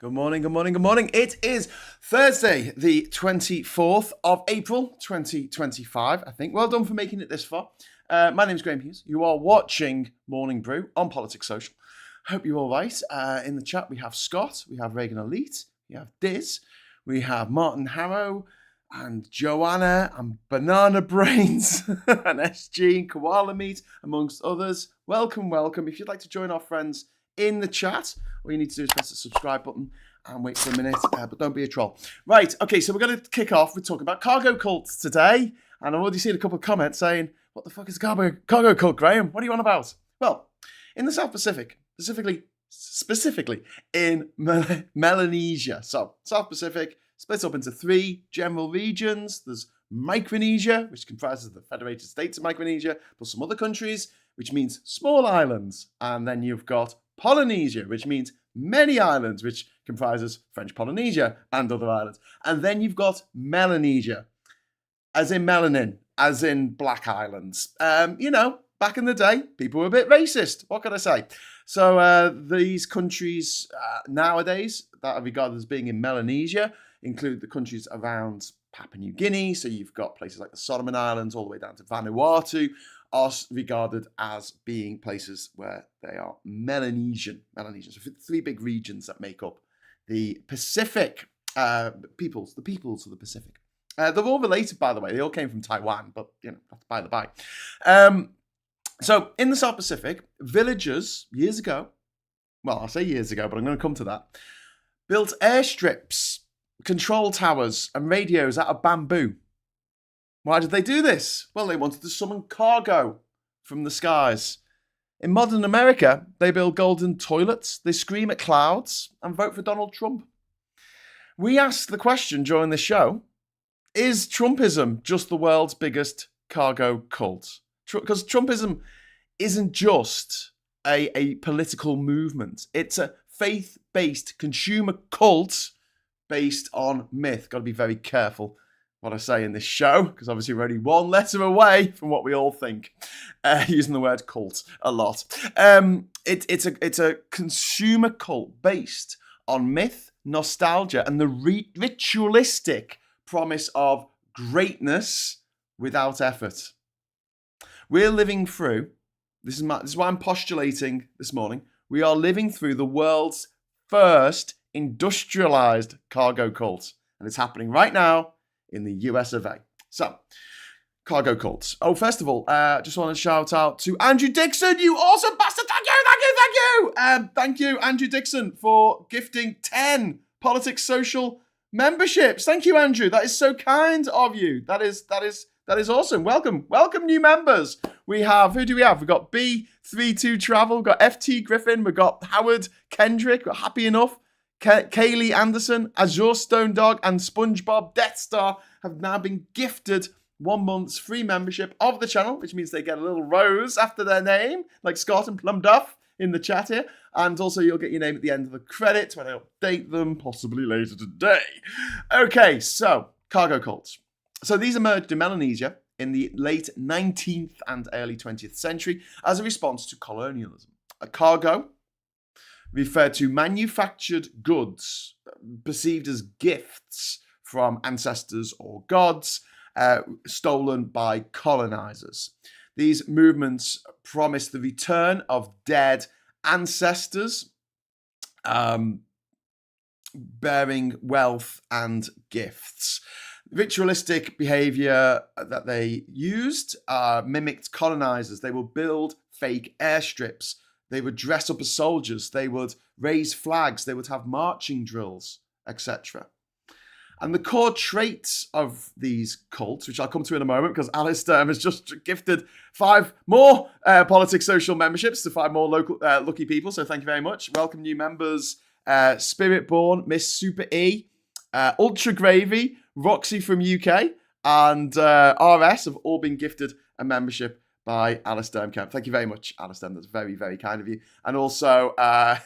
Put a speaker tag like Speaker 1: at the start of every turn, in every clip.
Speaker 1: Good morning, good morning, good morning. It is Thursday, the 24th of April, 2025, I think. Well done for making it this far. My name is Graham Hughes. You are watching Morning Brew on Politics Social. Hope you're all right. In the chat, we have Scott, we have Reagan Elite, we have Diz, we have Martin Harrow, and Joanna, and Banana Brains, and SG, and Koala Meat, amongst others. Welcome, welcome. If you'd like to join our friends in the chat, all you need to do is press the subscribe button and wait for a minute, but don't be a troll. Right, okay, so we're going to kick off with talking about cargo cults today, and I've already seen a couple of comments saying, what the fuck is a cargo cult, Graham? What are you on about? Well, in the South Pacific, specifically in Melanesia, so South Pacific split up into three general regions. There's Micronesia, which comprises the Federated States of Micronesia, plus some other countries, which means small islands, and then you've got Polynesia, which means many islands, which comprises French Polynesia and other islands. And then you've got Melanesia, as in melanin, as in black islands. Back in the day, people were a bit racist. What can I say? So these countries nowadays that are regarded as being in Melanesia include the countries around Papua New Guinea. So you've got places like the Solomon Islands all the way down to Vanuatu, are regarded as being places where they are Melanesian. So three big regions that make up the Pacific peoples of the Pacific. They're all related, by the way. They all came from Taiwan, but that's by the by. So in the South Pacific, villagers years ago, well, I'll say years ago, but I'm going to come to that, built airstrips, control towers, and radios out of bamboo. Why did they do this? Well, they wanted to summon cargo from the skies. In modern America, they build golden toilets, they scream at clouds, and vote for Donald Trump. We asked the question during this show, is Trumpism just the world's biggest cargo cult? Because Trumpism isn't just a political movement. It's a faith-based consumer cult based on myth. Got to be very careful what I say in this show, because obviously we're only one letter away from what we all think, using the word cult a lot. It's a consumer cult based on myth, nostalgia, and the ritualistic promise of greatness without effort. We're living through, this is why I'm postulating this morning, we are living through the world's first industrialized cargo cult, and it's happening right now in the US of A. So, cargo cults. Oh, first of all, just want to shout out to Andrew Dixon, you awesome bastard. Thank you, Andrew Dixon, for gifting 10 Politics Social memberships. Thank you, Andrew. That is so kind of you. That is awesome. Welcome, new members. We have, who do we have? We've got B32 Travel, we've got FT Griffin, we've got Howard Kendrick, we've got Happy Enough, Kaylee Anderson, Azure Stone Dog, and SpongeBob Death Star have now been gifted 1 month's free membership of the channel, which means they get a little rose after their name, like Scott and Plum Duff in the chat here. And also you'll get your name at the end of the credits when I update them, possibly later today. Okay, so cargo cults. So these emerged in Melanesia in the late 19th and early 20th century as a response to colonialism. A cargo referred to manufactured goods perceived as gifts from ancestors or gods, stolen by colonizers. These movements promised the return of dead ancestors, bearing wealth and gifts. Ritualistic behavior that they used mimicked colonizers. They would build fake airstrips. They would dress up as soldiers. They would raise flags. They would have marching drills, etc. And the core traits of these cults, which I'll come to in a moment, because Alistair has just gifted 5 more Politics Social memberships to 5 more local lucky people. So thank you very much. Welcome new members. Spiritborn, Miss Super E, Ultra Gravy, Roxy from UK, and RS have all been gifted a membership by Alistair Camp. Thank you very much, Alistair. That's very, very kind of you. And also Alan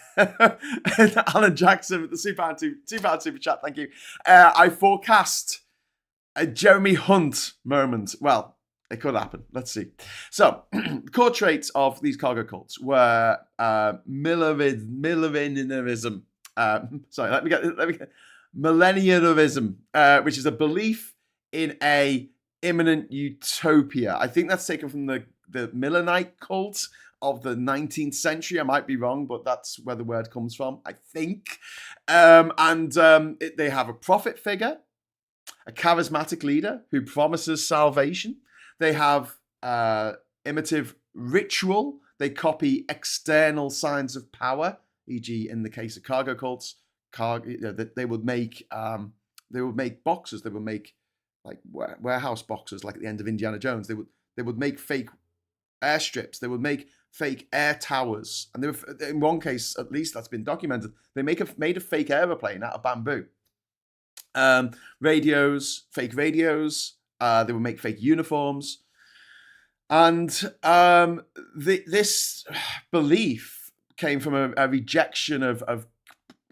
Speaker 1: Jackson with the £2 super chat. Thank you. I forecast a Jeremy Hunt moment. Well, it could happen. Let's see. So, the core traits of these cargo cults were Millerinianism, Sorry, let me get Millennialism, which is a belief in a imminent utopia. I think that's taken from the Millenite cult of the 19th century. I might be wrong, but that's where the word comes from, I think. They have a prophet figure, a charismatic leader who promises salvation. They have imitative ritual. They copy external signs of power, e.g., in the case of cargo cults, they would make boxes. They would make like warehouse boxes, like at the end of Indiana Jones. They would make fake airstrips. They would make fake air towers, and they were, in one case, at least that's been documented, they made a fake aeroplane out of bamboo. Fake radios. They would make fake uniforms, and this belief came from a rejection of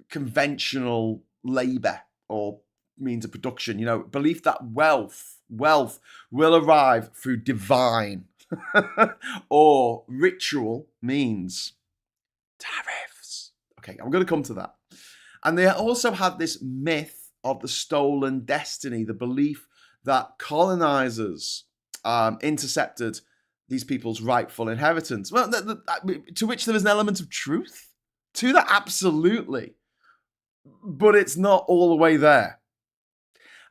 Speaker 1: conventional labor or means of production. You know, belief that wealth will arrive through divine or ritual means. Tariffs. Okay, I'm going to come to that. And they also had this myth of the stolen destiny, the belief that colonizers intercepted these people's rightful inheritance. Well, to which there is an element of truth to that, absolutely. But it's not all the way there.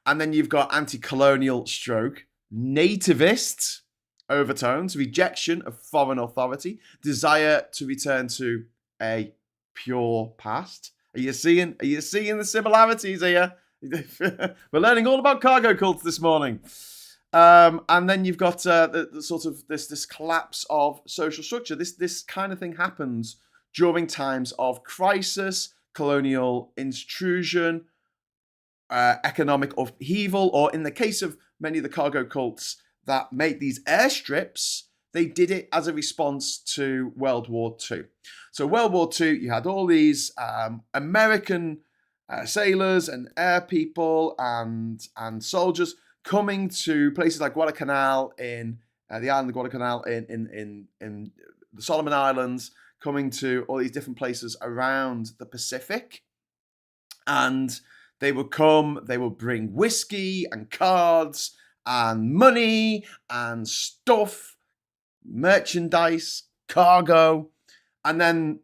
Speaker 1: And then you've got anti-colonial stroke, nativist overtones, rejection of foreign authority, desire to return to a pure past. Are you seeing the similarities here? We're learning all about cargo cults this morning. And then you've got the sort of this collapse of social structure. This kind of thing happens during times of crisis, colonial intrusion, economic upheaval, or in the case of many of the cargo cults that make these airstrips, they did it as a response to World War II. So World War II, you had all these American sailors and air people and soldiers coming to places like Guadalcanal in the island of Guadalcanal in the Solomon Islands, coming to all these different places around the Pacific. And they would come, they would bring whiskey and cards and money and stuff, merchandise, cargo. And then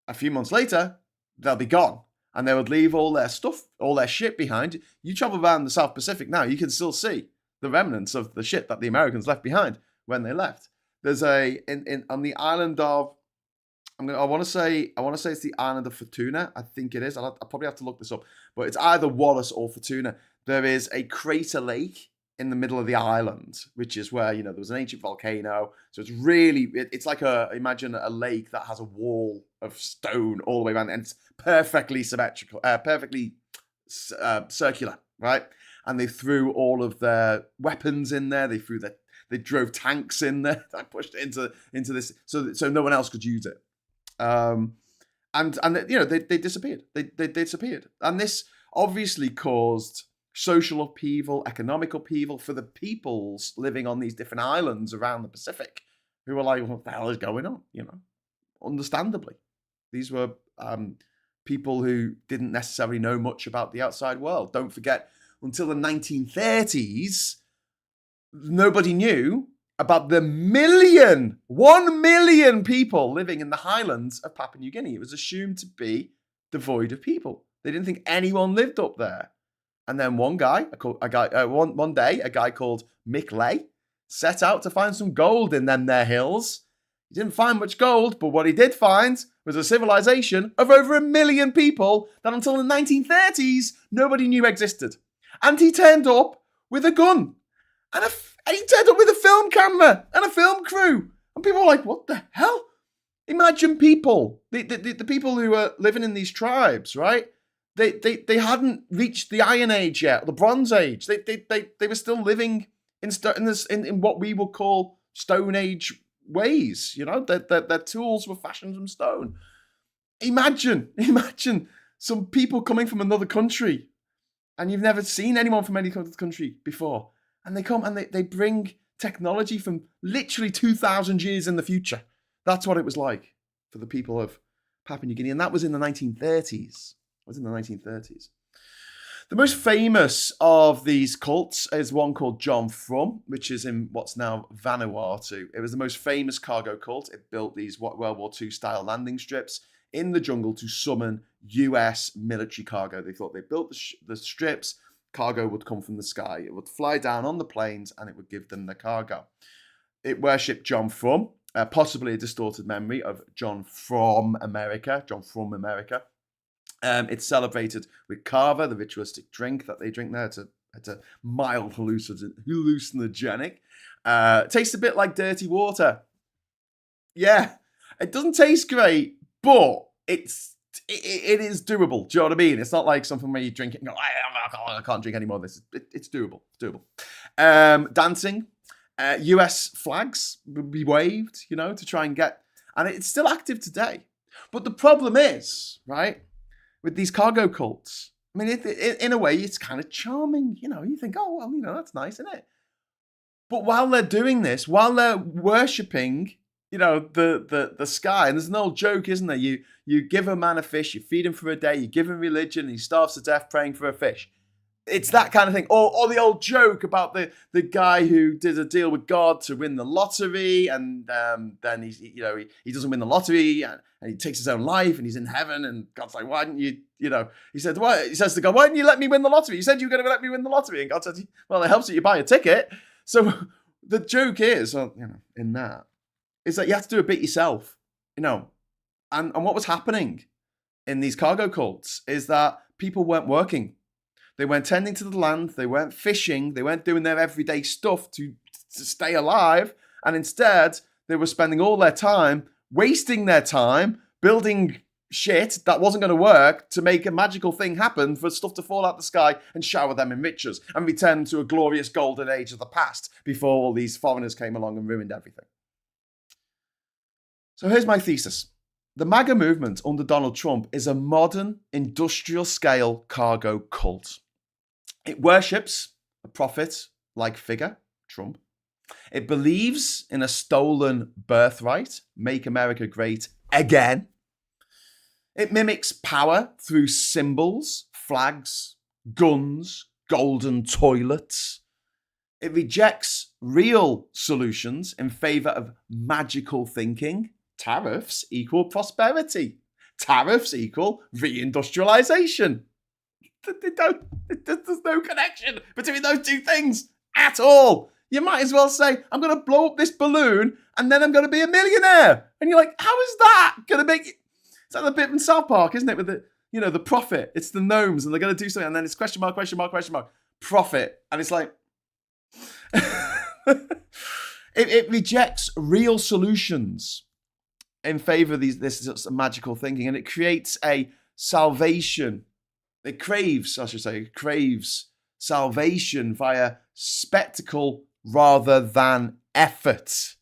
Speaker 1: a few months later, they'll be gone. And they would leave all their stuff, all their shit behind. You travel around the South Pacific now, you can still see the remnants of the shit that the Americans left behind when they left. There's on the island of, I want to say it's the island of Fortuna. I think it is. I'll probably have to look this up, but it's either Wallace or Fortuna. There is a crater lake in the middle of the island, which is where, there was an ancient volcano. So it's really, it's like imagine a lake that has a wall of stone all the way around, and it's perfectly symmetrical, perfectly circular, right? And they threw all of their weapons in there. They drove tanks in there. I pushed it into this so no one else could use it. They disappeared. They disappeared, and this obviously caused social upheaval, economic upheaval for the peoples living on these different islands around the Pacific, who were like, "What the hell is going on?" Understandably, these were people who didn't necessarily know much about the outside world. Don't forget, until the 1930s, nobody knew about the 1 million people living in the highlands of Papua New Guinea. It was assumed to be devoid of people. They didn't think anyone lived up there. And then one day, a guy called Mick Lay set out to find some gold in them there hills. He didn't find much gold, but what he did find was a civilization of over 1 million people that until the 1930s, nobody knew existed. And he turned up with a gun. And he turned up with a film camera and a film crew. And people were like, what the hell? Imagine people, the people who were living in these tribes, right? They hadn't reached the Iron Age yet, or the Bronze Age. They were still living in what we would call Stone Age ways. Their tools were fashioned from stone. Imagine some people coming from another country, and you've never seen anyone from any other country before. And they come and they bring technology from literally 2,000 years in the future. That's what it was like for the people of Papua New Guinea. And that was in the 1930s. was in the 1930s. The most famous of these cults is one called John Frum, which is in what's now Vanuatu. It was the most famous cargo cult. It built these World War II style landing strips in the jungle to summon US military cargo. They thought they built the strips, cargo would come from the sky. It would fly down on the planes and it would give them the cargo. It worshipped John Frum, possibly a distorted memory of John from America. It's celebrated with kava, the ritualistic drink that they drink there. It's a mild hallucinogenic. Tastes a bit like dirty water. Yeah, it doesn't taste great, but it is doable. Do you know what I mean? It's not like something where you drink it and go, I can't drink any more of this. It's doable. It's doable. Dancing. US flags would be waved, to try and get, and it's still active today. But the problem is, right, with these cargo cults, I mean, in a way, it's kind of charming. You think, oh, well, that's nice, isn't it? But while they're doing this, while they're worshipping, the sky, and there's an old joke, isn't there? You give a man a fish, you feed him for a day, you give him religion, and he starves to death praying for a fish. It's that kind of thing. Or the old joke about the guy who did a deal with God to win the lottery, and then he doesn't win the lottery, and he takes his own life, and he's in heaven, and God's like, why didn't you, he said, why? He says to God, why didn't you let me win the lottery? You said you were going to let me win the lottery, and God said, well, it helps that you buy a ticket. So the joke is, in that, is that you have to do a bit yourself, and what was happening in these cargo cults is that people weren't working. They weren't tending to the land, they weren't fishing, they weren't doing their everyday stuff to stay alive, and instead they were spending all their time, wasting their time, building shit that wasn't going to work to make a magical thing happen for stuff to fall out the sky and shower them in riches and return to a glorious golden age of the past before all these foreigners came along and ruined everything. So here's my thesis. The MAGA movement under Donald Trump is a modern industrial-scale cargo cult. It worships a prophet-like figure, Trump. It believes in a stolen birthright, make America great again. It mimics power through symbols, flags, guns, golden toilets. It rejects real solutions in favor of magical thinking. Tariffs equal prosperity. Tariffs equal reindustrialization. There's no connection between those two things at all. You might as well say, I'm going to blow up this balloon and then I'm going to be a millionaire. And you're like, how is that going to make it? It's like the bit from South Park, isn't it? With the prophet. It's the gnomes and they're going to do something. And then it's question mark, prophet. And it's like, it rejects real solutions in favor of this magical thinking, and it creates a salvation. It craves salvation via spectacle rather than effort.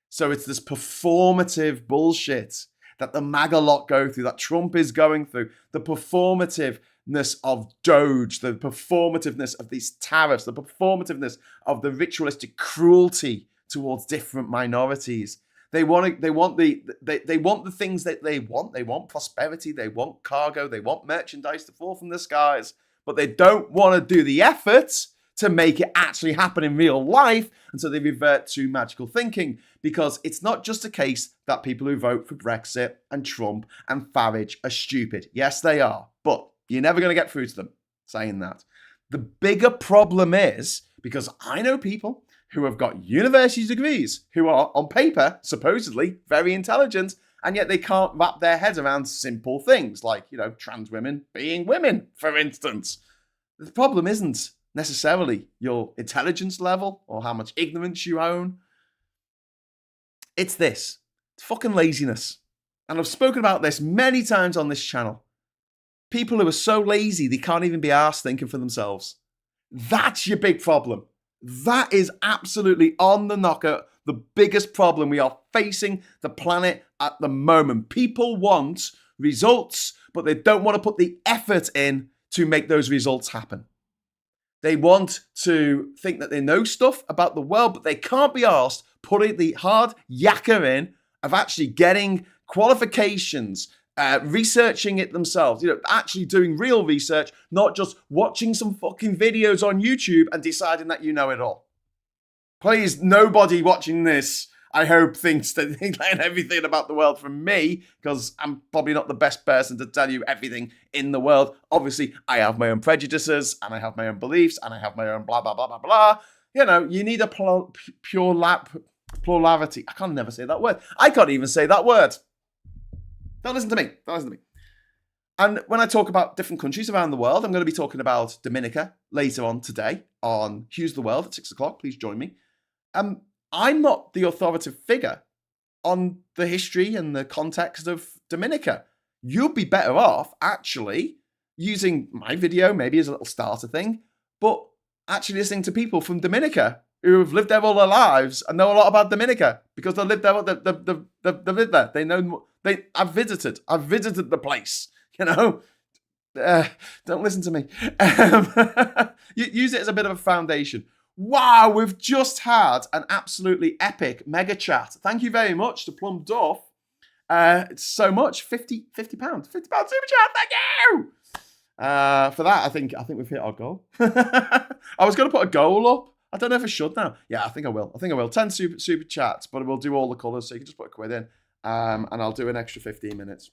Speaker 1: So it's this performative bullshit that the MAGA lot go through, that Trump is going through, the performativeness of Doge, the performativeness of these tariffs, the performativeness of the ritualistic cruelty towards different minorities. They want the things that they want. They want prosperity. They want cargo. They want merchandise to fall from the skies. But they don't want to do the effort to make it actually happen in real life. And so they revert to magical thinking, because it's not just a case that people who vote for Brexit and Trump and Farage are stupid. Yes, they are. But you're never going to get through to them saying that. The bigger problem is, because I know people who have got university degrees, who are on paper supposedly very intelligent, and yet they can't wrap their heads around simple things like, trans women being women, for instance. The problem isn't necessarily your intelligence level or how much ignorance you own. It's this. It's fucking laziness. And I've spoken about this many times on this channel. People who are so lazy they can't even be arsed thinking for themselves. That's your big problem. That is absolutely on the knocker the biggest problem we are facing the planet at the moment. People want results, but they don't want to put the effort in to make those results happen. They want to think that they know stuff about the world, but they can't be asked putting the hard yakka in of actually getting qualifications, researching it themselves, actually doing real research, not just watching some fucking videos on YouTube and deciding that you know it all. Please, nobody watching this, I hope, thinks that they learn everything about the world from me, because I'm probably not the best person to tell you everything in the world. Obviously, I have my own prejudices, and I have my own beliefs, and I have my own blah, blah, blah, blah, blah. You need a plurality. I can't never say that word. I can't even say that word. Don't listen to me. And when I talk about different countries around the world, I'm going to be talking about Dominica later on today on Hughes the World at 6 o'clock. Please join me. I'm not the authoritative figure on the history and the context of Dominica. You'd be better off actually using my video maybe as a little starter thing, but actually listening to people from Dominica who have lived there all their lives and know a lot about Dominica because they lived there. They've lived there. They know. I've visited the place. Don't listen to me. Use it as a bit of a foundation. Wow, we've just had an absolutely epic mega chat. Thank you very much to Plum Duff. It's so much. £50 super chat. Thank you. For that, I think we've hit our goal. I was going to put a goal up. I don't know if I should now. Yeah, I think I will. 10 super chats, but we'll do all the colours, so you can just put a quid in. And I'll do an extra 15 minutes.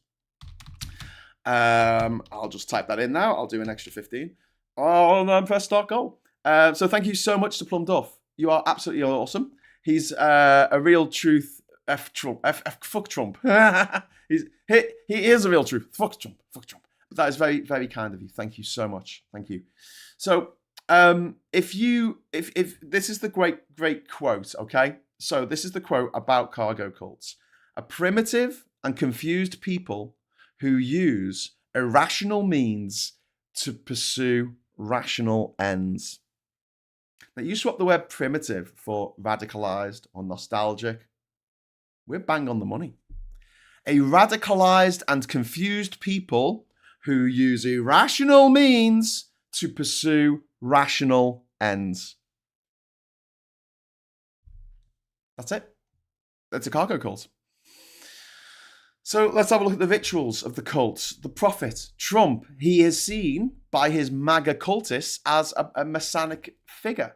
Speaker 1: I'll just type that in now. I'll do an extra 15. Oh, and press start goal. So thank you so much to Plum Duff. You are absolutely awesome. He's a real truth. Fuck Trump. He is a real truth. Fuck Trump. But that is very, very kind of you. Thank you so much. Thank you. So if this is the great quote, okay? So this is the quote about cargo cults. A primitive and confused people who use irrational means to pursue rational ends. Now, you swap the word primitive for radicalized or nostalgic, we're bang on the money. A radicalized and confused people who use irrational means to pursue rational ends. That's it. That's a cargo cult. So let's have a look at the rituals of the cult. The prophet, Trump, he is seen by his MAGA cultists as a messianic figure.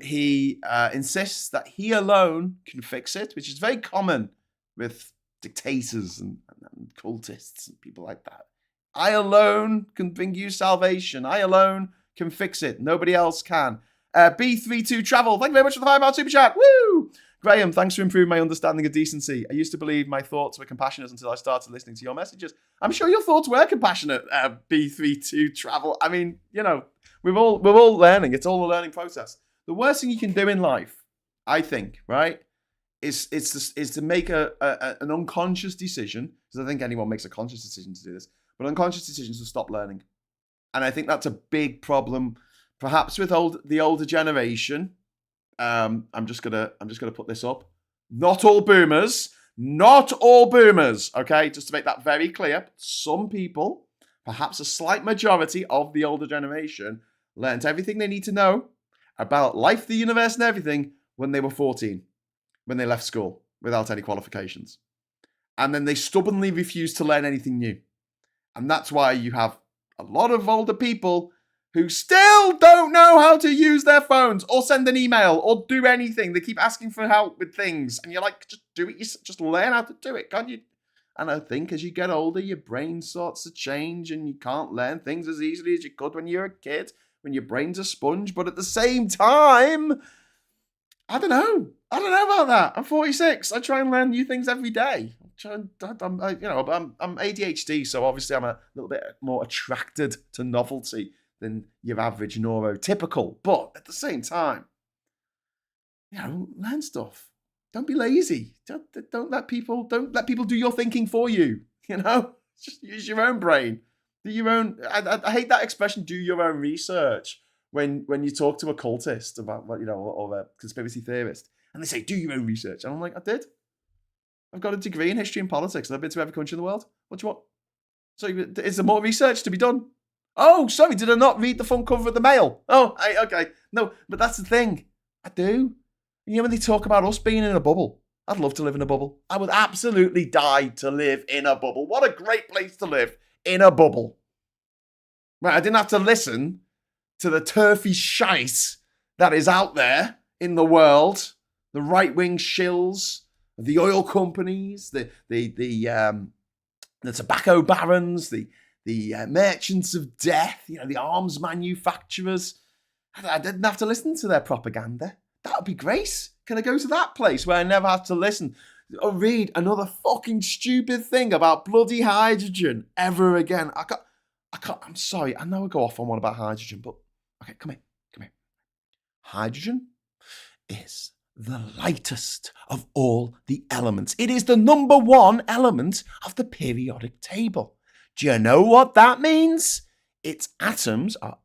Speaker 1: He insists that he alone can fix it, which is very common with dictators and cultists and people like that. I alone can bring you salvation. I alone can fix it. Nobody else can. B32 Travel, thank you very much for the £5 super chat. Woo! Graham, thanks for improving my understanding of decency. I used to believe my thoughts were compassionate until I started listening to your messages. I'm sure your thoughts were compassionate, B32 Travel. I mean, we're all learning. It's all a learning process. The worst thing you can do in life, I think, right, is to make an unconscious decision, because I think anyone makes a conscious decision to do this, but unconscious decisions to stop learning. And I think that's a big problem, perhaps with the older generation. I'm just gonna put this up. Not all boomers, okay? Just to make that very clear, some people, perhaps a slight majority of the older generation, learned everything they need to know about life, the universe, and everything when they were 14, when they left school without any qualifications. And then they stubbornly refused to learn anything new. And that's why you have a lot of older people who still don't know how to use their phones or send an email or do anything. They keep asking for help with things. And you're like, just do it. Just learn how to do it, can't you? And I think as you get older, your brain starts to change and you can't learn things as easily as you could when you're a kid, when your brain's a sponge. But at the same time, I don't know about that. I'm 46. I try and learn new things every day. I'm ADHD, so obviously I'm a little bit more attracted to novelty than your average neurotypical. But at the same time, learn stuff. Don't be lazy. Don't let people do your thinking for you. Just use your own brain. Do your own. I hate that expression. Do your own research when you talk to a cultist about or a conspiracy theorist, and they say do your own research, and I'm like, I did. I've got a degree in history and politics, and I've been to every country in the world. What do you want? So is there more research to be done? Oh, sorry, did I not read the front cover of the Mail? Oh, okay. No, but that's the thing. I do. When they talk about us being in a bubble, I'd love to live in a bubble. I would absolutely die to live in a bubble. What a great place to live, in a bubble. Right, I didn't have to listen to the turfy shite that is out there in the world. The right-wing shills, the oil companies, the tobacco barons, the merchants of death, the arms manufacturers. I didn't have to listen to their propaganda. That would be great. Can I go to that place where I never have to listen or read another fucking stupid thing about bloody hydrogen ever again? I can't, I'm sorry. I know I go off on one about hydrogen, but okay, come here. Hydrogen is the lightest of all the elements. It is the number one element of the periodic table. Do you know what that means? Its atoms are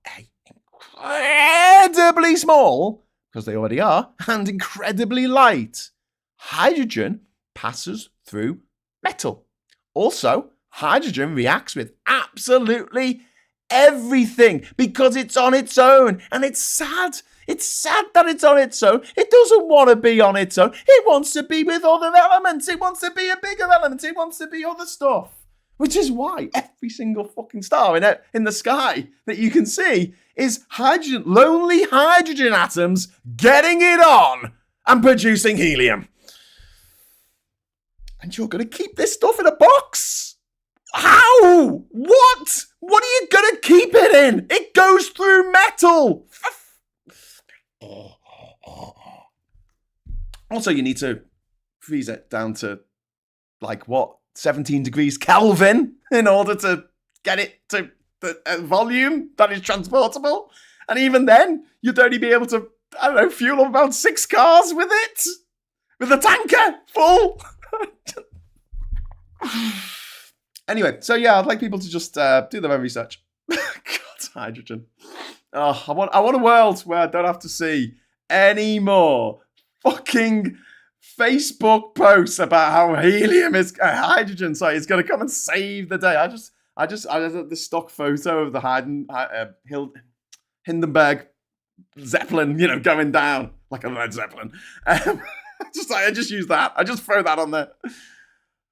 Speaker 1: incredibly small, because they already are, and incredibly light. Hydrogen passes through metal. Also, hydrogen reacts with absolutely everything because it's on its own, and it's sad. It's sad that it's on its own. It doesn't want to be on its own. It wants to be with other elements. It wants to be a bigger element. It wants to be other stuff. Which is why every single fucking star in the sky that you can see is hydrogen, lonely hydrogen atoms getting it on and producing helium. And you're going to keep this stuff in a box? How? What? What are you going to keep it in? It goes through metal. Also, you need to freeze it down to, 17 degrees Kelvin in order to get it to the volume that is transportable. And even then, you'd only be able to, fuel up about 6 cars with it. With a tanker full. Anyway, so yeah, I'd like people to just do their own research. God, hydrogen. Oh, I want a world where I don't have to see any more fucking Facebook posts about how helium is hydrogen. Sorry, it's going to come and save the day. I just the stock photo of the Hindenburg Zeppelin, going down like a Led Zeppelin. I just use that. I just throw that on there.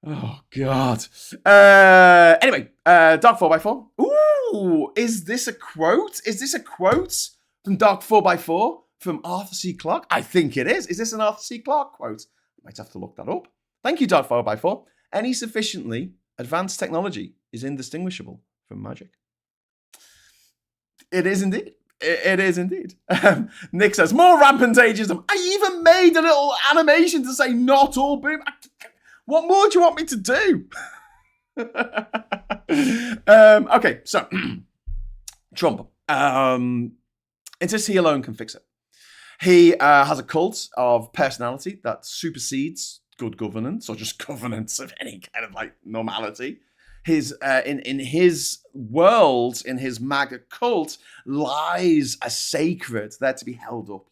Speaker 1: Oh God. Anyway, Dark 4x4. Ooh, is this a quote? Is this a quote from Dark 4x4 from Arthur C. Clarke? I think it is. Is this an Arthur C. Clarke quote? Might have to look that up. Thank you, Dark 4x4. Any sufficiently advanced technology is indistinguishable from magic. It is indeed. It is indeed. Nick says, more rampant ageism. I even made a little animation to say not all boom. What more do you want me to do? Okay, so Trump. It's just he alone can fix it. He has a cult of personality that supersedes good governance or just governance of any kind of normality. In his world, in his MAGA cult, lies are sacred. They're to be held up,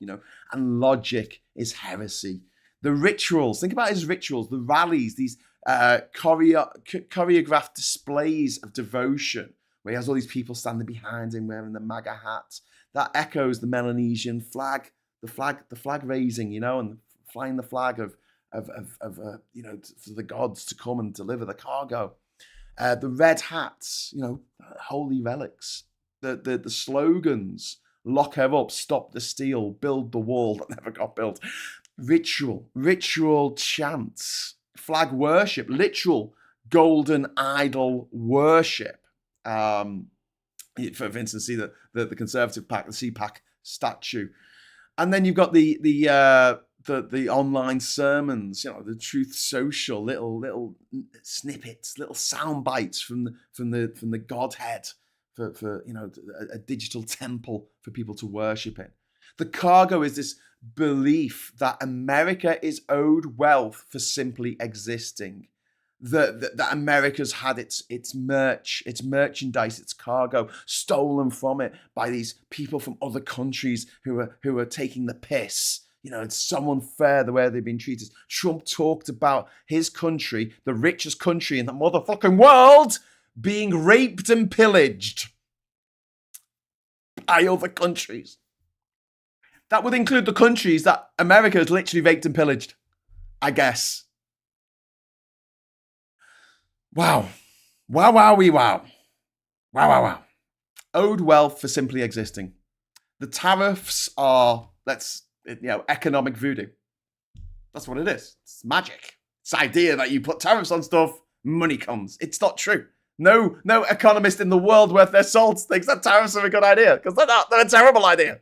Speaker 1: and logic is heresy. The rituals, think about his rituals, the rallies, these choreographed displays of devotion, where he has all these people standing behind him wearing the MAGA hats. That echoes the Melanesian flag, the flag raising, and flying the flag of for the gods to come and deliver the cargo. The red hats, holy relics. The slogans: lock her up, stop the steal, build the wall that never got built. Ritual chants, flag worship, literal golden idol worship. For instance, see the Conservative PAC, the CPAC statue, and then you've got the online sermons, the Truth Social, little snippets, little sound bites from the Godhead for a digital temple for people to worship in. The cargo is this belief that America is owed wealth for simply existing. That America's had its merch, its merchandise, its cargo stolen from it by these people from other countries who are taking the piss. It's so unfair the way they've been treated. Trump talked about his country, the richest country in the motherfucking world, being raped and pillaged by other countries. That would include the countries that America has literally raped and pillaged. I guess. Wow. Wow, wow, wee, wow. Wow, wow, wow. Owed wealth for simply existing. The tariffs are, economic voodoo. That's what it is. It's magic. It's the idea that you put tariffs on stuff, money comes. It's not true. No economist in the world worth their salt thinks that tariffs are a good idea, because they're not. They're a terrible idea.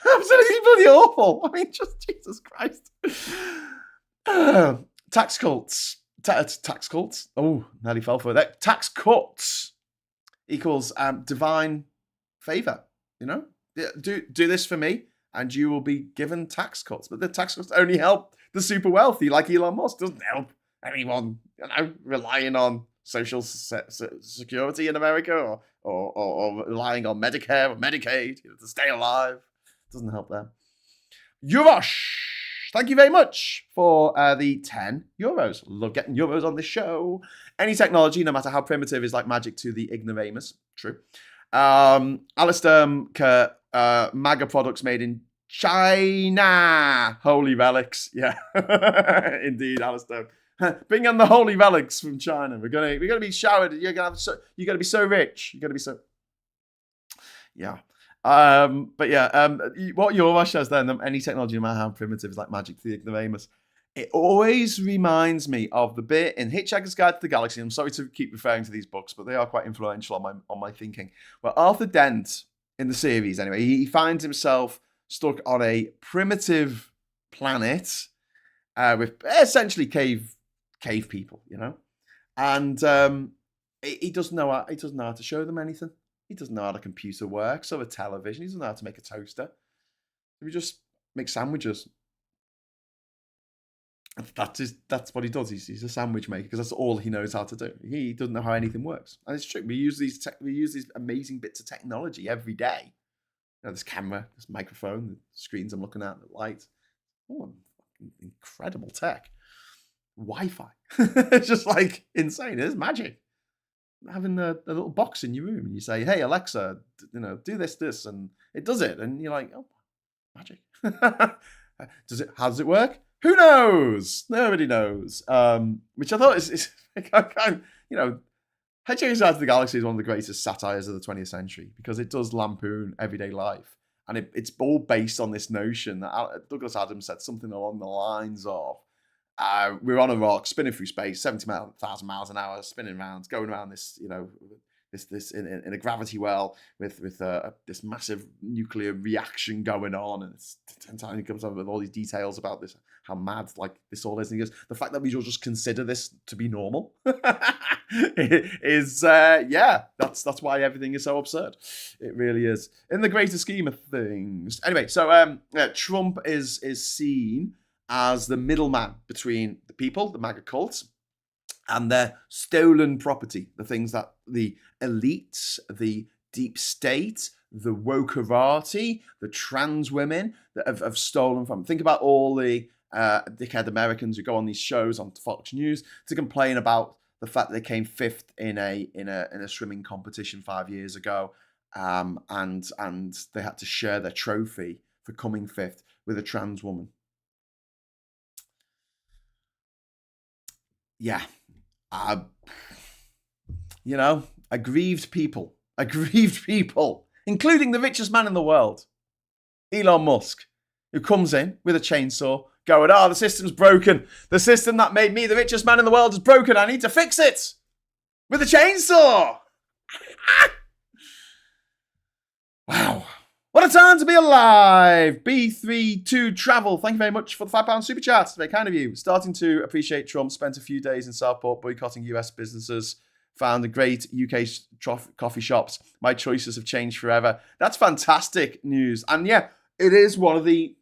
Speaker 1: Absolutely bloody awful. I mean, just Jesus Christ. Tax cults. Tax cults. Oh, nearly fell for that. Tax cuts equals divine favor. You know, do this for me, and you will be given tax cuts. But the tax cuts only help the super wealthy, like Elon Musk. Doesn't help anyone, relying on social security in America or relying on Medicare or Medicaid to stay alive. Doesn't help them. Yurosh, thank you very much for the €10. Love getting euros on this show. Any technology, no matter how primitive, is like magic to the ignoramus. True. Alistair, MAGA products made in China. Holy relics. Yeah. Indeed, Alistair. Bring on the holy relics from China. We're gonna be showered. You're gonna be so rich. You're gonna be so. Yeah. What Yorash says then, any technology, no matter how primitive, is like magic to the ignoramus. It always reminds me of the bit in Hitchhiker's Guide to the Galaxy. I'm sorry to keep referring to these books, but they are quite influential on my thinking. Where Arthur Dent, in the series anyway, he finds himself stuck on a primitive planet with essentially cave people, and he doesn't know how to show them anything. He doesn't know how a computer works or a television. He doesn't know how to make a toaster. He just makes sandwiches. That's what he does. He's a sandwich maker because that's all he knows how to do. He doesn't know how anything works, and it's true. We use these amazing bits of technology every day. This camera, this microphone, the screens I'm looking at, the lights. Oh, incredible tech. Wi-Fi. It's just like insane. It's magic. Having a little box in your room and you say, "Hey Alexa, do this," and it does it, and you're like, "Oh, magic." How does it work? Who knows? Nobody knows. Which I thought is kind of, Hitchhiker's Guide to the Galaxy is one of the greatest satires of the 20th century because it does lampoon everyday life, and it's all based on this notion that Douglas Adams said something along the lines of, we're on a rock, spinning through space, 70,000 miles an hour, spinning around, going around this, this in a gravity well with this massive nuclear reaction going on, and he comes up with all these details about this, how mad this all is. And he goes, the fact that we just consider this to be normal is that's why everything is so absurd. It really is in the greater scheme of things. Anyway, so Trump is seen as the middleman between the people, the MAGA cults, and their stolen property, the things that the elites, the deep state, the wokerati, the trans women that have stolen from. Think about all the dickhead Americans who go on these shows on Fox News to complain about the fact that they came fifth in a swimming competition 5 years ago, and they had to share their trophy for coming fifth with a trans woman. Yeah. Aggrieved people, including the richest man in the world, Elon Musk, who comes in with a chainsaw going, the system's broken. The system that made me the richest man in the world is broken. I need to fix it with a chainsaw. Wow. What a time to be alive. B32 Travel, thank you very much for the £5 super chat. Very kind of you. Starting to appreciate Trump. Spent a few days in Southport boycotting US businesses. Found a great UK coffee shops. My choices have changed forever. That's fantastic news. And yeah, it is one of the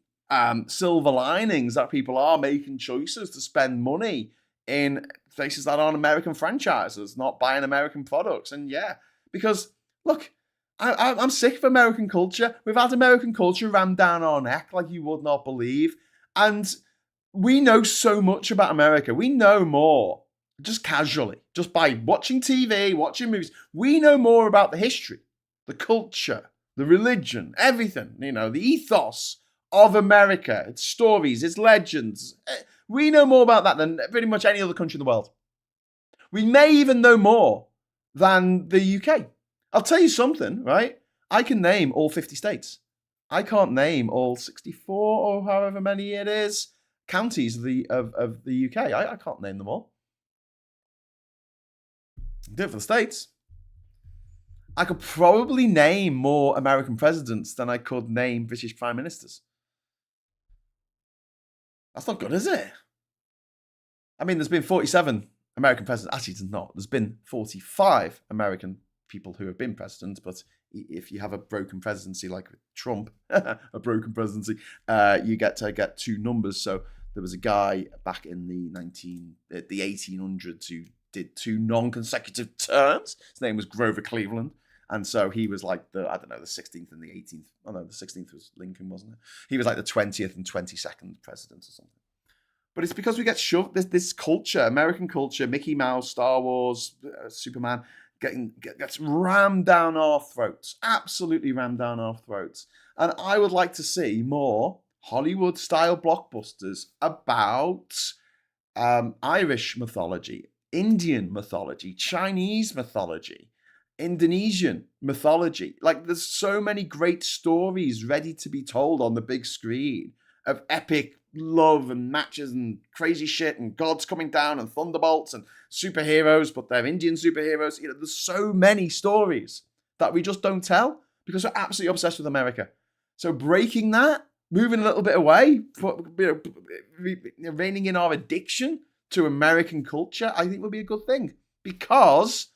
Speaker 1: silver linings that people are making choices to spend money in places that aren't American franchises, not buying American products. And yeah, because look, I'm sick of American culture. We've had American culture rammed down our neck like you would not believe. And we know so much about America. We know more just casually, just by watching TV, watching movies. We know more about the history, the culture, the religion, everything, the ethos of America, its stories, its legends. We know more about that than pretty much any other country in the world. We may even know more than the UK. I'll tell you something, right? I can name all 50 states. I can't name all 64 or however many it is counties of the UK. I can't name them all. Do it for the States. I could probably name more American presidents than I could name British prime ministers. That's not good, is it? I mean, there's been 47 American presidents. Actually, there's not. There's been 45 American people who have been president, but if you have a broken presidency like Trump, a broken presidency, you get to get two numbers. So there was a guy back in the 1800s who did two non-consecutive terms. His name was Grover Cleveland. And so he was like the 16th and the 18th. Oh no, the 16th was Lincoln, wasn't it? He was like the 20th and 22nd president or something. But it's because we get shoved, this culture, American culture, Mickey Mouse, Star Wars, Superman, gets rammed down our throats. Absolutely rammed down our throats. And I would like to see more Hollywood-style blockbusters about Irish mythology, Indian mythology, Chinese mythology, Indonesian mythology. Like, there's so many great stories ready to be told on the big screen of epic love and matches and crazy shit and gods coming down and thunderbolts and superheroes, but they're Indian superheroes. You know, there's so many stories that we just don't tell because we're absolutely obsessed with America. So breaking that, moving a little bit away, reining in our addiction to American culture, I think would be a good thing because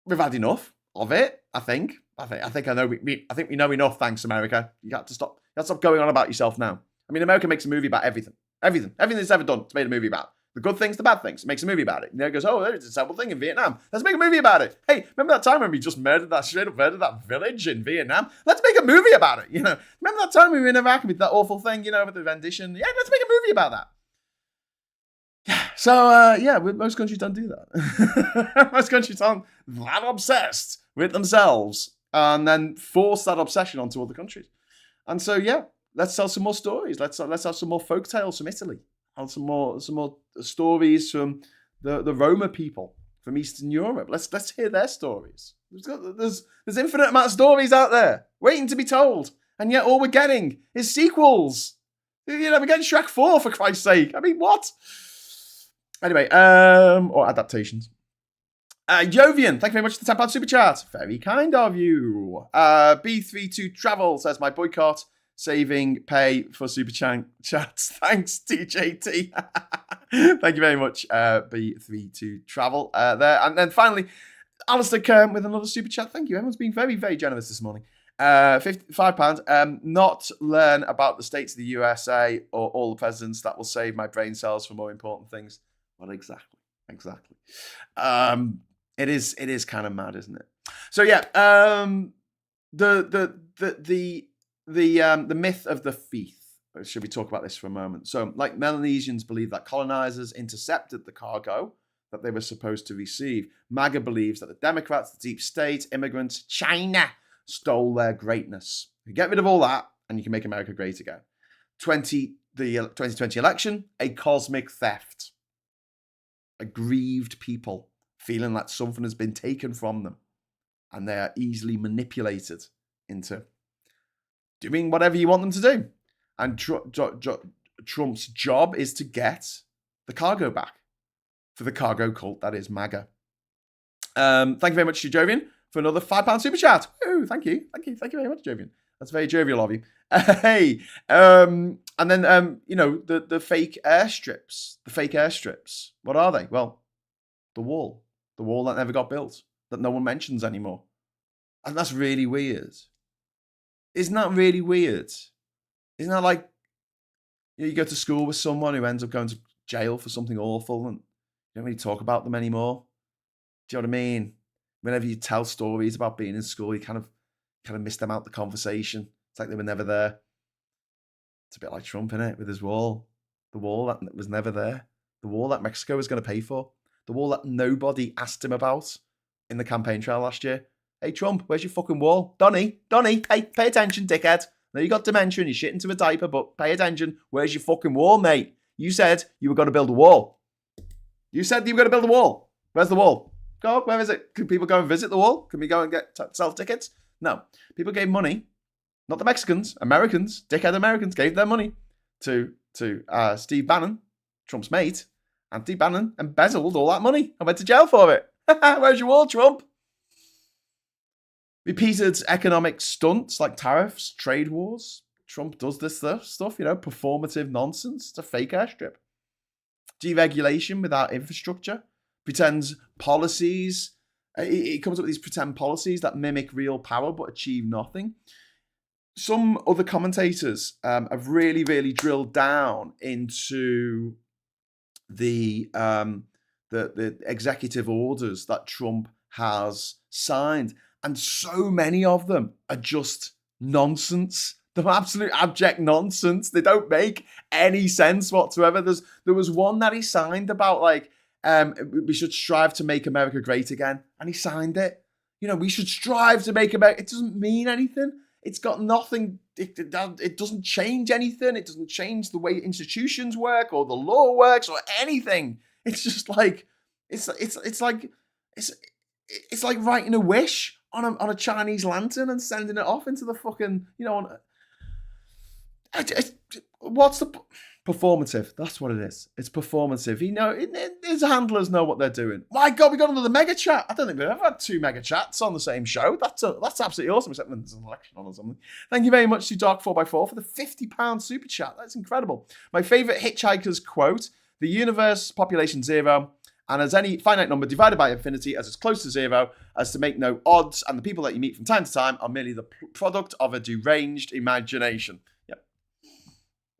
Speaker 1: we've had enough of it. I think we know enough. Thanks, America. You got to stop. You got to stop going on about yourself now. I mean, America makes a movie about everything it's ever done. It's made a movie about the good things, the bad things. It makes a movie about it. And it goes, oh, there's a terrible thing in Vietnam. Let's make a movie about it. Hey, remember that time when we just straight up murdered that village in Vietnam? Let's make a movie about it. You know, remember that time we were in Iraq with that awful thing, you know, with the rendition? Yeah, let's make a movie about that. Yeah. So, most countries don't do that. Most countries aren't that obsessed with themselves and then force that obsession onto other countries. And so, yeah, let's tell some more stories. Let's have some more folk tales from Italy. And some more stories from the Roma people from Eastern Europe. Let's hear their stories. There's infinite amount of stories out there waiting to be told. And yet all we're getting is sequels. You know, we're getting Shrek 4 for Christ's sake. I mean, what? Anyway, or adaptations. Jovian, thank you very much for the £10 super chat. Very kind of you. B32 Travel says, my boycott, saving pay for super chats. Thanks, TJT. Thank you very much, B32 Travel there. And then finally, Alistair Kern with another super chat. Thank you. Everyone's been very, very generous this morning. £55. Not learn about the states of the USA or all the presidents. That will save my brain cells for more important things. Well, exactly. It is kind of mad, isn't it? So yeah, the myth of the thief. Should we talk about this for a moment? So, like, Melanesians believe that colonizers intercepted the cargo that they were supposed to receive. MAGA believes that the Democrats, the deep state, immigrants, China stole their greatness. You get rid of all that, and you can make America great again. The 2020 election, a cosmic theft. Aggrieved people feeling like something has been taken from them, and they are easily manipulated into doing whatever you want them to do. And Trump's job is to get the cargo back for the cargo cult that is MAGA. Thank you very much to Jovian for another £5 super chat. Ooh, thank you very much, Jovian. That's very jovial of you. Hey, and then the fake airstrips. The fake airstrips. What are they? Well, the wall that never got built, that no one mentions anymore, and that's really weird. Isn't that really weird? Isn't that like you go to school with someone who ends up going to jail for something awful, and you don't really talk about them anymore? Do you know what I mean? Whenever you tell stories about being in school, you kind of miss them out the conversation. It's like they were never there. It's a bit like Trump, innit, with his wall. The wall that was never there. The wall that Mexico was going to pay for. The wall that nobody asked him about in the campaign trail last year. Hey, Trump, where's your fucking wall? Donny, hey, pay attention, dickhead. Now you got dementia and you're shit into a diaper, but pay attention. Where's your fucking wall, mate? You said you were going to build a wall. You said you were going to build a wall. Where's the wall? Go, where is it? Can people go and visit the wall? Can we go and sell tickets? No. People gave money, not the Mexicans, Americans, dickhead Americans gave their money to Steve Bannon, Trump's mate, and Steve Bannon embezzled all that money and went to jail for it. Where's your wall, Trump? Repeated economic stunts like tariffs, trade wars. Trump does this stuff, performative nonsense. It's a fake airstrip. Deregulation without infrastructure. Pretends policies. He comes up with these pretend policies that mimic real power but achieve nothing. Some other commentators have really, really drilled down into the executive orders that Trump has signed, and so many of them are just nonsense. They're absolute abject nonsense. They don't make any sense whatsoever. There was one that he signed about we should strive to make America great again, and he signed it. We should strive to make America. It doesn't mean anything. It's got nothing. It doesn't change anything. It doesn't change the way institutions work or the law works or anything. It's just like it's like writing a wish on a Chinese lantern and sending it off into the fucking what's the performative? That's what it is. It's performative. His handlers know what they're doing. My God, we got another mega chat. I don't think we've ever had 2 mega chats on the same show. That's absolutely awesome, except when there's an election on or something. Thank you very much to Dark4x4 for the £50 super chat. That's incredible. My favourite Hitchhikers quote: "The universe, population 0, and as any finite number divided by infinity as it's close to 0 as to make no odds, and the people that you meet from time to time are merely the product of a deranged imagination." Yep.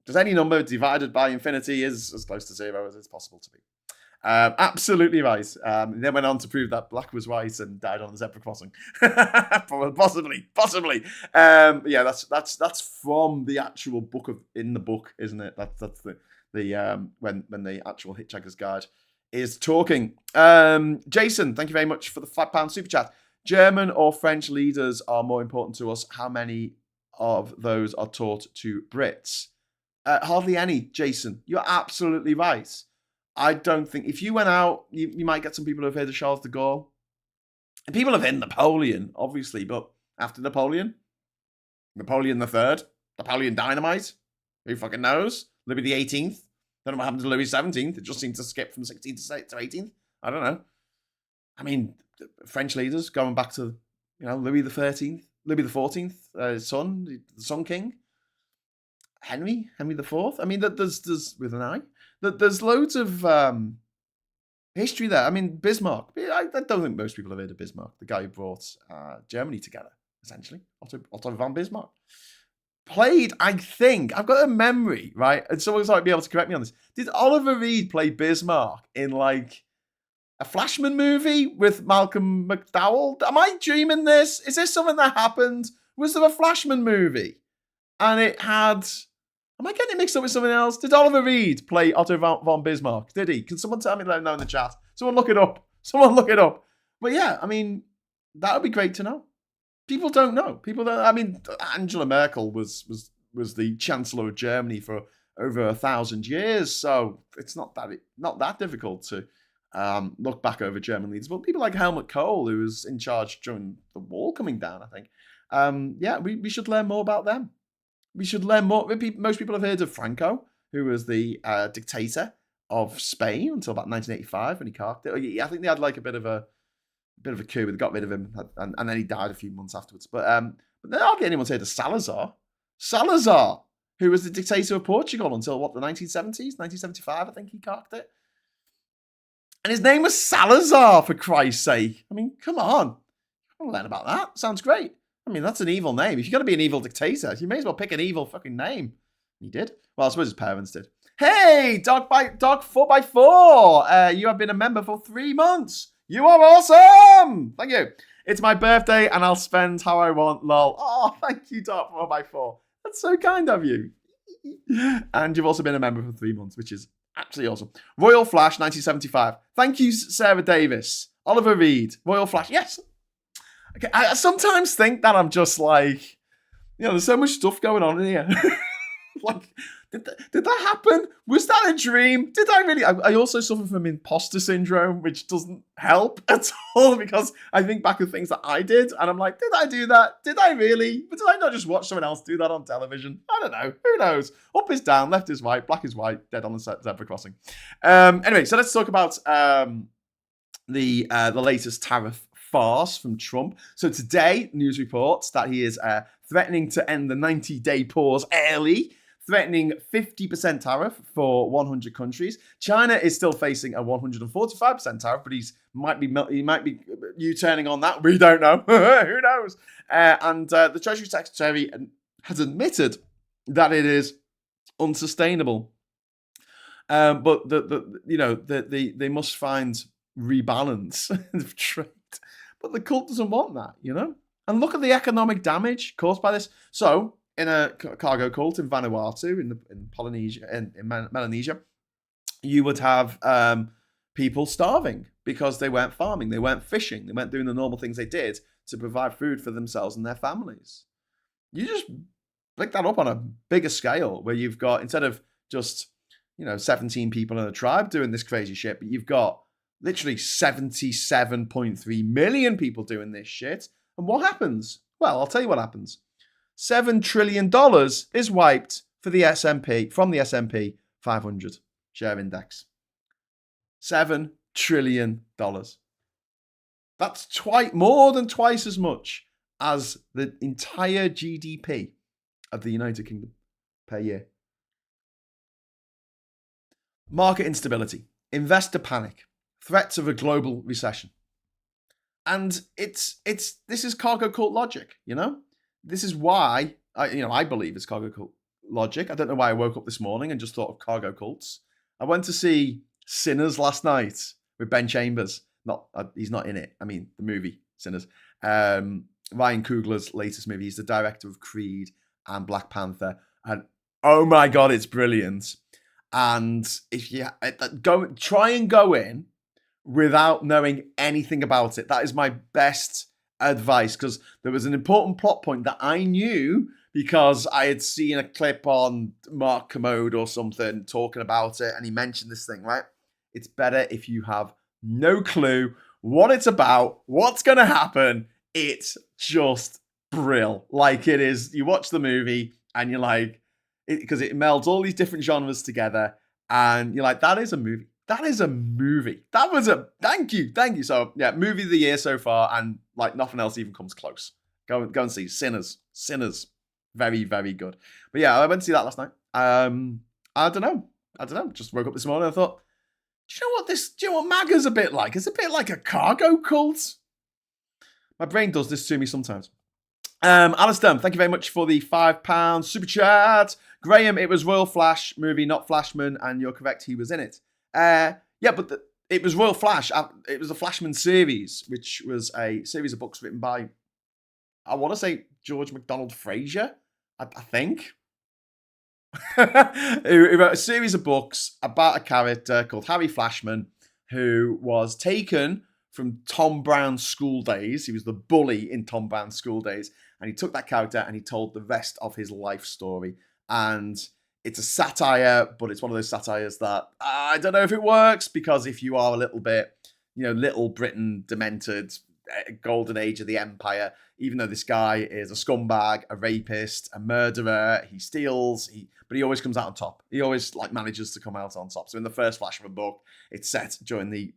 Speaker 1: Because any number divided by infinity is as close to 0 as it's possible to be. Absolutely right. They went on to prove that black was white and died on the zebra crossing. Possibly. Yeah, that's from the actual book in the book, isn't it? That's the when the actual Hitchhiker's Guide is talking. Jason, thank you very much for the £5 super chat. German or French leaders are more important to us. How many of those are taught to Brits? Hardly any, Jason. You're absolutely right. I don't think, if you went out, you might get some people who have heard of Charles de Gaulle. And people have heard Napoleon, obviously, but after Napoleon III, Napoleon Dynamite, who fucking knows? Louis the 18th. Don't know what happened to Louis 17th. It just seemed to skip from 16th to 18th. I don't know. I mean, French leaders going back to, Louis the 13th, Louis the 14th, son, the Sun King. Henry the Fourth. I mean, there's with an I. There's loads of history there. I mean, Bismarck. I don't think most people have heard of Bismarck, the guy who brought Germany together, essentially. Otto von Bismarck. Played, I think, I've got a memory, right? And someone's might be able to correct me on this. Did Oliver Reed play Bismarck in a Flashman movie with Malcolm McDowell? Am I dreaming this? Is this something that happened? Was there a Flashman movie? And it had... Am I getting it mixed up with something else? Did Oliver Reed play Otto von Bismarck? Did he? Can someone tell me? Let me know in the chat. Someone look it up. But yeah, I mean, that would be great to know. People don't know. People don't. I mean, Angela Merkel was the Chancellor of Germany for over 1,000 years, so it's not that difficult to look back over German leaders. But people like Helmut Kohl, who was in charge during the wall coming down, I think. Yeah, we should learn more about them. We should learn more. Most people have heard of Franco, who was the dictator of Spain until about 1985 when he carked it. I think they had a bit of a coup. They got rid of him, and then he died a few months afterwards. But hardly anyone's heard of Salazar. Salazar, who was the dictator of Portugal until the 1970s, 1975, I think he carked it. And his name was Salazar, for Christ's sake. I mean, come on. I want to learn about that. Sounds great. I mean, that's an evil name. If you're going to be an evil dictator, you may as well pick an evil fucking name. He did. Well, I suppose his parents did. Hey, Dog 4x4. You have been a member for 3 months. You are awesome. Thank you. It's my birthday and I'll spend how I want, lol. Oh, thank you, Dog 4x4. That's so kind of you. And you've also been a member for 3 months, which is absolutely awesome. Royal Flash 1975. Thank you, Sarah Davis. Oliver Reed. Royal Flash. Yes. Okay, I sometimes think that I'm just there's so much stuff going on in here. Did that happen? Was that a dream? Did I really? I also suffer from imposter syndrome, which doesn't help at all because I think back of things that I did and I'm like, did I do that? Did I really? But did I not just watch someone else do that on television? I don't know. Who knows? Up is down, left is right, black is white, dead on the zebra crossing. Anyway, so let's talk about the latest tariff farce from Trump. So today, news reports that he is threatening to end the 90-day pause early, threatening 50% tariff for 100 countries. China is still facing a 145% tariff, but he might be U-turning on that. We don't know. Who knows? And the Treasury Secretary has admitted that it is unsustainable. But they must find rebalance of trade. But the cult doesn't want that, And look at the economic damage caused by this. So, in a cargo cult in Vanuatu, in Polynesia, in Melanesia, you would have people starving because they weren't farming, they weren't fishing, they weren't doing the normal things they did to provide food for themselves and their families. You just pick that up on a bigger scale where you've got, instead of just 17 people in a tribe doing this crazy shit, but you've got literally 77.3 million people doing this shit. And what happens? Well, I'll tell you what happens. $7 trillion is wiped from the S&P 500 share index. $7 trillion. That's more than twice as much as the entire GDP of the United Kingdom per year. Market instability, investor panic, threats of a global recession. And this is cargo cult logic, This is why I believe it's cargo cult logic. I don't know why I woke up this morning and just thought of cargo cults. I went to see Sinners last night with Ben Chambers. He's not in it. I mean, the movie Sinners. Ryan Coogler's latest movie. He's the director of Creed and Black Panther. And oh my God, it's brilliant. And if you try and go in without knowing anything about it, that is my best advice, because there was an important plot point that I knew because I had seen a clip on Mark Commode or something talking about it, and he mentioned this thing, right? It's better if you have no clue what it's about, what's going to happen. It's just brill. Like it is, you watch the movie and you're like, because it melds all these different genres together, and you're like, that is a movie. That is a movie. That was thank you. So yeah, movie of the year so far, and like nothing else even comes close. Go and see Sinners. Very, very good. But yeah, I went to see that last night. I don't know. Just woke up this morning and I thought, do you know what MAGA's a bit like? It's a bit like a cargo cult. My brain does this to me sometimes. Alistair, thank you very much for the £5 super chat. Graham, it was Royal Flash movie, not Flashman, and you're correct, he was in it. But it was Royal Flash. It was a Flashman series, which was a series of books written by, I want to say, George MacDonald Fraser, I think. He wrote a series of books about a character called Harry Flashman, who was taken from Tom Brown's school days. He was the bully in Tom Brown's school days. And he took that character and he told the rest of his life story. And it's a satire, but it's one of those satires that I don't know if it works, because if you are a little bit, Little Britain demented, golden age of the empire, even though this guy is a scumbag, a rapist, a murderer, he steals, but he always comes out on top. He always manages to come out on top. So in the first flash of a book, it's set during the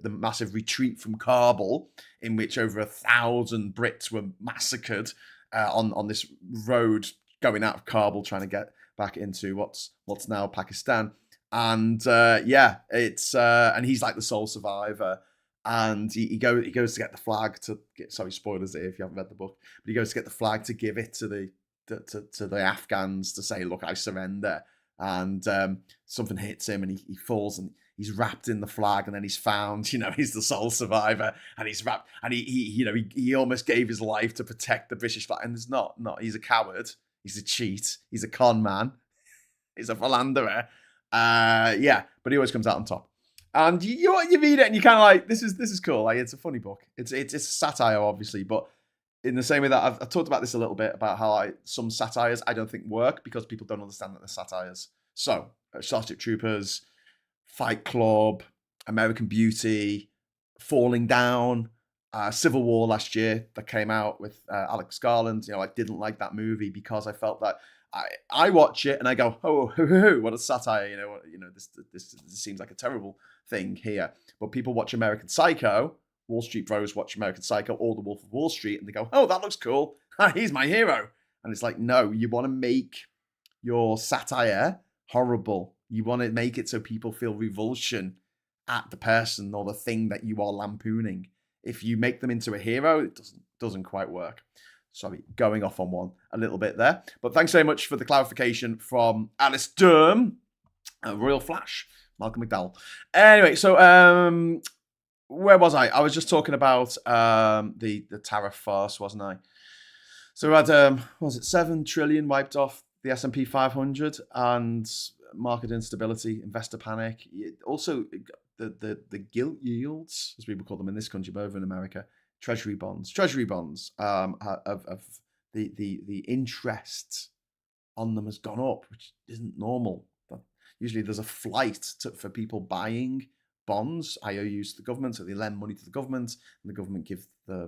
Speaker 1: massive retreat from Kabul, in which over 1,000 Brits were massacred on this road going out of Kabul, trying to get back into what's now Pakistan. And it's and he's like the sole survivor. And he goes to get the flag sorry, spoilers there if you haven't read the book, but he goes to get the flag to give it to the Afghans to say, look, I surrender. And something hits him and he falls and he's wrapped in the flag, and then he's found, he's the sole survivor, and he's wrapped, and he almost gave his life to protect the British flag. And it's not, he's a coward, he's a cheat, he's a con man, he's a philanderer. But he always comes out on top. And you read it and you kind of like, this is cool. Like, it's a funny book. It's a satire, obviously, but in the same way that I've talked about this a little bit about how some satires I don't think work because people don't understand that they're satires. So, Starship Troopers, Fight Club, American Beauty, Falling Down, Civil War last year that came out with Alex Garland. I didn't like that movie because I felt that I watch it and I go, oh, what a satire! This seems like a terrible thing here. But people watch American Psycho. Wall Street bros watch American Psycho or The Wolf of Wall Street, and they go, oh, that looks cool. He's my hero. And it's like, no, you want to make your satire horrible. You want to make it so people feel revulsion at the person or the thing that you are lampooning. If you make them into a hero, it doesn't quite work. Sorry, going off on one a little bit there. But thanks very much for the clarification from Alice Durham. Royal Flash, Malcolm McDowell. Anyway, so where was I? I was just talking about the tariff farce, wasn't I? So we had, what was it, 7 trillion wiped off the S&P 500 and market instability, investor panic. Also, the gilt yields, as people call them in this country, but over in America, Treasury Bonds of the interest on them has gone up, which isn't normal. But usually there's a flight for people buying bonds, IOUs to the government, so they lend money to the government, and the government gives a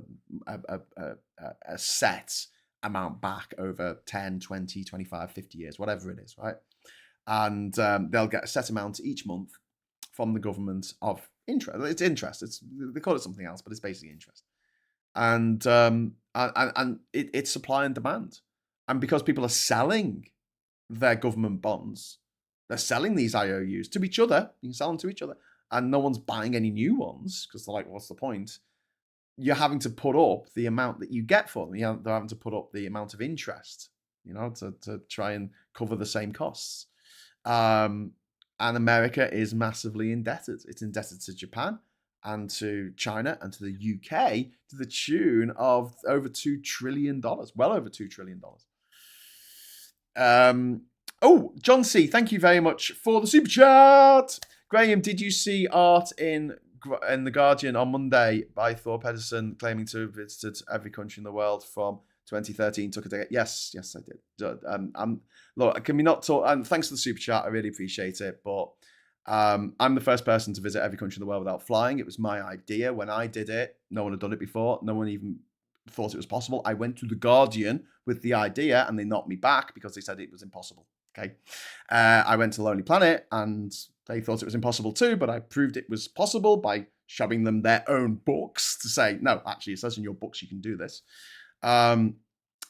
Speaker 1: set amount back over 10, 20, 25, 50 years, whatever it is, right? And they'll get a set amount each month from the government of interest. It's interest. They call it something else, but it's basically interest. And it's supply and demand. And because people are selling their government bonds, they're selling these IOUs to each other. You can sell them to each other. And no one's buying any new ones because they're like, what's the point? You're having to put up the amount that you get for them. They're having to put up the amount of interest, to try and cover the same costs. And America is massively indebted. It's indebted to Japan and to China and to the UK to the tune of over $2 trillion, well over $2 trillion. Oh, John C., thank you very much for the super chat. Graham, did you see art in The Guardian on Monday by Thor Pedersen claiming to have visited every country in the world from 2013? Took a day. Yes, I did. Look, can we not talk? And thanks for the super chat. I really appreciate it. But I'm the first person to visit every country in the world without flying. It was my idea. When I did it, no one had done it before. No one even thought it was possible. I went to The Guardian with the idea and they knocked me back because they said it was impossible. Okay. I went to Lonely Planet and they thought it was impossible too, but I proved it was possible by showing them their own books to say, no, actually, it says in your books you can do this. And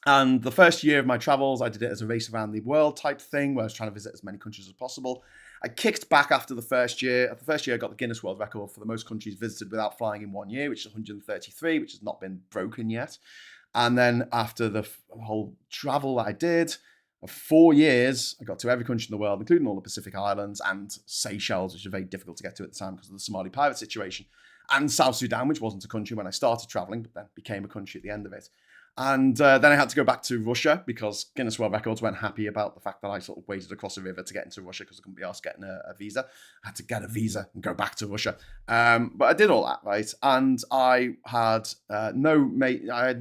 Speaker 1: the first year of my travels, I did it as a race around the world type thing where I was trying to visit as many countries as possible. I kicked back after the first year. After the first year, I got the Guinness World Record for the most countries visited without flying in 1 year, which is 133, which has not been broken yet. And then after the whole travel that I did, of 4 years, I got to every country in the world, including all the Pacific Islands and Seychelles, which are very difficult to get to at the time because of the Somali pirate situation, and South Sudan, which wasn't a country when I started traveling, but then became a country at the end of it. And then I had to go back to Russia because Guinness World Records weren't happy about the fact that I sort of waded across a river to get into Russia because I couldn't be asked getting a visa. I had to get a visa and go back to Russia. But I did all that, right? And I had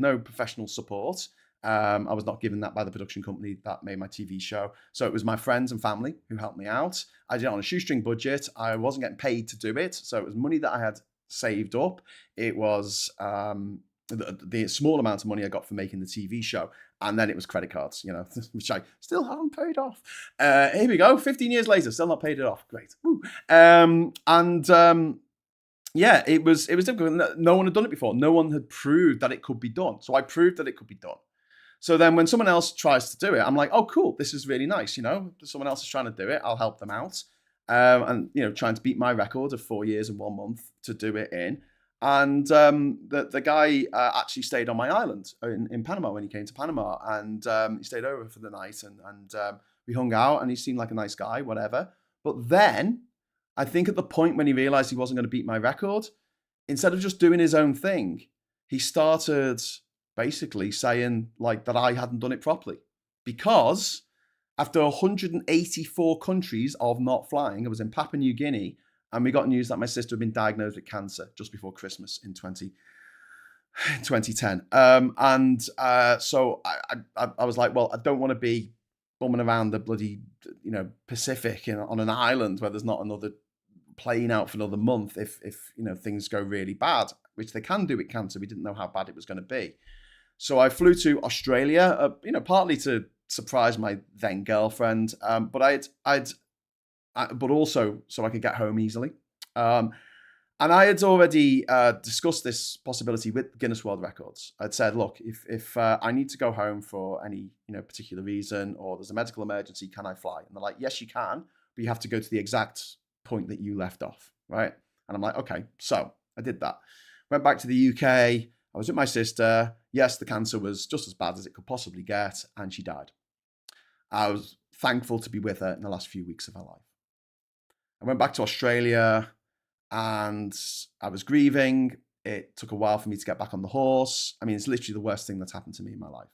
Speaker 1: no professional support. I was not given that by the production company that made my TV show. So it was my friends and family who helped me out. I did it on a shoestring budget. I wasn't getting paid to do it. So it was money that I had saved up. It was the small amount of money I got for making the TV show. And then it was credit cards, which I still haven't paid off. Here we go. 15 years later, still not paid it off. Great. Woo. Yeah, it was difficult. No one had done it before. No one had proved that it could be done. So I proved that it could be done. So then when someone else tries to do it, I'm like, oh, cool. This is really nice. Someone else is trying to do it. I'll help them out. And trying to beat my record of 4 years and 1 month to do it in. And the guy actually stayed on my island in Panama when he came to Panama. And he stayed over for the night and we hung out and he seemed like a nice guy, whatever. But then I think at the point when he realized he wasn't going to beat my record, instead of just doing his own thing, he started basically saying like that I hadn't done it properly. Because after 184 countries of not flying, I was in Papua New Guinea, and we got news that my sister had been diagnosed with cancer just before Christmas in 2020. in 2010. So I was like, well, I don't want to be bumming around the bloody, Pacific on an island where there's not another plane out for another month if things go really bad, which they can do. It can. So we didn't know how bad it was going to be. So I flew to Australia, partly to surprise my then girlfriend, but but also so I could get home easily. And I had already discussed this possibility with Guinness World Records. I'd said, look, if I need to go home for any particular reason, or there's a medical emergency, can I fly? And they're like, yes, you can, but you have to go to the exact point that you left off, right? And I'm like, okay. So I did that. Went back to the UK. I was with my sister. Yes, the cancer was just as bad as it could possibly get, and she died. I was thankful to be with her in the last few weeks of her life. I went back to Australia, and I was grieving. It took a while for me to get back on the horse. I mean, it's literally the worst thing that's happened to me in my life.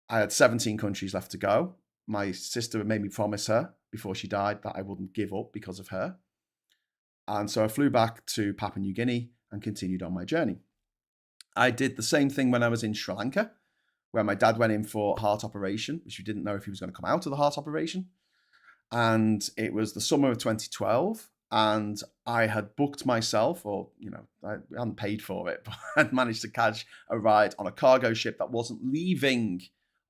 Speaker 1: I had 17 countries left to go. My sister had made me promise her before she died that I wouldn't give up because of her. And so I flew back to Papua New Guinea and continued on my journey. I did the same thing when I was in Sri Lanka, where my dad went in for a heart operation, which we didn't know if he was going to come out of the heart operation. And it was the summer of 2012. And I had booked myself, or, I hadn't paid for it, but I'd managed to catch a ride on a cargo ship that wasn't leaving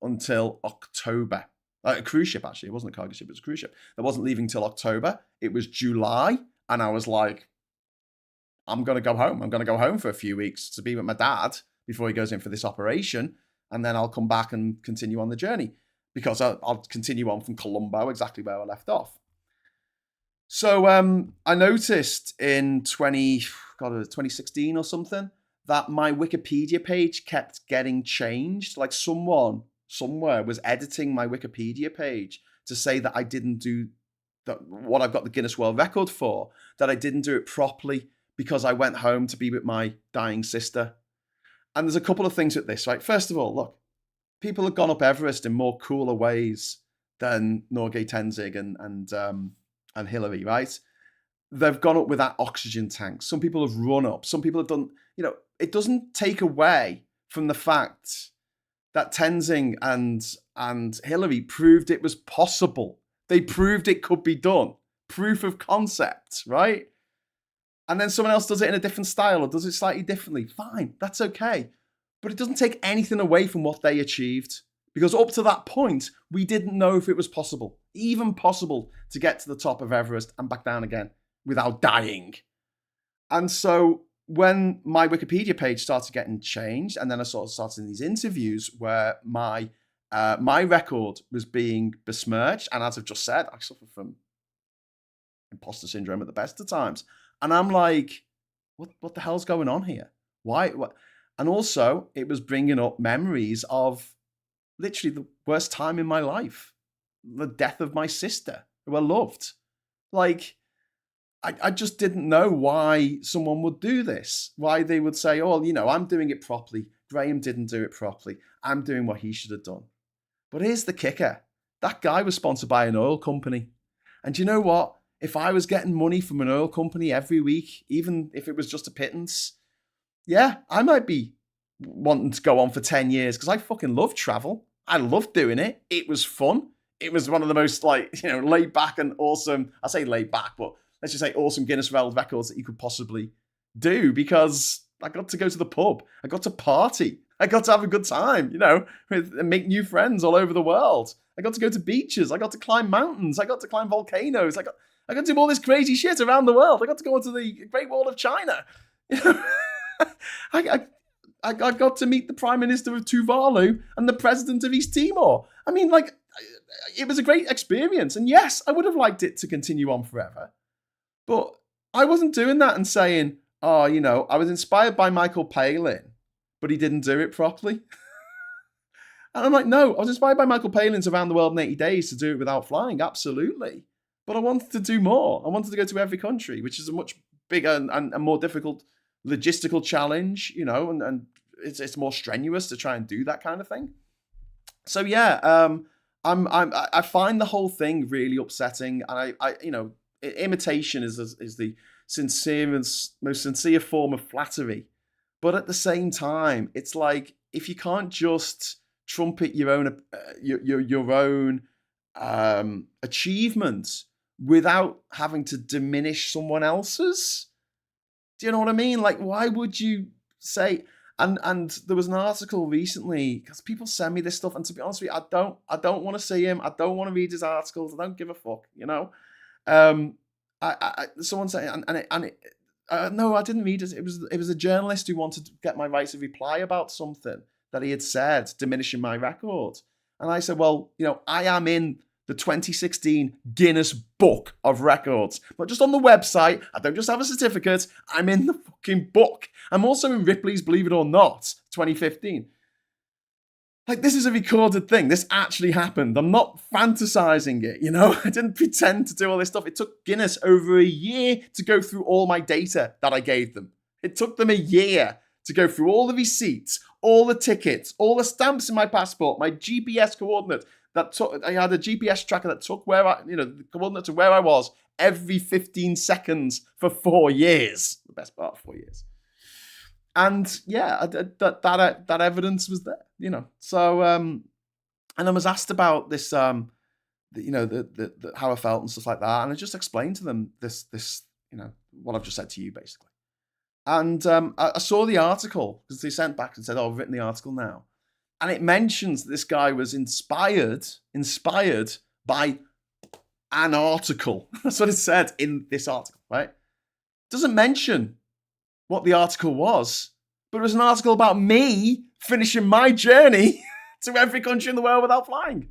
Speaker 1: until October. A cruise ship, actually. It wasn't a cargo ship, it was a cruise ship. That wasn't leaving till October. It was July. And I was like, I'm going to go home. I'm going to go home for a few weeks to be with my dad before he goes in for this operation. And then I'll come back and continue on the journey, because I'll continue on from Colombo, exactly where I left off. So I noticed in 2016 or something that my Wikipedia page kept getting changed. Like someone somewhere was editing my Wikipedia page to say that I didn't do what I've got the Guinness World Record for, that I didn't do it properly because I went home to be with my dying sister. And there's a couple of things with this, right? First of all, look, people have gone up Everest in more cooler ways than Norgay Tenzing and Hillary, right? They've gone up without oxygen tanks. Some people have run up. Some people have done, it doesn't take away from the fact that Tenzing and Hillary proved it was possible. They proved it could be done. Proof of concept, right? And then someone else does it in a different style or does it slightly differently. Fine, that's okay. But it doesn't take anything away from what they achieved. Because up to that point, we didn't know if it was possible, even possible, to get to the top of Everest and back down again without dying. And so when my Wikipedia page started getting changed, and then I sort of started in these interviews where my record was being besmirched, and as I've just said, I suffer from imposter syndrome at the best of times. And I'm like, what the hell's going on here? Why? What? And also, it was bringing up memories of literally the worst time in my life, the death of my sister, who I loved. Like, I just didn't know why someone would do this, why they would say, oh, I'm doing it properly. Graham didn't do it properly. I'm doing what he should have done. But here's the kicker. That guy was sponsored by an oil company. And you know what? If I was getting money from an oil company every week, even if it was just a pittance, yeah, I might be wanting to go on for 10 years because I fucking love travel. I loved doing it. It was fun. It was one of the most laid back and awesome, I say laid back, but let's just say awesome Guinness World Records that you could possibly do, because I got to go to the pub. I got to party. I got to have a good time, and make new friends all over the world. I got to go to beaches. I got to climb mountains. I got to climb volcanoes. I got to do all this crazy shit around the world. I got to go onto the Great Wall of China. I got to meet the Prime Minister of Tuvalu and the President of East Timor. I mean, it was a great experience. And yes, I would have liked it to continue on forever. But I wasn't doing that and saying, oh, I was inspired by Michael Palin, but he didn't do it properly. And I'm like, no, I was inspired by Michael Palin's Around the World in 80 Days to do it without flying. Absolutely. But I wanted to do more. I wanted to go to every country, which is a much bigger and more difficult logistical challenge, and it's more strenuous to try and do that kind of thing. So yeah, I find the whole thing really upsetting, and imitation is the sincerest, most sincere form of flattery, But at the same time, it's like, if you can't just trumpet your own your own achievements without having to diminish someone else's, do you know what I mean? Like, why would you say? And there was an article recently, because people send me this stuff, and to be honest with you, I don't want to see him. I don't want to read his articles. I don't give a fuck, you know. Um, someone saying, no, I didn't read it. It was a journalist who wanted to get my right to reply about something that he had said, diminishing my record. And I said, well, you know, I am in the 2016 Guinness Book of Records. Not just on the website. I don't just have a certificate. I'm in the fucking book. I'm also in Ripley's Believe It or Not, 2015. Like, this is a recorded thing. This actually happened. I'm not fantasizing it, you know? I didn't pretend to do all this stuff. It took Guinness over a year to go through all my data that I gave them. It took them a year to go through all the receipts, all the tickets, all the stamps in my passport, my GPS coordinates. I had a GPS tracker that took the coordinates of where I was every 15 seconds for 4 years. The best part of 4 years. And yeah, that evidence was there, you know. So, and I was asked about this, how I felt and stuff like that, and I just explained to them this, you know, what I've just said to you, basically. And I saw the article, because they sent back and said, "Oh, I've written the article now," and it mentions that this guy was inspired by an article. That's what it said in this article, right? Doesn't mention what the article was, but it was an article about me finishing my journey to every country in the world without flying.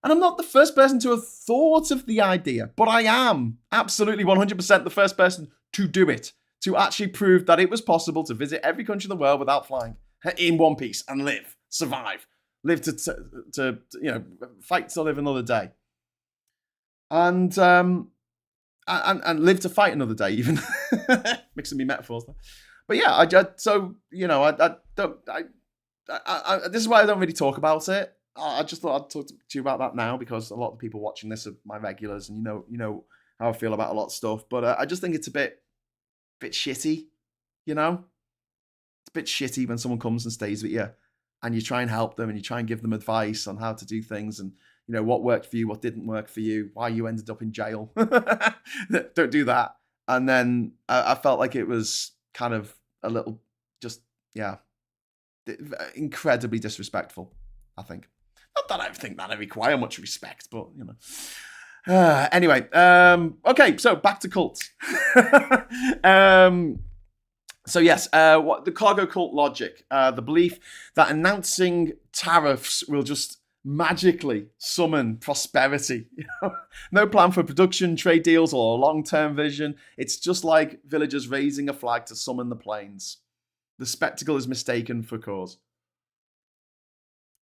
Speaker 1: And I'm not the first person to have thought of the idea, but I am absolutely 100% the first person to do it, to actually prove that it was possible to visit every country in the world without flying, in one piece, and survive, live to fight to live another day, and live to fight another day, even mixing me metaphors there. But yeah, this is why I don't really talk about it. I just thought I'd talk to you about that now, because a lot of the people watching this are my regulars, and you know how I feel about a lot of stuff. But I just think it's a bit shitty, you know. It's a bit shitty when someone comes and stays with you, and you try and help them, and you try and give them advice on how to do things, and you know what worked for you, what didn't work for you, why you ended up in jail. Don't do that. And then I felt like it was kind of a little, just, yeah, incredibly disrespectful, I think. Not that I think that I require much respect, but, you know. Anyway, okay, so back to cults. So yes, what the cargo cult logic, the belief that announcing tariffs will just magically summon prosperity. You know? No plan for production, trade deals, or a long-term vision. It's just like villagers raising a flag to summon the planes. The spectacle is mistaken for cause.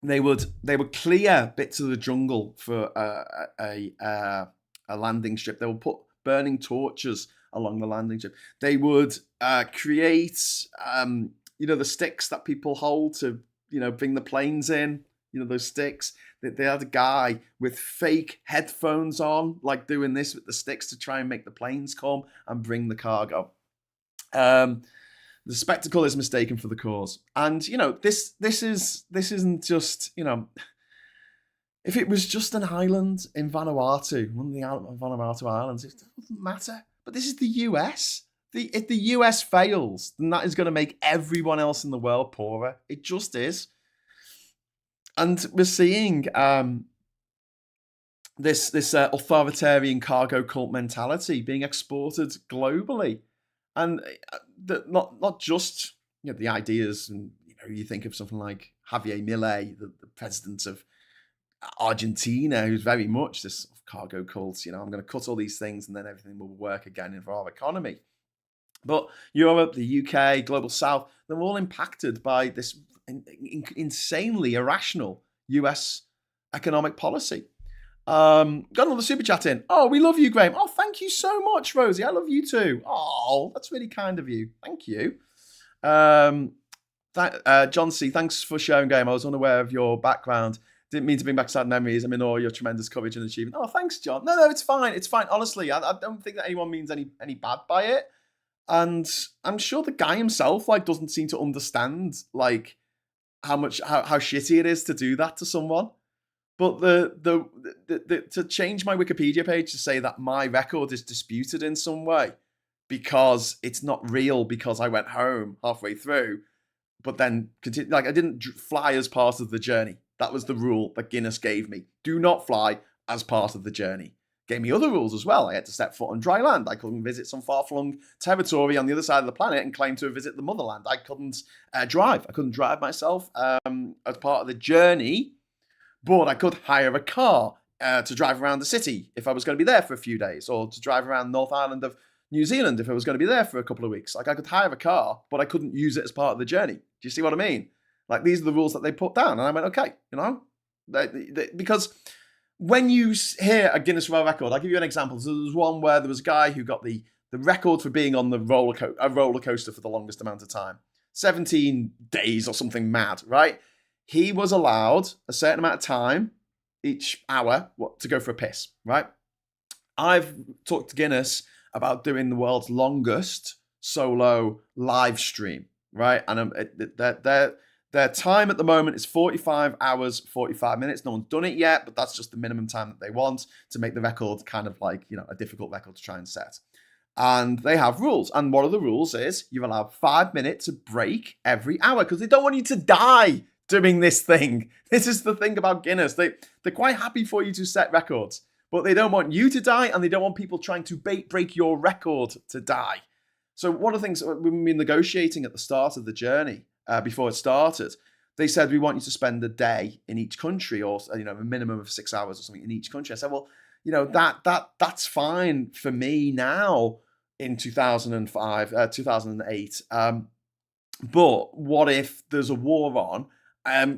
Speaker 1: They would clear bits of the jungle for a landing strip. They would put burning torches along the landing strip. They would create the sticks that people hold to bring the planes in. You know, those sticks. They had a guy with fake headphones on, like doing this with the sticks to try and make the planes come and bring the cargo. The spectacle is mistaken for the cause. And, you know, this isn't just, you know, if it was just an island in Vanuatu, one of the Vanuatu islands, it doesn't matter. But this is the US. If the US fails, then that is going to make everyone else in the world poorer. It just is. And we're seeing this authoritarian cargo cult mentality being exported globally, and not just the ideas. And you think of something like Javier Milei, the president of Argentina, who's very much this cargo cult. I'm going to cut all these things, and then everything will work again for our economy. But Europe, the UK, Global South, they're all impacted by this insanely irrational US economic policy. Got another super chat in. Oh, we love you, Graham. Oh, thank you so much, Rosie. I love you too. Oh, that's really kind of you. Thank you. John C., thanks for sharing, Graham. I was unaware of your background. Didn't mean to bring back sad memories. I'm in awe of your tremendous courage and achievement. Oh, thanks, John. No, it's fine. It's fine. Honestly, I don't think that anyone means any bad by it. And I'm sure the guy himself like doesn't seem to understand like how shitty it is to do that to someone. But to change my Wikipedia page to say that my record is disputed in some way because it's not real because I went home halfway through, but then continue, like I didn't fly as part of the journey. That was the rule that Guinness gave me. Do not fly as part of the journey. Gave me other rules as well. I had to step foot on dry land. I couldn't visit some far-flung territory on the other side of the planet and claim to visit the motherland. I couldn't drive. I couldn't drive myself as part of the journey, but I could hire a car to drive around the city if I was going to be there for a few days, or to drive around North Island of New Zealand if I was going to be there for a couple of weeks. Like I could hire a car, but I couldn't use it as part of the journey. Do you see what I mean? Like these are the rules that they put down. And I went, okay, because when you hear a Guinness World Record, I'll give you an example. So there was one where there was a guy who got the record for being on the roller coaster for the longest amount of time. 17 days or something mad, right? He was allowed a certain amount of time each hour to go for a piss, right? I've talked to Guinness about doing the world's longest solo live stream, right? And their time at the moment is 45 hours, 45 minutes. No one's done it yet, but that's just the minimum time that they want to make the record kind of like, a difficult record to try and set. And they have rules. And one of the rules is you're allowed 5 minutes of break every hour because they don't want you to die doing this thing. This is the thing about Guinness. They're quite happy for you to set records, but they don't want you to die and they don't want people trying to break your record to die. So one of the things when we were negotiating at the start of the journey, before it started, they said, we want you to spend a day in each country or, a minimum of 6 hours or something in each country. I said, well, that's fine for me now in 2005, 2008. But what if there's a war on?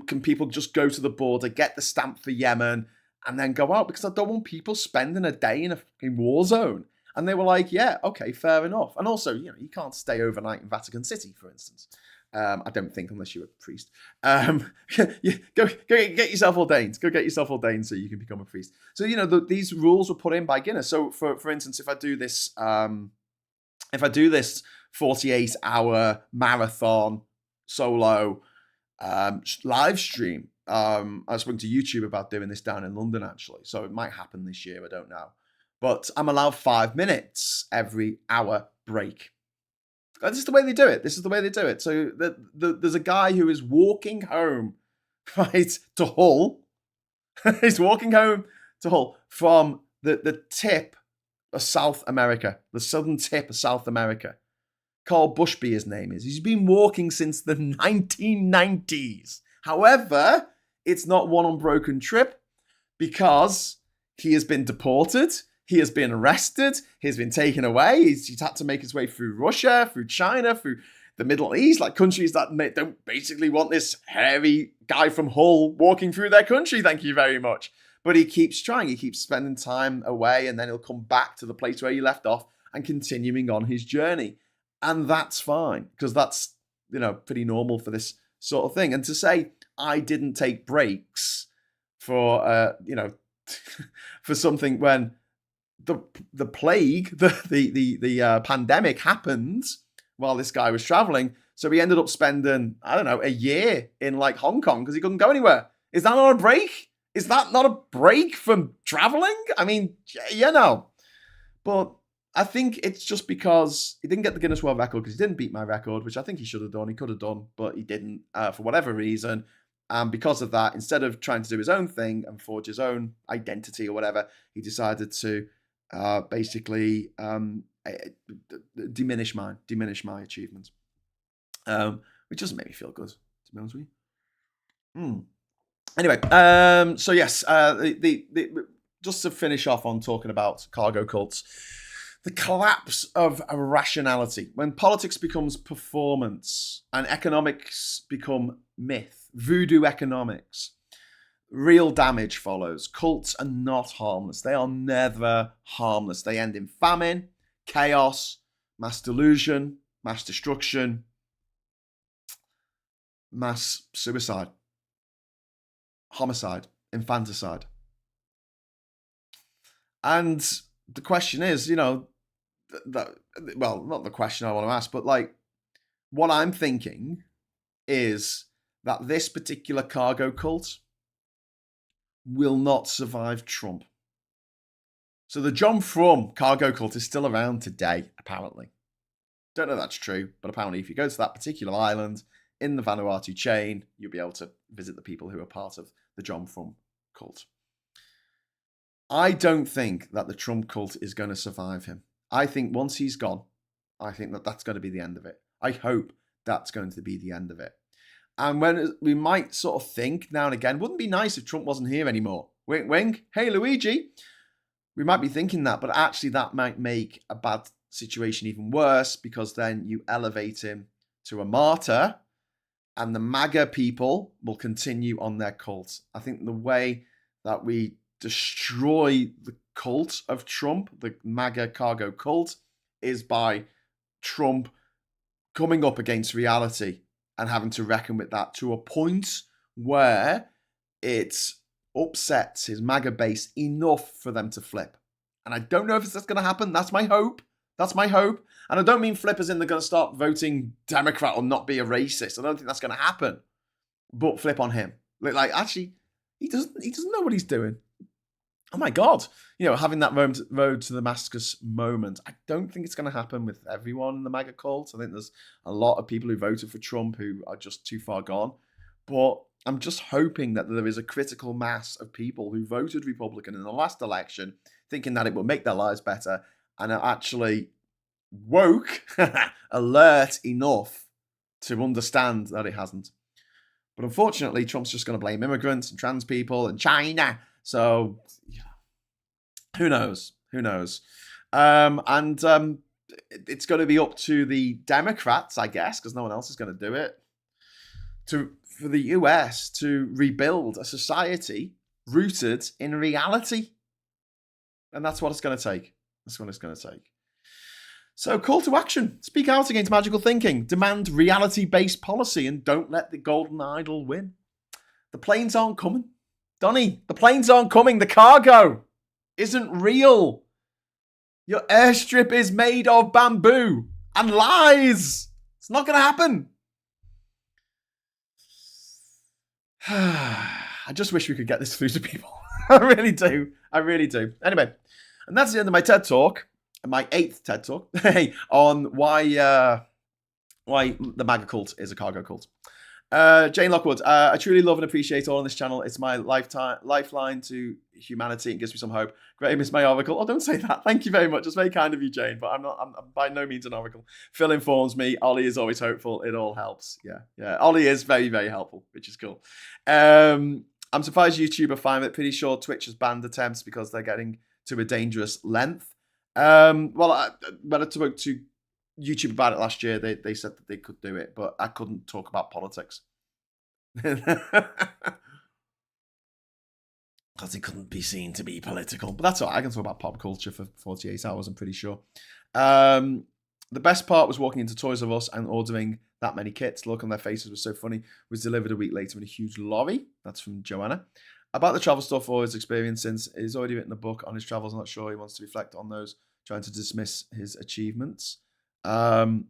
Speaker 1: Can people just go to the border, get the stamp for Yemen, and then go out? Because I don't want people spending a day in a fucking war zone. And they were like, yeah, okay, fair enough. And also, you can't stay overnight in Vatican City, for instance. I don't think, unless you're a priest. Go get yourself ordained. Go get yourself ordained so you can become a priest. So, these rules were put in by Guinness. So, for instance, if I do this 48-hour marathon solo live stream, I was speaking to YouTube about doing this down in London, actually. So it might happen this year. I don't know. But I'm allowed 5 minutes every hour break. This is the way they do it. So there's a guy who is walking home, right, to Hull. He's walking home to Hull from the tip of South America, the southern tip of South America. Carl Bushby, his name is. He's been walking since the 1990s. However, it's not one unbroken trip because he has been deported. He has been arrested. He's been taken away. He's had to make his way through Russia, through China, through the Middle East, like countries that don't basically want this hairy guy from Hull walking through their country. Thank you very much. But he keeps trying. He keeps spending time away, and then he'll come back to the place where he left off and continuing on his journey. And that's fine because that's, pretty normal for this sort of thing. And to say I didn't take breaks for, for something when the plague, the pandemic happened while this guy was traveling. So he ended up spending, I don't know, a year in like Hong Kong because he couldn't go anywhere. Is that not a break? Is that not a break from traveling? I mean, but I think it's just because he didn't get the Guinness World Record because he didn't beat my record, which I think he should have done. He could have done, but he didn't for whatever reason. And because of that, instead of trying to do his own thing and forge his own identity or whatever, he decided to basically diminish my achievements, which doesn't make me feel good, to be honest with you. Anyway, so yes, just to finish off on talking about cargo cults, the collapse of rationality. When politics becomes performance and economics become myth, voodoo economics, real damage follows. Cults are not harmless. They are never harmless. They end in famine, chaos, mass delusion, mass destruction, mass suicide, homicide, infanticide. And the question is, well, not the question I want to ask, but like what I'm thinking is that this particular cargo cult will not survive Trump. So the John Frum cargo cult is still around today, apparently. Don't know if that's true, but apparently if you go to that particular island in the Vanuatu chain, you'll be able to visit the people who are part of the John Frum cult. I don't think that the Trump cult is going to survive him. I think once he's gone, I think that that's going to be the end of it. I hope that's going to be the end of it. And when we might sort of think now and again, wouldn't it be nice if Trump wasn't here anymore? Wink, wink. Hey, Luigi. We might be thinking that, but actually that might make a bad situation even worse because then you elevate him to a martyr and the MAGA people will continue on their cult. I think the way that we destroy the cult of Trump, the MAGA cargo cult, is by Trump coming up against reality and having to reckon with that to a point where it upsets his MAGA base enough for them to flip. And I don't know if that's going to happen. That's my hope. That's my hope. And I don't mean flip as in they're going to start voting Democrat or not be a racist. I don't think that's going to happen. But flip on him. Like actually, he doesn't know what he's doing. Oh my God. You know, having that road to Damascus moment. I don't think it's going to happen with everyone in the MAGA cult. I think there's a lot of people who voted for Trump who are just too far gone. But I'm just hoping that there is a critical mass of people who voted Republican in the last election thinking that it will make their lives better and are actually woke, alert enough to understand that it hasn't. But unfortunately, Trump's just going to blame immigrants and trans people and China. So, who knows? Who knows? It's going to be up to the Democrats, I guess, because no one else is going to do it, for the US to rebuild a society rooted in reality. And that's what it's going to take. That's what it's going to take. So, call to action. Speak out against magical thinking. Demand reality-based policy and don't let the golden idol win. The planes aren't coming. Donny, the planes aren't coming. The cargo isn't real. Your airstrip is made of bamboo and lies. It's not going to happen. I just wish we could get this through to people. I really do. I really do. Anyway, and that's the end of my TED Talk, my 8th TED Talk, on why the MAGA cult is a cargo cult. Jane Lockwood, I truly love and appreciate all on this channel. It's my lifeline to humanity. It gives me some hope. Graham is my oracle. Oh, don't say that. Thank you very much. It's very kind of you, Jane, but I'm by no means an oracle. Phil informs me. Ollie is always hopeful. It all helps. Yeah. Ollie is very, very helpful, which is cool. I'm surprised YouTube are fine with it. Pretty sure Twitch has banned attempts because they're getting to a dangerous length. When I spoke to YouTube about it last year, they said that they could do it, but I couldn't talk about politics. Because it couldn't be seen to be political. But that's all right. I can talk about pop culture for 48 hours, I'm pretty sure. The best part was walking into Toys R Us and ordering that many kits. The look on their faces was so funny. Was delivered a week later in a huge lorry. That's from Joanna. About the travel stuff or his experience since he's already written a book on his travels. I'm not sure he wants to reflect on those, trying to dismiss his achievements. Talking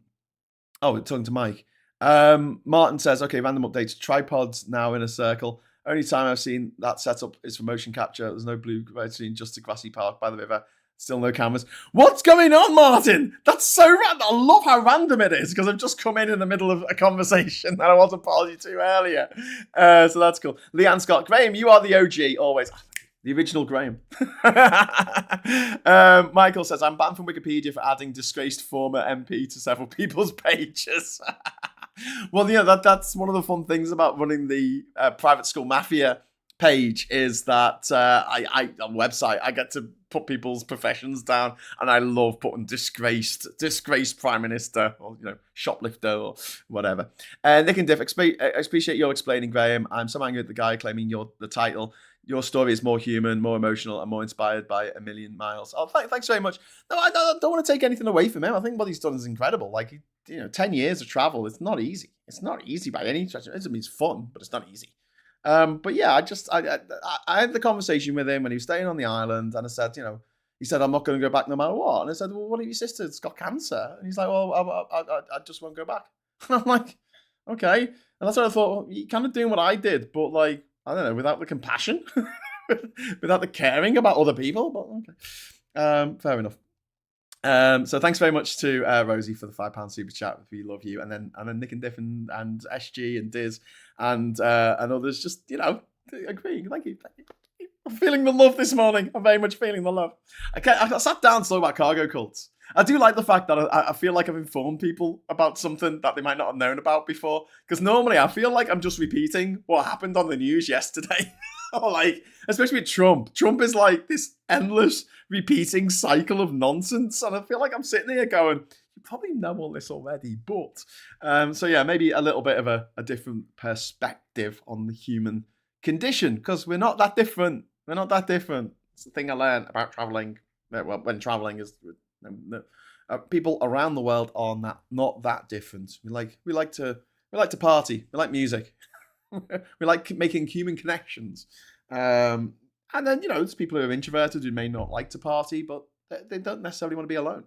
Speaker 1: to Mike. Martin says, okay, random updates. Tripods now in a circle. Only time I've seen that setup is for motion capture. There's no blue screen, just a grassy park by the river. Still no cameras. What's going on, Martin? That's so random. I love how random it is because I've just come in the middle of a conversation that I wasn't party to earlier. So that's cool. Leanne Scott. Graham, you are the OG, always. The original Graham. Michael says, I'm banned from Wikipedia for adding disgraced former MP to several people's pages. Well, that's one of the fun things about running the private school mafia page is that on website, I get to put people's professions down, and I love putting disgraced prime minister or shoplifter or whatever. Nick and Diff, appreciate your explaining, Graham. I'm so angry at the guy claiming the title. Your story is more human, more emotional, and more inspired by A Million Miles. Oh, thanks very much. No, I don't want to take anything away from him. I think what he's done is incredible. 10 years of travel. It's not easy. It's not easy by any stretch. It's fun, but it's not easy. But yeah, I had the conversation with him when he was staying on the island, and I said, He said, I'm not going to go back no matter what. And I said, well, what if your sister's got cancer? And he's like, well, I just won't go back. And I'm like, okay. And that's what I thought, well, you're kind of doing what I did, but like, I don't know, without the compassion, without the caring about other people. But okay. Fair enough. So thanks very much to Rosie for the £5 super chat. We love you, and then Nick and Diff and SG and Diz and others just agreeing. Thank you. I'm feeling the love this morning. I'm very much feeling the love. I sat down to talk about cargo cults. I do like the fact that I feel like I've informed people about something that they might not have known about before. Because normally I feel like I'm just repeating what happened on the news yesterday. Or like, especially with Trump. Trump is like this endless repeating cycle of nonsense. And I feel like I'm sitting here going, you probably know all this already. But, so yeah, maybe a little bit of a different perspective on the human condition. Because we're not that different. We're not that different. It's the thing I learned about traveling. Well, when traveling is people around the world are not that different. We like to party. We like music. We like making human connections. And then there's people who are introverted who may not like to party, but they don't necessarily want to be alone.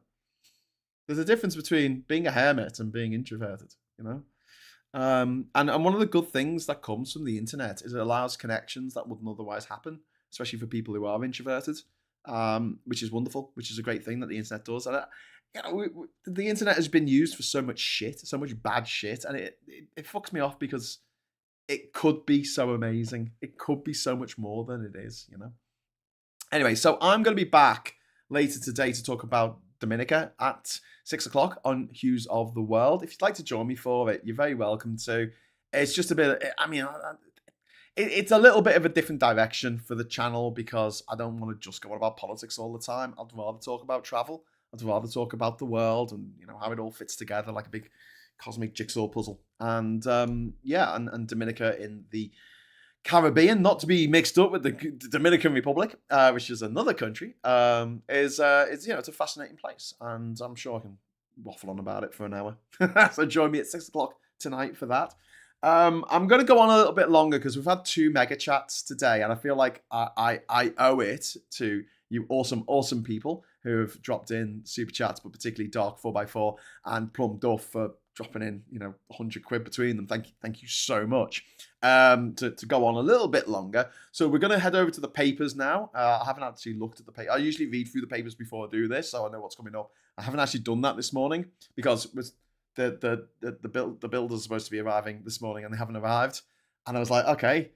Speaker 1: There's a difference between being a hermit and being introverted. And one of the good things that comes from the internet is it allows connections that wouldn't otherwise happen, especially for people who are introverted, which is wonderful, which is a great thing that the internet does. And the internet has been used for so much shit, so much bad shit, and it fucks me off because it could be so amazing. It could be so much more than it is, Anyway, so I'm going to be back later today to talk about Dominica at 6:00 on Hughes of the World. If you'd like to join me for it, you're very welcome to. It's just a bit, it's a little bit of a different direction for the channel because I don't want to just go on about politics all the time. I'd rather talk about travel. I'd rather talk about the world and how it all fits together like a big cosmic jigsaw puzzle. And and Dominica in the Caribbean, not to be mixed up with the Dominican Republic, which is another country, is it's a fascinating place, and I'm sure I can waffle on about it for an hour. So join me at 6:00 tonight for that. I'm going to go on a little bit longer because we've had 2 mega chats today, and I feel like I owe it to you awesome people who have dropped in super chats, but particularly Dark 4x4 and Plum Duff for dropping in, 100 quid between them. Thank you so much. To go on a little bit longer. So we're going to head over to the papers now. I haven't actually looked at the paper. I usually read through the papers before I do this, so I know what's coming up. I haven't actually done that this morning because the builders are supposed to be arriving this morning and they haven't arrived. And I was like, okay,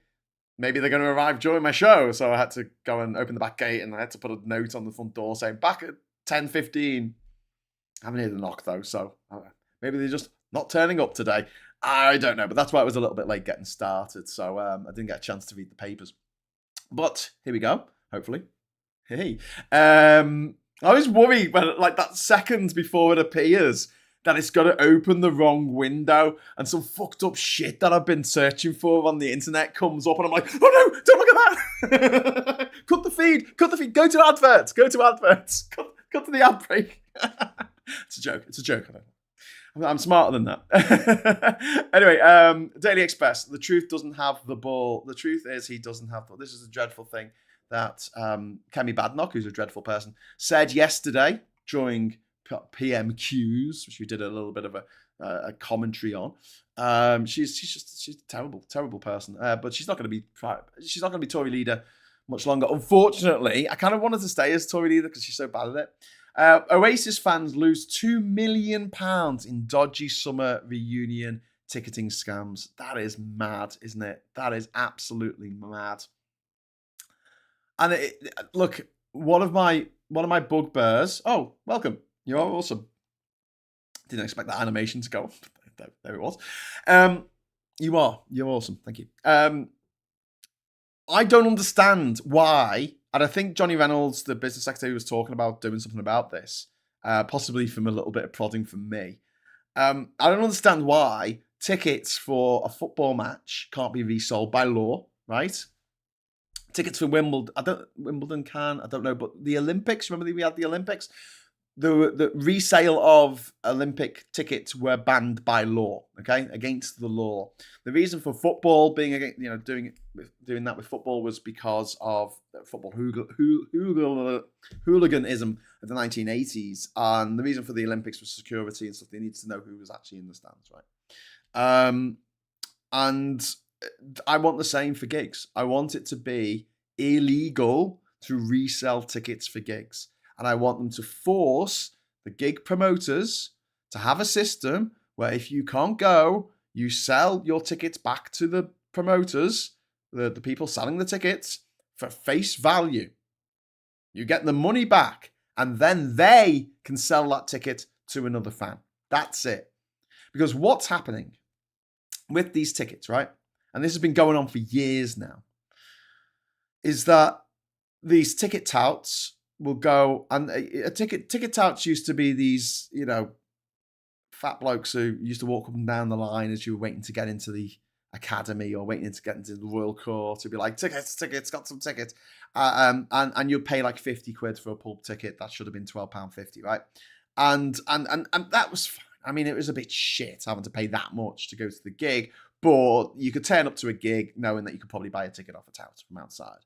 Speaker 1: maybe they're going to arrive during my show. So I had to go and open the back gate and I had to put a note on the front door saying back at 10:15. I haven't heard a knock though, so maybe they're just not turning up today. I don't know, but that's why it was a little bit late getting started. So I didn't get a chance to read the papers. But here we go, hopefully. Hey. I was worried when, like, that second before it appears that it's got to open the wrong window and some fucked up shit that I've been searching for on the internet comes up and I'm like, oh no, don't look at that. Cut the feed, go to adverts, cut to the ad break. It's a joke. I'm smarter than that. Anyway, Daily Express, the truth doesn't have the ball. The truth is he doesn't have the ball. This is a dreadful thing that Kemi Badnock, who's a dreadful person, said yesterday during PMQs, which we did a little bit of a commentary on. She's a terrible person, but she's not going to be Tory leader much longer. Unfortunately, I kind of wanted to stay as Tory leader because she's so bad at it. Oasis fans lose £2 million in dodgy summer reunion ticketing scams. That is mad, isn't it? That is absolutely mad. And look, one of my bugbears. Oh, welcome. You're awesome. Didn't expect that animation to go. There it was. You're awesome. Thank you. I don't understand why, and I think Johnny Reynolds, the business secretary, was talking about doing something about this, possibly from a little bit of prodding from me. I don't understand why tickets for a football match can't be resold by law, right? Tickets for Wimbledon can, I don't know, but the Olympics, remember we had the Olympics? the resale of Olympic tickets were banned by law, okay, against the law. The reason for football being against, doing that with football was because of football hooliganism of the 1980s, and the reason for the Olympics was security and stuff. They needed to know who was actually in the stands, right? And I want the same for gigs. I want it to be illegal to resell tickets for gigs. And I want them to force the gig promoters to have a system where if you can't go, you sell your tickets back to the promoters, the people selling the tickets, for face value. You get the money back, and then they can sell that ticket to another fan. That's it. Because what's happening with these tickets, right? And this has been going on for years now, is that these ticket touts will go, and ticket touts used to be these, fat blokes who used to walk up and down the line as you were waiting to get into the academy or waiting to get into the Royal Court to be like, tickets, got some tickets. And you'd pay like 50 quid for a pub ticket. That should have been £12.50, right? And that was fine. I mean, it was a bit shit having to pay that much to go to the gig, but you could turn up to a gig knowing that you could probably buy a ticket off a tout from outside.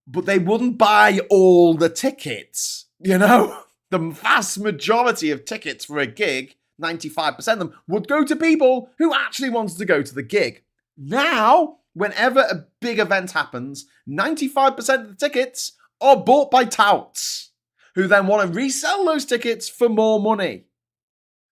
Speaker 1: But they wouldn't buy all the tickets, The vast majority of tickets for a gig, 95% of them, would go to people who actually wanted to go to the gig. Now, whenever a big event happens, 95% of the tickets are bought by touts, who then want to resell those tickets for more money.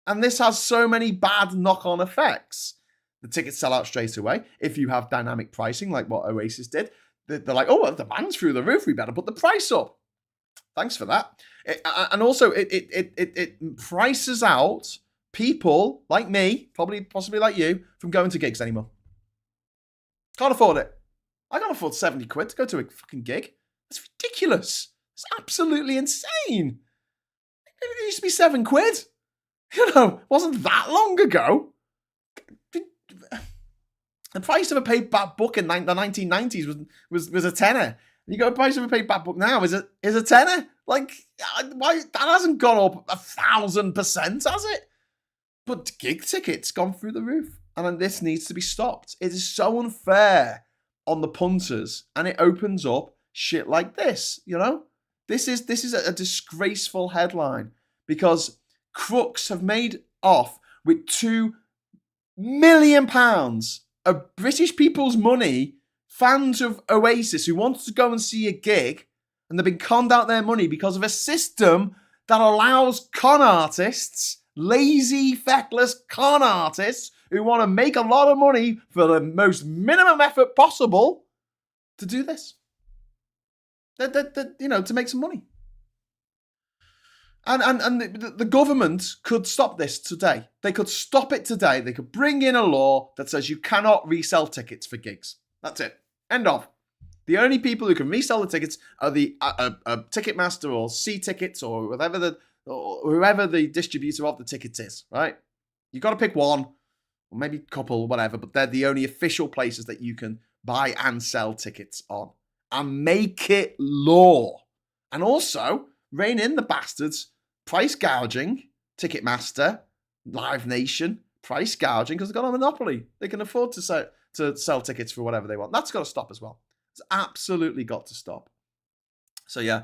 Speaker 1: And this has so many bad knock-on effects. The tickets sell out straight away. If you have dynamic pricing, like what Oasis did, they're like, oh, well, the band's through the roof. We better put the price up. Thanks for that. And also, it prices out people like me, possibly like you, from going to gigs anymore. Can't afford it. I can't afford 70 quid to go to a fucking gig. That's ridiculous. It's absolutely insane. It used to be 7 quid. It wasn't that long ago. The price of a paperback book in the 1990s was a tenner. You got a price of a paperback book now is a tenner. Like, why that hasn't gone up 1,000%, has it? But gig tickets gone through the roof, and this needs to be stopped. It is so unfair on the punters, and it opens up shit like this. This is a disgraceful headline because crooks have made off with £2 million of British people's money, fans of Oasis who wanted to go and see a gig, and they've been conned out their money because of a system that allows con artists, lazy, feckless con artists who want to make a lot of money for the most minimum effort possible to do this. To make some money. And the government could stop this today. They could stop it today. They could bring in a law that says you cannot resell tickets for gigs. That's it. End of. The only people who can resell the tickets are the Ticketmaster or C-Tickets or whoever the distributor of the tickets is, right? You got to pick one, or maybe a couple, whatever, but they're the only official places that you can buy and sell tickets on. And make it law. And also, rein in the bastards price gouging, Ticketmaster, Live Nation, price gouging, because they've got a monopoly. They can afford to sell tickets for whatever they want. That's got to stop as well. It's absolutely got to stop. So yeah,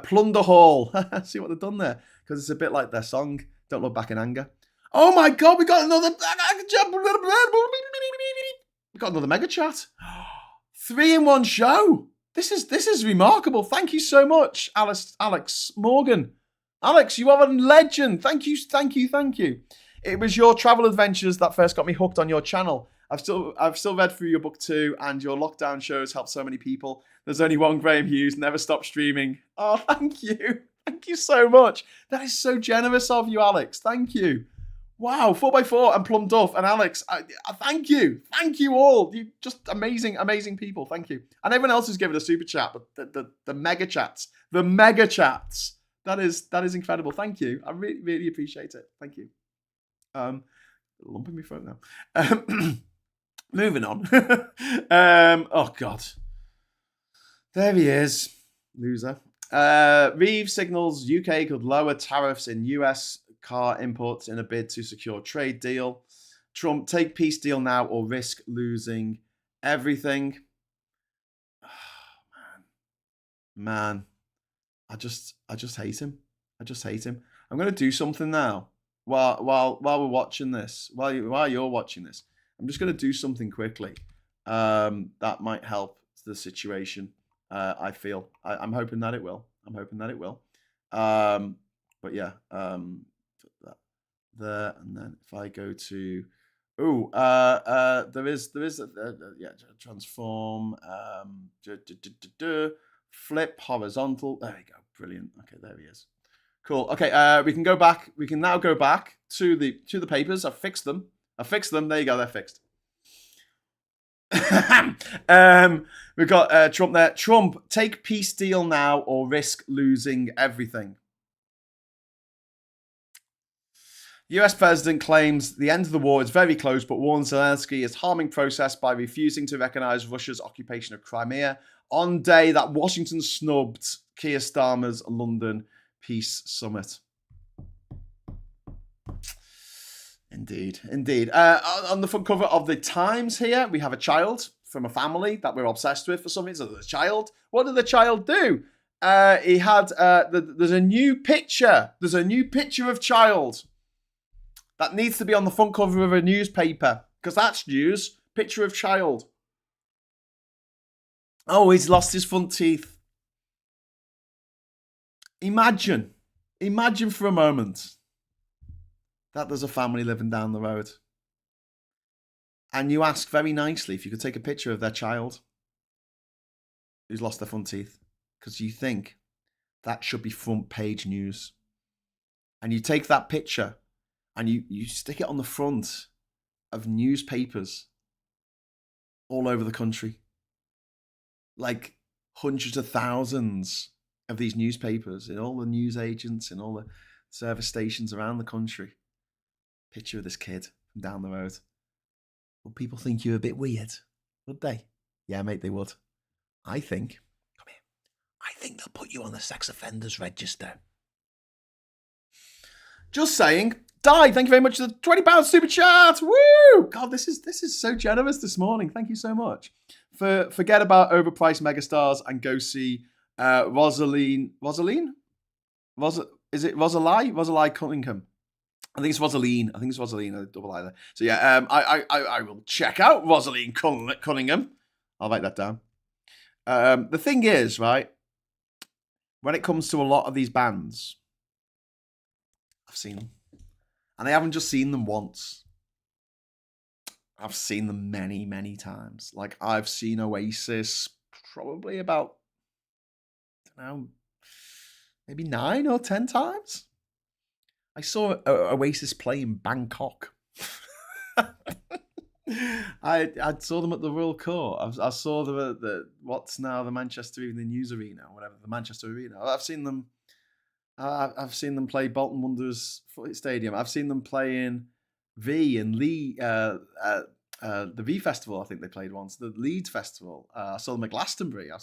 Speaker 1: Plunder Hall. See what they've done there? Because it's a bit like their song, Don't Look Back in Anger. Oh my God, we got another mega chat. 3 in 1 show. This is remarkable. Thank you so much, Alex Morgan. Alex, you are a legend. Thank you. It was your travel adventures that first got me hooked on your channel. I've still read through your book too, and your lockdown shows helped so many people. There's only one Graham Hughes, never stop streaming. Oh, thank you. Thank you so much. That is so generous of you, Alex. Thank you. Wow, 4x4 and Plum Duff and Alex. Thank you. Thank you all. You just amazing, amazing people. Thank you. And everyone else who's given a super chat, but the mega chats. The mega chats. That is incredible. Thank you. I really, really appreciate it. Thank you. Lump in my throat now. Moving on. Oh God. There he is. Loser. Reeve signals UK could lower tariffs in US car imports in a bid to secure trade deal. Trump, take peace deal now or risk losing everything. Oh, man, I just hate him. I just hate him. I'm gonna do something now. While we're watching this, while you're watching this, I'm just gonna do something quickly. That might help the situation. I feel. I'm hoping that it will. I'm hoping that it will. But yeah. Put that there, and then if I go to, there is yeah, transform, flip horizontal. There we go. Brilliant. Okay, there he is. Cool. Okay, we can go back. We can now go back to the papers. I've fixed them. There you go. They're fixed. We've got Trump there. Trump, take peace deal now or risk losing everything. US president claims the end of the war is very close, but warns Zelensky is harming process by refusing to recognize Russia's occupation of Crimea on day that Washington snubbed Keir Starmer's London peace summit. Indeed. On the front cover of the Times here, we have a child from a family that we're obsessed with for some reason. The child. What did the child do? He had. There's a new picture. There's a new picture of child that needs to be on the front cover of a newspaper because that's news. Picture of child. Oh, he's lost his front teeth. Imagine for a moment that there's a family living down the road and you ask very nicely if you could take a picture of their child who's lost their front teeth because you think that should be front page news. And you take that picture and you stick it on the front of newspapers all over the country. Like hundreds of thousands of these newspapers in all the news agents and all the service stations around the country. Picture of this kid from down the road. Would people think you're a bit weird? Would they? Yeah, mate, they would. I think. Come here. I think they'll put you on the sex offenders register. Just saying. Di, thank you very much for the £20 super chat. Woo! God, this is so generous this morning. Thank you so much. Forget about overpriced megastars and go see Rosalie? Is it Rosalie? Rosalie Cunningham. I think it's Rosaline. A double I there. So yeah, I will check out Rosaline Cunningham. I'll write that down. The thing is, right, when it comes to a lot of these bands, I've seen them. And I haven't just seen them once. I've seen them many, many times. Like, I've seen Oasis probably about, I don't know, maybe 9 or 10 times. I saw Oasis play in Bangkok. I saw them at the Royal Court. I saw them at what's now the Manchester Evening News Arena, or whatever, the Manchester Arena. I've seen them play Bolton Wanderers Stadium. I've seen them play in V and Lee, the V Festival. I think they played once. The Leeds Festival. I saw them at Glastonbury. I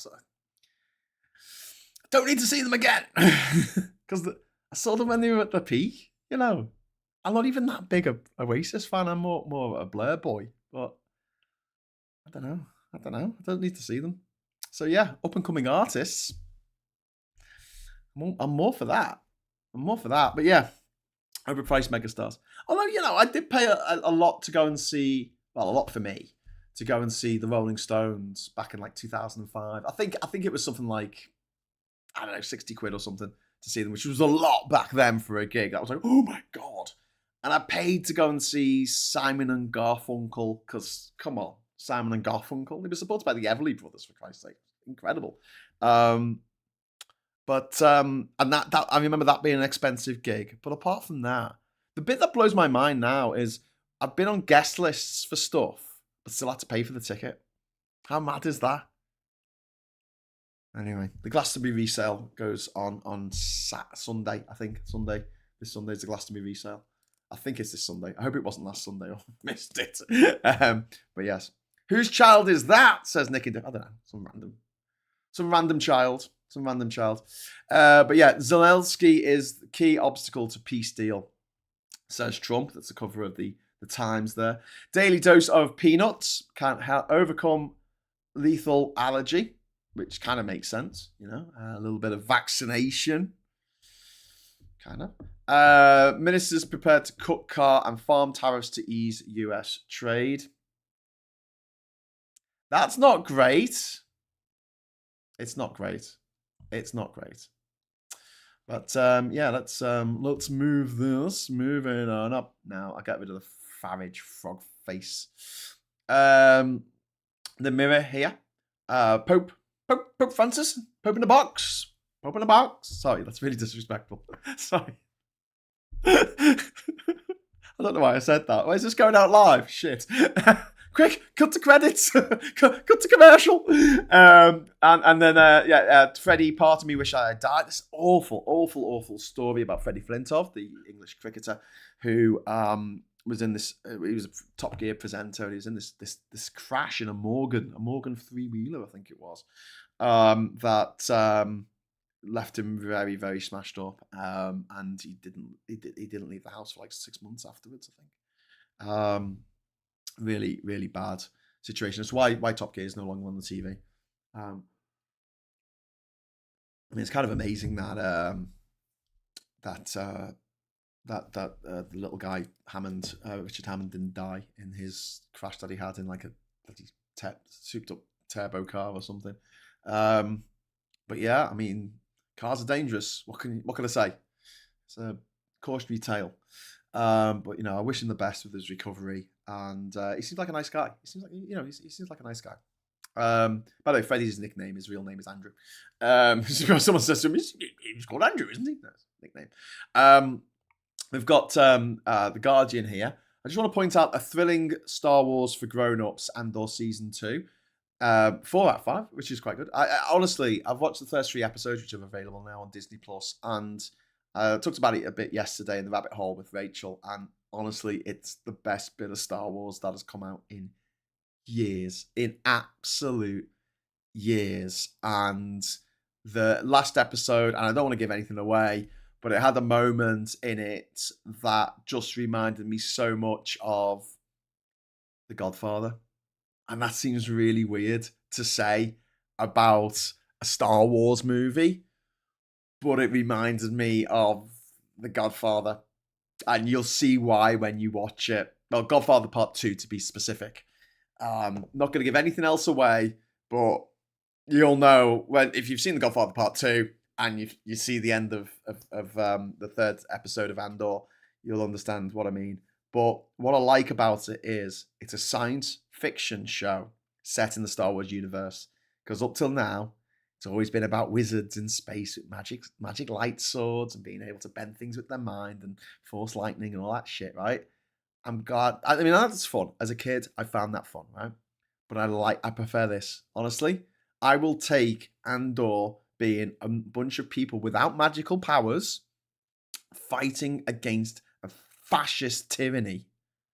Speaker 1: don't need to see them again because I saw them when they were at the peak. You know, I'm not even that big a Oasis fan. I'm more a Blur boy. But I don't know. I don't need to see them. So yeah, up and coming artists. I'm more for that. But yeah, overpriced megastars. Although, you know, I did pay a lot to go and see, well, a lot for me, to go and see the Rolling Stones back in like 2005. I think it was something like, I don't know, 60 quid or something to see them, which was a lot back then for a gig. I was like, oh my God. And I paid to go and see Simon and Garfunkel, because, come on, Simon and Garfunkel. They were supported by the Everly Brothers, for Christ's sake. Incredible. And that I remember that being an expensive gig. But apart from that, the bit that blows my mind now is I've been on guest lists for stuff, but still had to pay for the ticket. How mad is that? Anyway, the Glastonbury resale goes on Sunday, I think. This Sunday is the Glastonbury resale. I think it's this Sunday. I hope it wasn't last Sunday or missed it. But yes. Whose child is that? Says Nicky. I don't know. Some random child. Some random child. But yeah, Zelensky is the key obstacle to peace deal, says Trump. That's the cover of the Times there. Daily dose of peanuts can't overcome lethal allergy, which kind of makes sense, you know. A little bit of vaccination, kind of. Ministers prepared to cut car and farm tariffs to ease US trade. That's not great. It's not great. It's not great. But yeah, let's move this. Moving on up now. I'll get rid of the Farage frog face. The Mirror here. Pope Francis. Pope in the box. Pope in the box. Sorry, that's really disrespectful. Sorry. I don't know why I said that. Why is this going out live? Shit. Quick, cut to credits, cut to commercial. And then, Freddie, part of me wish I had died. This awful story about Freddie Flintoff, the English cricketer, who was in this, he was a Top Gear presenter, and he was in this crash in a Morgan three-wheeler, I think it was, that left him very, very smashed up. And he didn't leave the house for like 6 months afterwards, I think. Really, really bad situation. That's why Top Gear is no longer on the TV. I mean, it's kind of amazing that the little guy Hammond, Richard Hammond, didn't die in his crash that he had in like a bloody souped up turbo car or something. But yeah, I mean, cars are dangerous. What can I say? It's a cautionary tale. But you know, I wish him the best with his recovery. And he seems like a nice guy. He seems like a nice guy. By the way, Freddie's nickname, his real name is Andrew. Someone says to him, he's called Andrew, isn't he? That's his nickname. We've got The Guardian here. I just want to point out a thrilling Star Wars for grown-ups and/or season 2. 4 out of 5, which is quite good. I honestly, I've watched the first 3 episodes, which are available now on Disney Plus, and I talked about it a bit yesterday in the rabbit hole with Rachel, and honestly, it's the best bit of Star Wars that has come out in years, in absolute years. And the last episode, and I don't want to give anything away, but it had a moment in it that just reminded me so much of The Godfather. And that seems really weird to say about a Star Wars movie, but it reminded me of The Godfather. And you'll see why when you watch it. Well, Godfather Part 2 to be specific. Not going to give anything else away, but you'll know if you've seen The Godfather Part 2 and you see the end of the 3rd episode of Andor, you'll understand what I mean. But what I like about it is it's a science fiction show set in the Star Wars universe. Because up till now, it's always been about wizards in space with magic light swords and being able to bend things with their mind and force lightning and all that shit, right? I'm glad. I mean, that's fun. As a kid, I found that fun, right? But I prefer this. Honestly, I will take Andor being a bunch of people without magical powers fighting against a fascist tyranny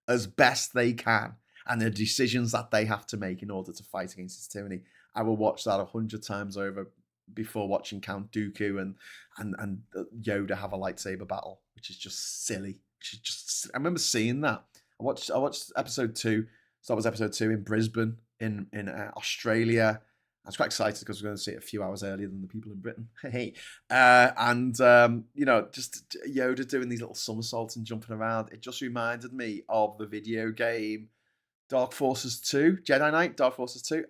Speaker 1: as best they can, and the decisions that they have to make in order to fight against this tyranny. I will watch that 100 times over before watching Count Dooku and Yoda have a lightsaber battle, which is just silly. I remember seeing that. I watched episode 2. So that was episode 2 in Brisbane in Australia. I was quite excited because we're going to see it a few hours earlier than the people in Britain. Hey, just Yoda doing these little somersaults and jumping around. It just reminded me of the video game Dark Forces 2, Jedi Knight, Dark Forces 2.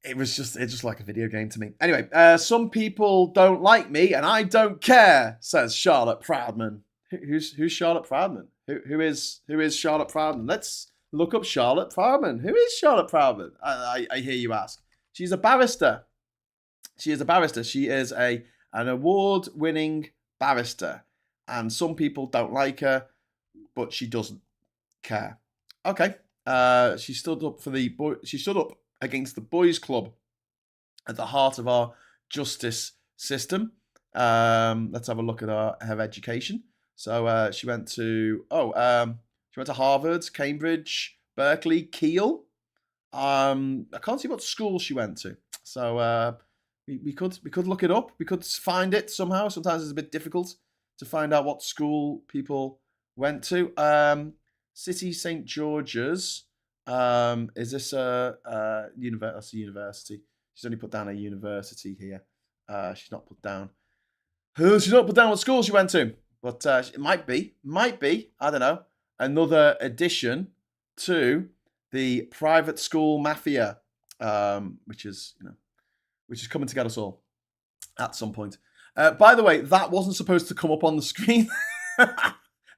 Speaker 1: It's just like a video game to me. Anyway, some people don't like me, and I don't care, says Charlotte Proudman. Who's Charlotte Proudman? Who is Charlotte Proudman? Let's look up Charlotte Proudman. Who is Charlotte Proudman? I hear you ask. She's a barrister. She is a barrister. She is an award-winning barrister, and some people don't like her, but she doesn't care. Okay. She stood up against the boys' club at the heart of our justice system. Let's have a look at her education. So she went to Harvard, Cambridge, Berkeley, Keele. I can't see what school she went to. So We could look it up. We could find it somehow. Sometimes it's a bit difficult to find out what school people went to. City St. George's. Is this a university? She's only put down a university here. She's not put down. She's not put down what school she went to. But it might be, I don't know, another addition to the private school mafia, which is coming to get us all at some point. By the way, that wasn't supposed to come up on the screen.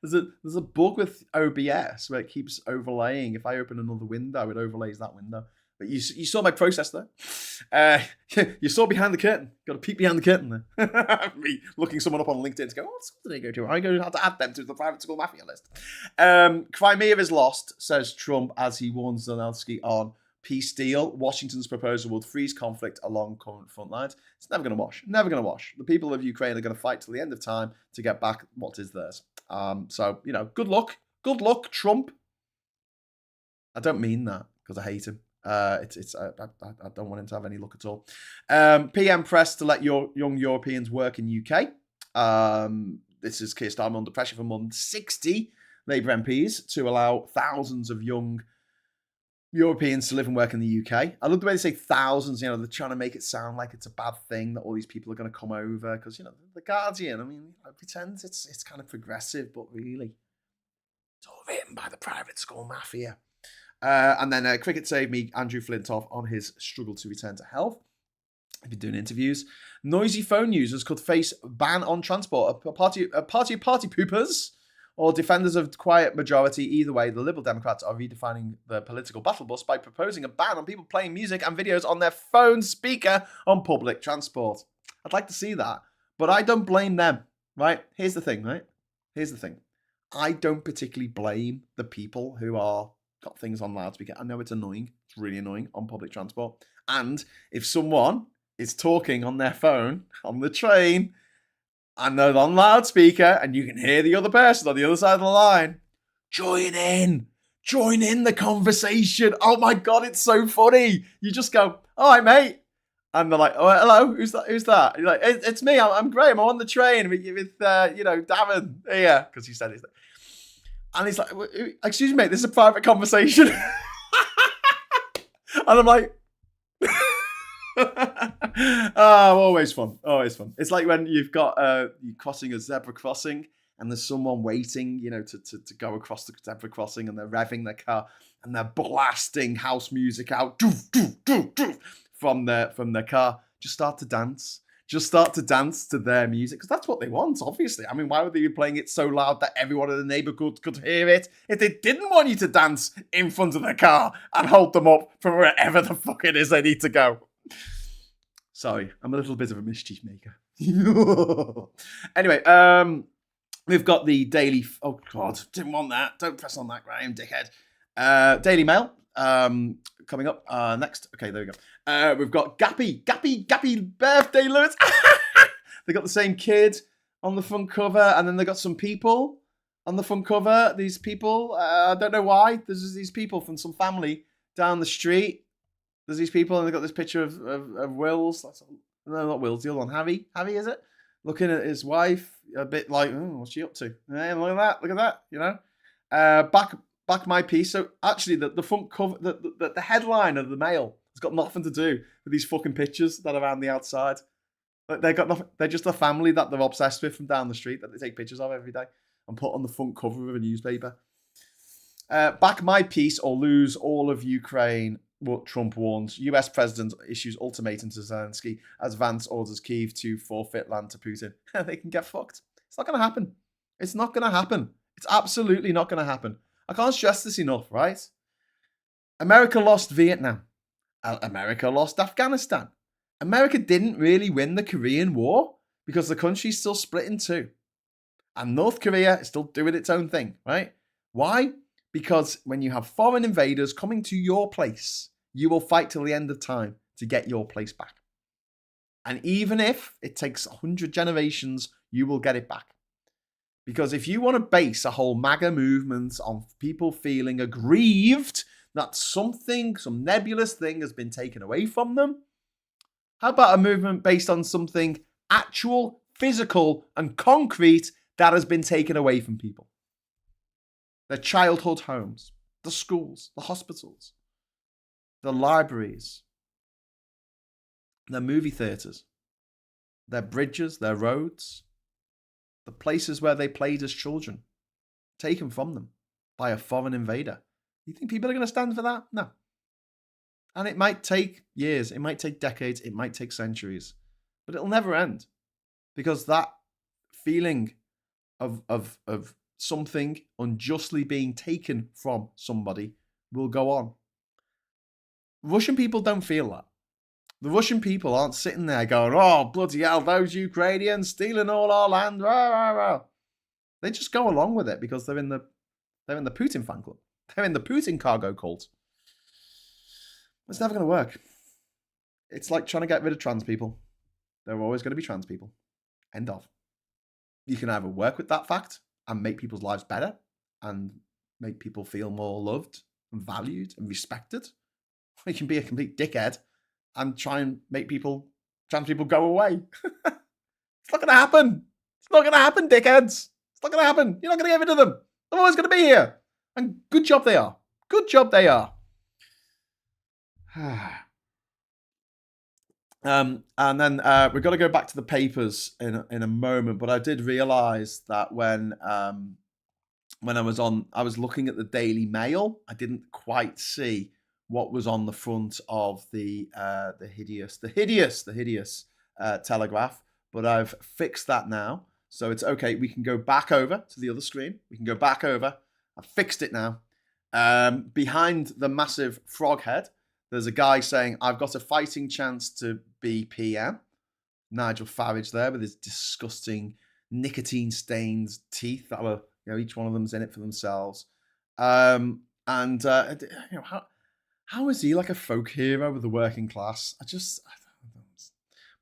Speaker 1: There's a bug with OBS where it keeps overlaying. If I open another window, it overlays that window. But you saw my process there. You saw behind the curtain. Got to peek behind the curtain there. Me looking someone up on LinkedIn to go, what school did they go to? I go how to add them to the private school mafia list. Crimea is lost, says Trump as he warns Zelensky on peace deal. Washington's proposal would freeze conflict along current front lines. It's never going to wash. Never going to wash. The people of Ukraine are going to fight till the end of time to get back what is theirs. So, good luck. Good luck, Trump. I don't mean that because I hate him. I don't want him to have any luck at all. PM pressed to let young Europeans work in UK. This is Keir Starmer under pressure from more than 60 Labour MPs to allow thousands of young Europeans to live and work in the UK. I love the way they say thousands. They're trying to make it sound like it's a bad thing that all these people are going to come over because the Guardian. Pretends it's kind of progressive, but really, it's all written by the private school mafia. And then cricket saved me, Andrew Flintoff, on his struggle to return to health. I've been doing interviews. Noisy phone users could face ban on transport. A party of party poopers or defenders of quiet majority. Either way, the Liberal Democrats are redefining the political battle bus by proposing a ban on people playing music and videos on their phone speaker on public transport. I'd like to see that, but I don't blame them, right? Here's the thing. I don't particularly blame the people who are got things on loudspeaker. I know it's annoying. It's really annoying on public transport. And if someone is talking on their phone on the train and they're on loudspeaker and you can hear the other person on the other side of the line, join in the conversation. Oh my God, it's so funny. You just go, all right, mate. And they're like, oh, hello, who's that? You're like, it's me. I'm Graham. I'm on the train with Davin here. Because he said it. And he's like, excuse me, mate, this is a private conversation. And I'm like, always fun. It's like when you've got you're crossing a zebra crossing and there's someone waiting, to go across the zebra crossing and they're revving their car and they're blasting house music out from their car. Just start to dance. Just start to dance to their music, because that's what they want, obviously. I mean, why would they be playing it so loud that everyone in the neighbourhood could hear it if they didn't want you to dance in front of the car and hold them up from wherever the fuck it is they need to go? Sorry, I'm a little bit of a mischief maker. Anyway, we've got the daily... Oh, God, didn't want that. Don't press on that, Graham, dickhead. Daily Mail. Coming up next. Okay, there we go. We've got Gappy birthday Lewis. They got the same kid on the front cover, and then they got some people on the front cover. These people, I don't know why. There's these people from some family down the street. There's these people, and they got this picture of Wills. No, not Wills. The other one, Harry. Harry, is it? Looking at his wife, a bit like, oh, what's she up to? Hey, look at that. Back my piece. So actually, the front cover, the headline of the Mail has got nothing to do with these fucking pictures that are around the outside. They got nothing. They're just a family that they're obsessed with from down the street that they take pictures of every day and put on the front cover of a newspaper. Back my piece or lose all of Ukraine. What Trump warns. U.S. president issues ultimatum to Zelensky as Vance orders Kyiv to forfeit land to Putin. They can get fucked. It's not going to happen. It's not going to happen. It's absolutely not going to happen. I can't stress this enough, right? America lost Vietnam. America lost Afghanistan. America didn't really win the Korean War because the country's still split in two. And North Korea is still doing its own thing, right? Why? Because when you have foreign invaders coming to your place, you will fight till the end of time to get your place back. And even if it takes 100 generations, you will get it back. Because if you want to base a whole MAGA movement on people feeling aggrieved that some nebulous thing has been taken away from them, How about a movement based on something actual, physical, and concrete that has been taken away from people? Their childhood homes, the schools, the hospitals, the libraries, their movie theatres, their bridges, their roads, the places where they played as children, taken from them by a foreign invader. You think people are going to stand for that? No. And it might take years, it might take decades, it might take centuries, but it'll never end, because that feeling of something unjustly being taken from somebody will go on. Russian people don't feel that. The Russian people aren't sitting there going, oh, bloody hell, those Ukrainians stealing all our land. Rah, rah, rah. They just go along with it because they're in the Putin fan club. They're in the Putin cargo cult. It's never going to work. It's like trying to get rid of trans people. There are always going to be trans people. End of. You can either work with that fact and make people's lives better and make people feel more loved and valued and respected. Or you can be a complete dickhead and try and make trans people go away. It's not going to happen. It's not going to happen, dickheads. It's not going to happen. You're not going to get rid of them. They're always going to be here. And good job they are. Good job they are. And then we've got to go back to the papers in a moment. But I did realise that when I was looking at the Daily Mail, I didn't quite see what was on the front of the hideous Telegraph. But I've fixed that now, so it's okay. We can go back over to the other screen. We can go back over. I've fixed it now. Behind the massive frog head, there's a guy saying, I've got a fighting chance to be PM. Nigel Farage there with his disgusting nicotine-stained teeth that were, each one of them's in it for themselves. How is he like a folk hero of the working class? I don't know.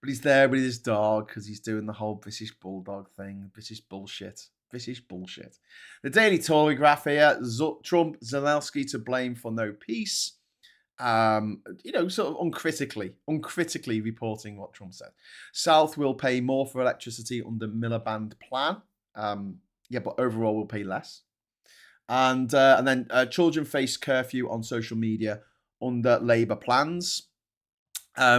Speaker 1: But he's there with his dog because he's doing the whole British Bulldog thing. British bullshit. The Daily Telegraph here, Trump, Zelensky to blame for no peace. Sort of uncritically reporting what Trump said. South will pay more for electricity under Miliband plan. But overall will pay less. And then children face curfew on social media under Labour plans,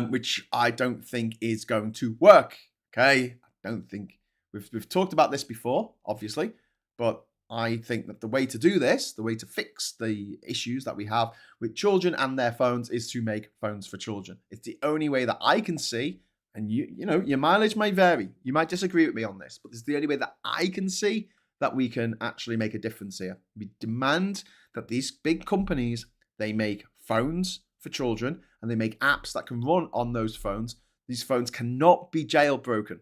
Speaker 1: which I don't think is going to work. Okay, I don't think we've talked about this before, obviously, but I think that the way to do this, the way to fix the issues that we have with children and their phones, is to make phones for children. It's the only way that I can see, and your mileage may vary. You might disagree with me on this, but it's the only way that I can see that we can actually make a difference here. We demand that these big companies, they make phones for children and they make apps that can run on those phones. These phones cannot be jailbroken.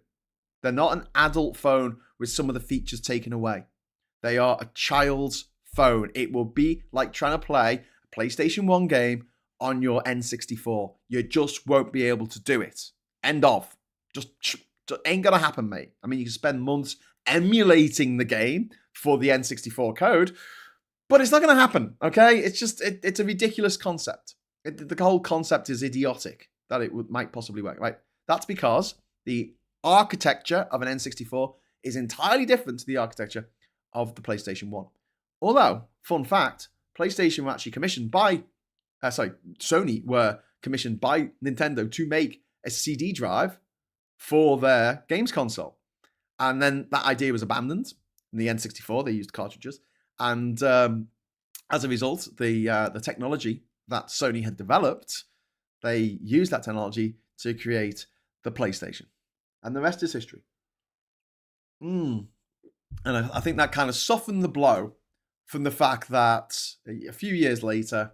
Speaker 1: They're not an adult phone with some of the features taken away. They are a child's phone. It will be like trying to play a PlayStation 1 game on your N64. You just won't be able to do it. End of. Just ain't gonna happen, mate. I mean, you can spend months emulating the game for the N64 code, but it's not going to happen, okay? It's just, it's a ridiculous concept. The whole concept is idiotic that it might possibly work, right? That's because the architecture of an N64 is entirely different to the architecture of the PlayStation 1. Although, fun fact, PlayStation were actually commissioned by, Sony were commissioned by Nintendo to make a CD drive for their games console. And then that idea was abandoned. In the N64, they used cartridges. And as a result, the technology that Sony had developed, they used that technology to create the PlayStation. And the rest is history. And I think that kind of softened the blow from the fact that a few years later,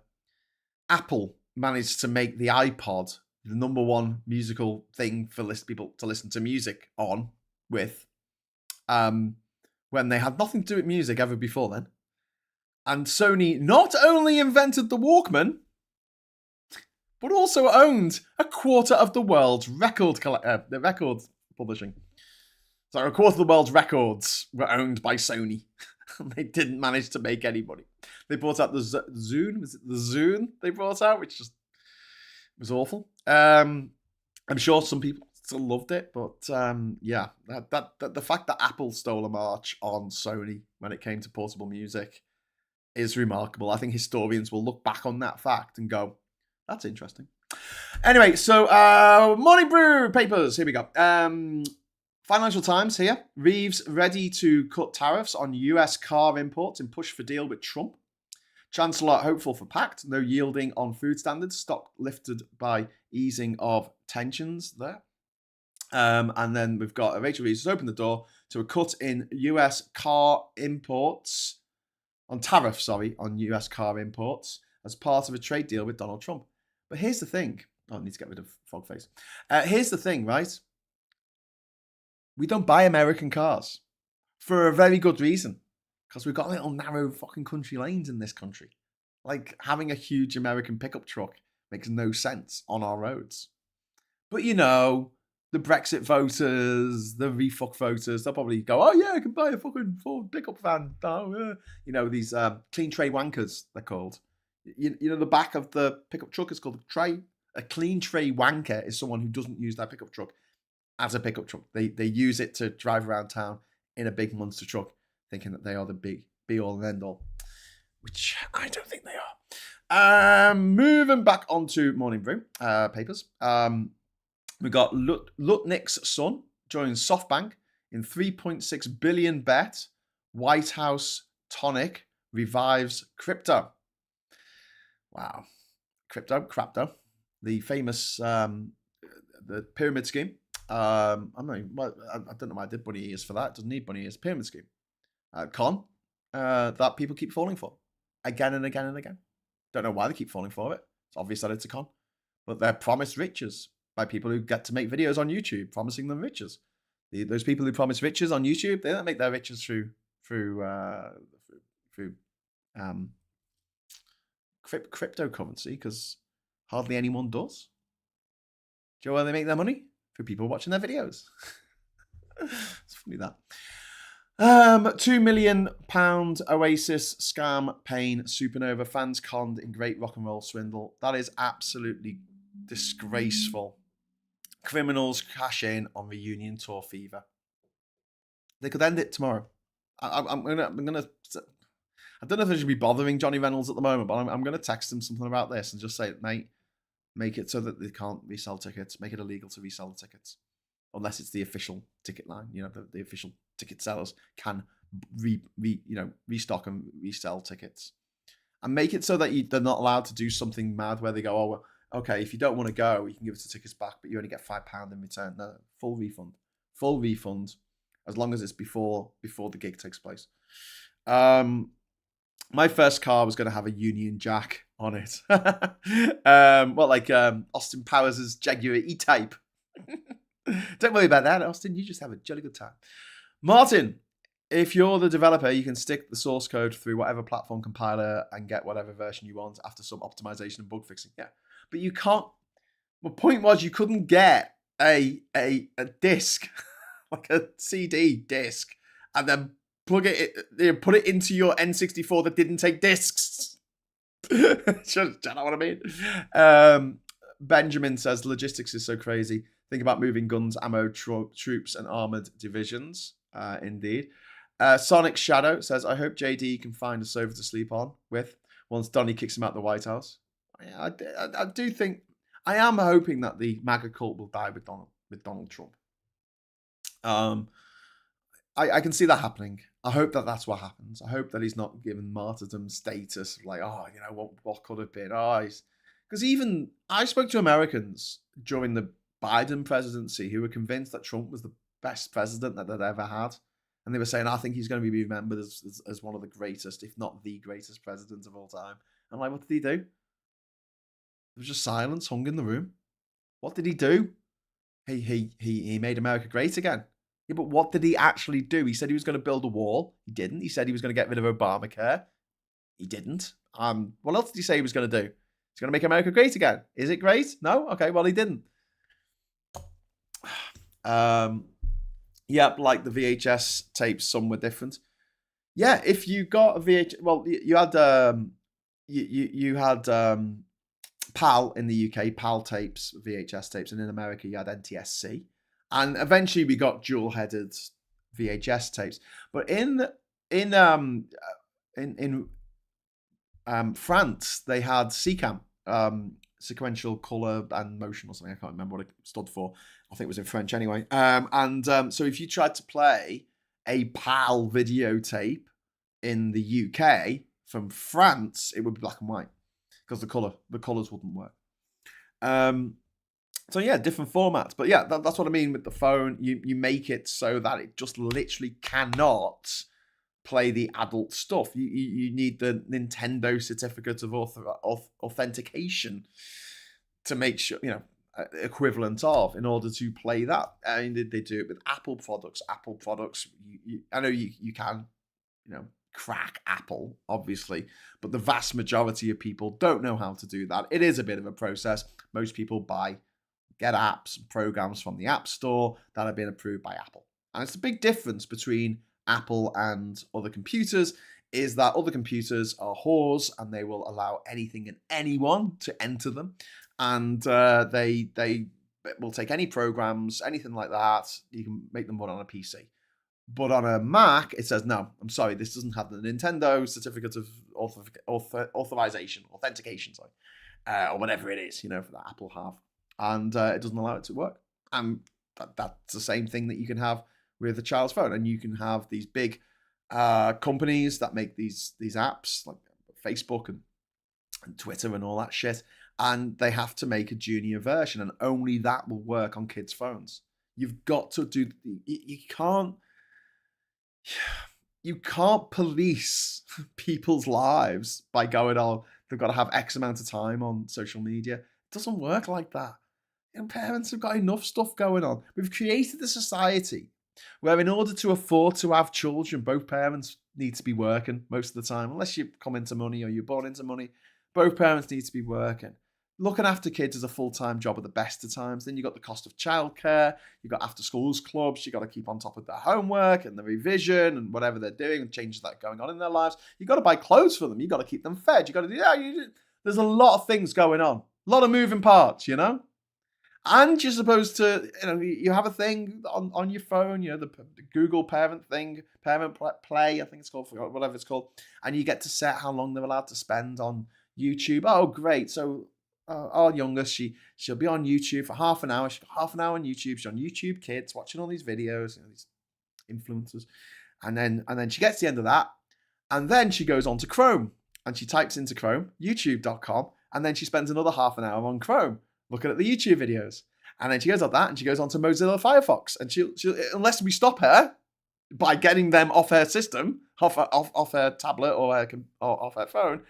Speaker 1: Apple managed to make the iPod the number one musical thing for people to listen to music on with, when they had nothing to do with music ever before then. And Sony not only invented the Walkman, but also owned a quarter of the world's record publishing. So a quarter of the world's records were owned by Sony. And they didn't manage to make anybody. They brought out the Zune. Was it the Zune they brought out? Which just was awful. I'm sure some people still loved it, but yeah, the fact that Apple stole a march on Sony when it came to portable music is remarkable. I think historians will look back on that fact and go, that's interesting. Anyway, so Morning Brew papers. Here we go. Financial Times here. Reeves ready to cut tariffs on US car imports and push for deal with Trump. Chancellor hopeful for pact. No yielding on food standards. Stock lifted by easing of tensions there. And then we've got Rachel Reeves has opened the door to a cut in US car imports, on tariffs, on US car imports as part of a trade deal with Donald Trump. But here's the thing. Oh, I need to get rid of fog face. Here's the thing, right? We don't buy American cars for a very good reason. Because we've got little narrow fucking country lanes in this country. Like, having a huge American pickup truck makes no sense on our roads. But you know, the Brexit voters, the refuck voters, they'll probably go, oh yeah, I can buy a fucking Ford pickup van. Oh, yeah. You know, these clean tray wankers, they're called. You know, the back of the pickup truck is called a tray. A clean tray wanker is someone who doesn't use their pickup truck as a pickup truck. They use it to drive around town in a big monster truck, thinking that they are the be all and end all, which I don't think they are. Moving back onto Morning Brew papers. We got Lutnick's son joins SoftBank in 3.6 billion bet. White House tonic revives crypto. Wow, crapto. The famous the pyramid scheme. I don't know why I did bunny ears for that. It doesn't need bunny ears. Pyramid scheme. Con that people keep falling for again and again and again. Don't know why they keep falling for it. It's obvious that it's a con, but they're promised riches by people who get to make videos on YouTube promising them riches. Those people who promise riches on YouTube, they don't make their riches through cryptocurrency, because hardly anyone does. Do you know where they make their money? Through people watching their videos. It's funny that. £2 million Oasis scam pain supernova fans conned in great rock and roll swindle. That is absolutely disgraceful. Criminals cash in on reunion tour fever. They could end it tomorrow. I'm gonna. I don't know if I should be bothering Johnny Reynolds at the moment, but I'm gonna text him something about this and just say, mate, make it so that they can't resell tickets. Make it illegal to resell the tickets, unless it's the official ticket line. You know, the official ticket sellers can restock and resell tickets, and make it so that they're not allowed to do something mad where they go, oh, well, okay, if you don't want to go, you can give us the tickets back, but you only get £5 in return. No, full refund, as long as it's before the gig takes place. My first car was going to have a Union Jack on it. Austin Powers' Jaguar E-Type. Don't worry about that, Austin. You just have a jolly good time. Martin, if you're the developer, you can stick the source code through whatever platform compiler and get whatever version you want after some optimization and bug fixing. Yeah, but you can't. My point was, you couldn't get a disc, like a CD disc, and then put it into your N64 that didn't take discs. Do you know what I mean? Benjamin says logistics is so crazy. Think about moving guns, ammo, troops, and armored divisions. Indeed. Sonic Shadow says, I hope JD can find a sofa to sleep on with once Donnie kicks him out the White House. I do think, I am hoping that the MAGA cult will die with Donald Trump. I can see that happening. I hope that that's what happens. I hope that he's not given martyrdom status, like, oh, you know, what could have been. Because even I spoke to Americans during the Biden presidency who were convinced that Trump was the best president that they'd ever had. And they were saying, I think he's going to be remembered as one of the greatest, if not the greatest president of all time. I'm like, what did he do? There was just silence hung in the room. What did he do? He made America great again. Yeah, but what did he actually do? He said he was going to build a wall. He didn't. He said he was going to get rid of Obamacare. He didn't. What else did he say he was going to do? He's going to make America great again. Is it great? No? Okay, well, he didn't. Yeah, like the VHS tapes, some were different. Yeah, if you got a VHS, well, you had you had PAL in the UK, PAL tapes, VHS tapes, and in America you had NTSC, and eventually we got dual-headed VHS tapes. But in France, they had SECAM, sequential color and motion or something. I can't remember what it stood for. I think it was in French anyway. So if you tried to play a PAL videotape in the UK from France, it would be black and white because the colors wouldn't work. So yeah, different formats. But yeah, that's what I mean with the phone. You make it so that it just literally cannot play the adult stuff. You need the Nintendo certificate of authentication to make sure, equivalent of, in order to play that. I mean, they do it with Apple products. Apple products, I know you can, crack Apple, obviously, but the vast majority of people don't know how to do that. It is a bit of a process. Most people get apps and programs from the App Store that have been approved by Apple. And it's a big difference between Apple and other computers, is that other computers are whores and they will allow anything and anyone to enter them. And they will take any programs, anything like that. You can make them run on a PC. But on a Mac, it says, no, I'm sorry, this doesn't have the Nintendo certificate of authentication, or whatever it is, for that Apple have. And it doesn't allow it to work. And that's the same thing that you can have with a child's phone. And you can have these big companies that make these apps, like Facebook and Twitter and all that shit. And they have to make a junior version, and only that will work on kids' phones. You've got to do, you can't police people's lives by going, they've got to have X amount of time on social media. It doesn't work like that. Parents have got enough stuff going on. We've created a society where, in order to afford to have children, both parents need to be working most of the time, unless you come into money or you're born into money. Both parents need to be working. Looking after kids is a full-time job at the best of times. Then you've got the cost of childcare. You've got after-schools clubs. You've got to keep on top of their homework and the revision and whatever they're doing and changes that are going on in their lives. You've got to buy clothes for them. You've got to keep them fed. You've got to do there's a lot of things going on. A lot of moving parts, And you're supposed to, you have a thing on your phone, the Google Parent thing, Parent Play, I think it's called, whatever it's called. And you get to set how long they're allowed to spend on YouTube. Oh, great. So our youngest, she'll be on YouTube for half an hour. She's got half an hour on YouTube. She's on YouTube Kids, watching all these videos, these influencers. And then she gets to the end of that. And then she goes on to Chrome. And she types into Chrome, youtube.com. And then she spends another half an hour on Chrome, looking at the YouTube videos. And then she goes on that and she goes on to Mozilla Firefox. And she'll unless we stop her by getting them off her system, off her tablet or off her phone,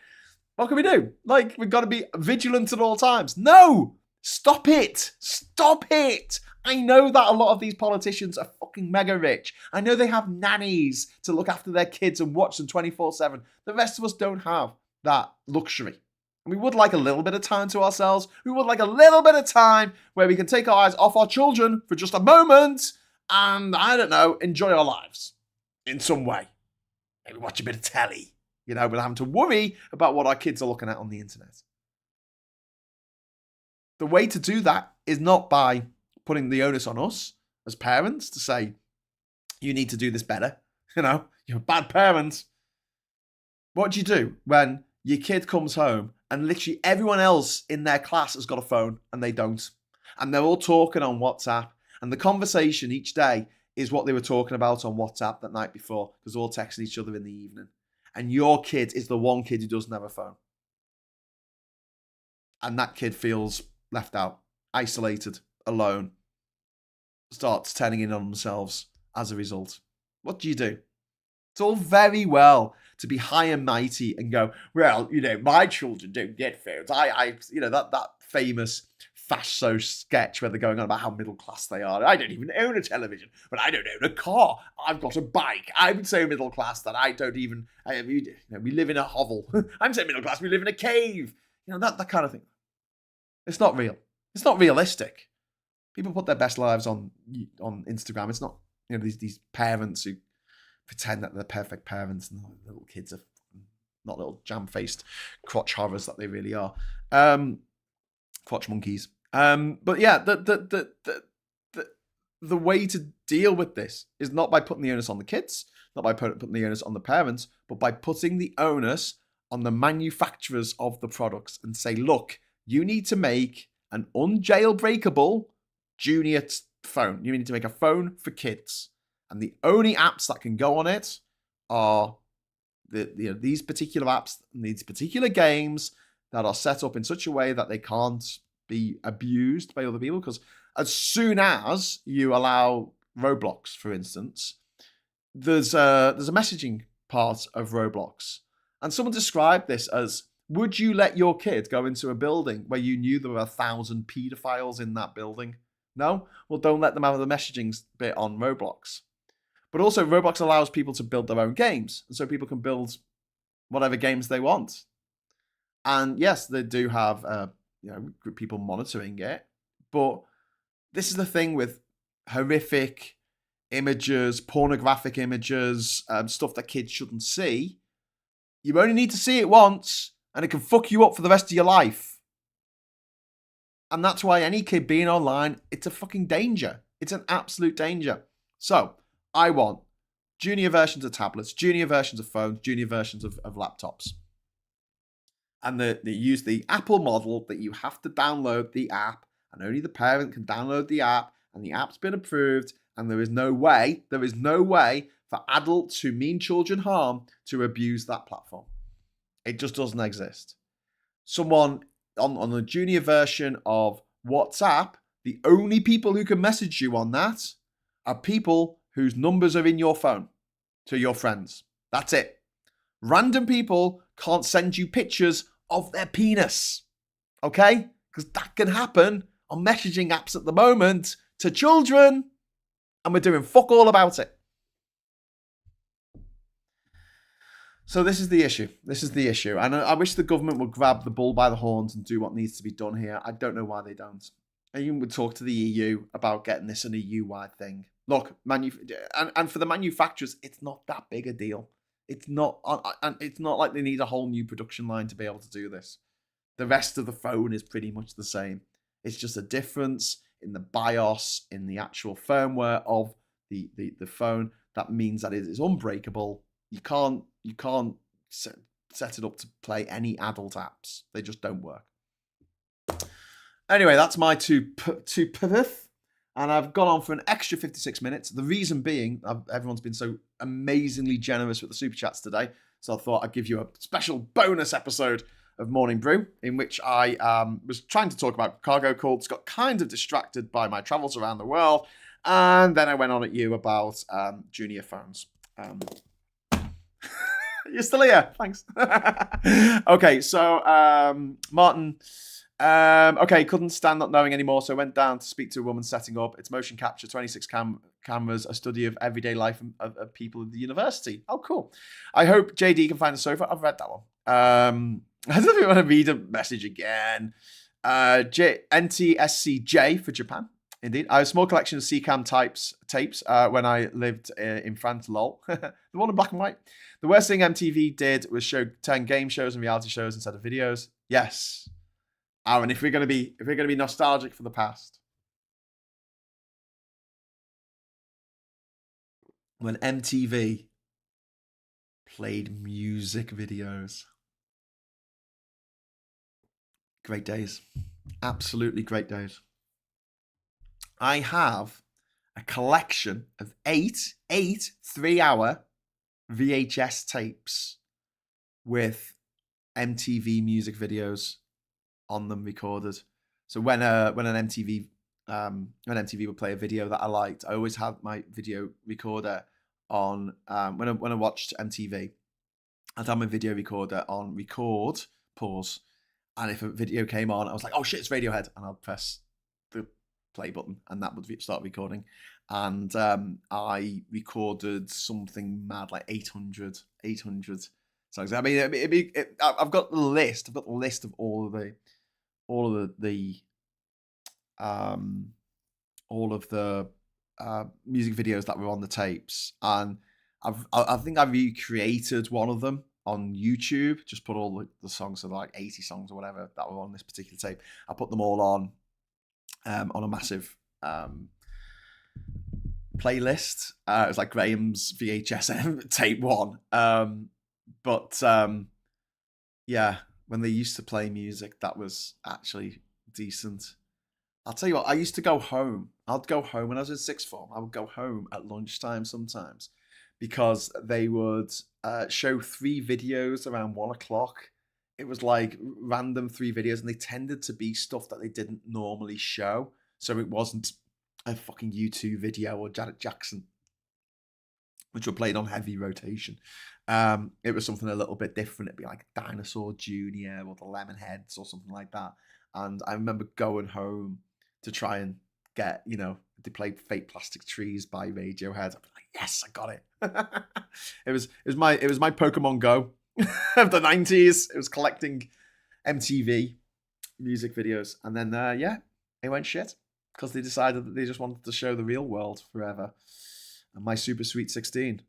Speaker 1: what can we do? We've got to be vigilant at all times. No! Stop it! Stop it! I know that a lot of these politicians are fucking mega rich. I know they have nannies to look after their kids and watch them 24/7. The rest of us don't have that luxury. We would like a little bit of time to ourselves. We would like a little bit of time where we can take our eyes off our children for just a moment and, I don't know, enjoy our lives in some way. Maybe watch a bit of telly, without having to worry about what our kids are looking at on the internet. The way to do that is not by putting the onus on us as parents to say, you need to do this better. You're a bad parent. What do you do when your kid comes home and literally everyone else in their class has got a phone and they don't? And they're all talking on WhatsApp. And the conversation each day is what they were talking about on WhatsApp that night before, because they're all texting each other in the evening. And your kid is the one kid who doesn't have a phone. And that kid feels left out, isolated, alone, starts turning in on themselves as a result. What do you do? It's all very well to be high and mighty and go, well, my children don't get phones. That famous Faso sketch where they're going on about how middle class they are. I don't even own a television, but I don't own a car. I've got a bike. I'm so middle class that I don't even, we live in a hovel. I'm so middle class, we live in a cave. That kind of thing. It's not real. It's not realistic. People put their best lives on Instagram. It's not, these parents who pretend that they're perfect parents and the little kids are not little jam-faced crotch horrors that they really are. Crotch monkeys. But yeah, the way to deal with this is not by putting the onus on the kids, not by putting the onus on the parents, but by putting the onus on the manufacturers of the products and say, look, you need to make an unjailbreakable junior phone. You need to make a phone for kids. And the only apps that can go on it are these particular apps, these particular games that are set up in such a way that they can't be abused by other people. Because as soon as you allow Roblox, for instance, there's a messaging part of Roblox. And someone described this as, would you let your kid go into a building where you knew there were 1,000 paedophiles in that building? No? Well, don't let them have the messaging bit on Roblox. But also, Roblox allows people to build their own games. And so people can build whatever games they want. And yes, they do have people monitoring it. But this is the thing with horrific images, pornographic images, stuff that kids shouldn't see. You only need to see it once, and it can fuck you up for the rest of your life. And that's why any kid being online, it's a fucking danger. It's an absolute danger. So, I want junior versions of tablets, junior versions of phones, junior versions of laptops. And they use the Apple model that you have to download the app, and only the parent can download the app, and the app's been approved, and there is no way for adults who mean children harm to abuse that platform. It just doesn't exist. Someone on the junior version of WhatsApp, the only people who can message you on that are people whose numbers are in your phone to your friends. That's it. Random people can't send you pictures of their penis. Okay? Because that can happen on messaging apps at the moment to children, and we're doing fuck all about it. So this is the issue. And I wish the government would grab the bull by the horns and do what needs to be done here. I don't know why they don't. And you would talk to the EU about getting this an EU-wide thing. Look, and for the manufacturers, it's not that big a deal. It's not like they need a whole new production line to be able to do this. The rest of the phone is pretty much the same. It's just a difference in the BIOS, in the actual firmware of the phone. That means that it is unbreakable. You can't set it up to play any adult apps. They just don't work. Anyway, that's my two pith. And I've gone on for an extra 56 minutes. The reason being, everyone's been so amazingly generous with the super chats today. So I thought I'd give you a special bonus episode of Morning Brew, in which I was trying to talk about cargo cults, got kind of distracted by my travels around the world, and then I went on at you about junior phones. You're still here. Thanks. Okay, so Martin... okay, couldn't stand not knowing anymore, so went down to speak to a woman setting up. It's motion capture, 26 cameras, a study of everyday life of people at the university. Oh, cool. I hope JD can find a sofa. I've read that one. I don't know if you want to read a message again. NTSCJ for Japan. Indeed. I have a small collection of CCAM tapes when I lived in France, lol. The one in black and white. The worst thing MTV did was show 10 game shows and reality shows instead of videos. Yes. Aaron, if we're going to be nostalgic for the past, when MTV played music videos, great days, absolutely great days. I have a collection of eight 3-hour VHS tapes with MTV music videos on them recorded. So when an MTV would play a video that I liked, I always had my video recorder on. When I watched MTV, I'd have my video recorder on record, pause, and if a video came on, I was like, oh shit, it's Radiohead, and I'd press the play button, and that would start recording. And I recorded something mad like 800 songs. I mean, I've got the list. I've got the list of all of the music videos that were on the tapes, and I think I recreated one of them on YouTube. Just put all the songs, so like 80 songs or whatever that were on this particular tape. I put them all on a massive playlist. It was like Graham's VHS tape 1. Yeah, when they used to play music, that was actually decent. I'll tell you what, I used to go home. I'd go home when I was in sixth form. I would go home at lunchtime sometimes because they would show 3 videos around 1 o'clock. It was like random 3 videos, and they tended to be stuff that they didn't normally show. So it wasn't a fucking U2 video or Janet Jackson, which were played on heavy rotation. It was something a little bit different. It'd be like Dinosaur Jr. or the Lemonheads or something like that. And I remember going home to try and get, they played Fake Plastic Trees by Radiohead. I'd be like, yes, I got it. It was my Pokemon Go of the 90s. It was collecting MTV music videos. And then, it went shit because they decided that they just wanted to show the real world forever. And my Super Sweet 16.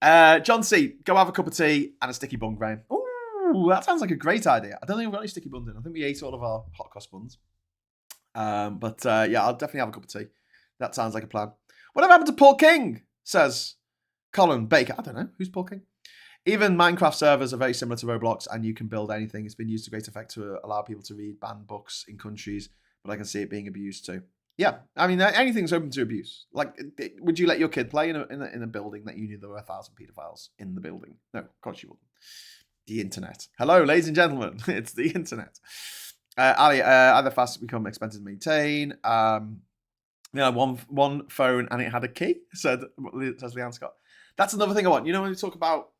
Speaker 1: John C, go have a cup of tea and a sticky bun, Graham. Ooh, that sounds like a great idea. I don't think we've got any sticky buns in. I think we ate all of our hot cross buns. I'll definitely have a cup of tea. That sounds like a plan. Whatever happened to Paul King? Says Colin Baker. I don't know. Who's Paul King? Even Minecraft servers are very similar to Roblox, and you can build anything. It's been used to great effect to allow people to read banned books in countries, but I can see it being abused too. Yeah, I mean, anything's open to abuse. Like, would you let your kid play in a building that you knew there were 1,000 paedophiles in the building? No, of course you wouldn't. The internet. Hello, ladies and gentlemen. It's the internet. Ali, either fast become expensive to maintain. One phone and it had a key. Says Leanne Scott. That's another thing I want. When we talk about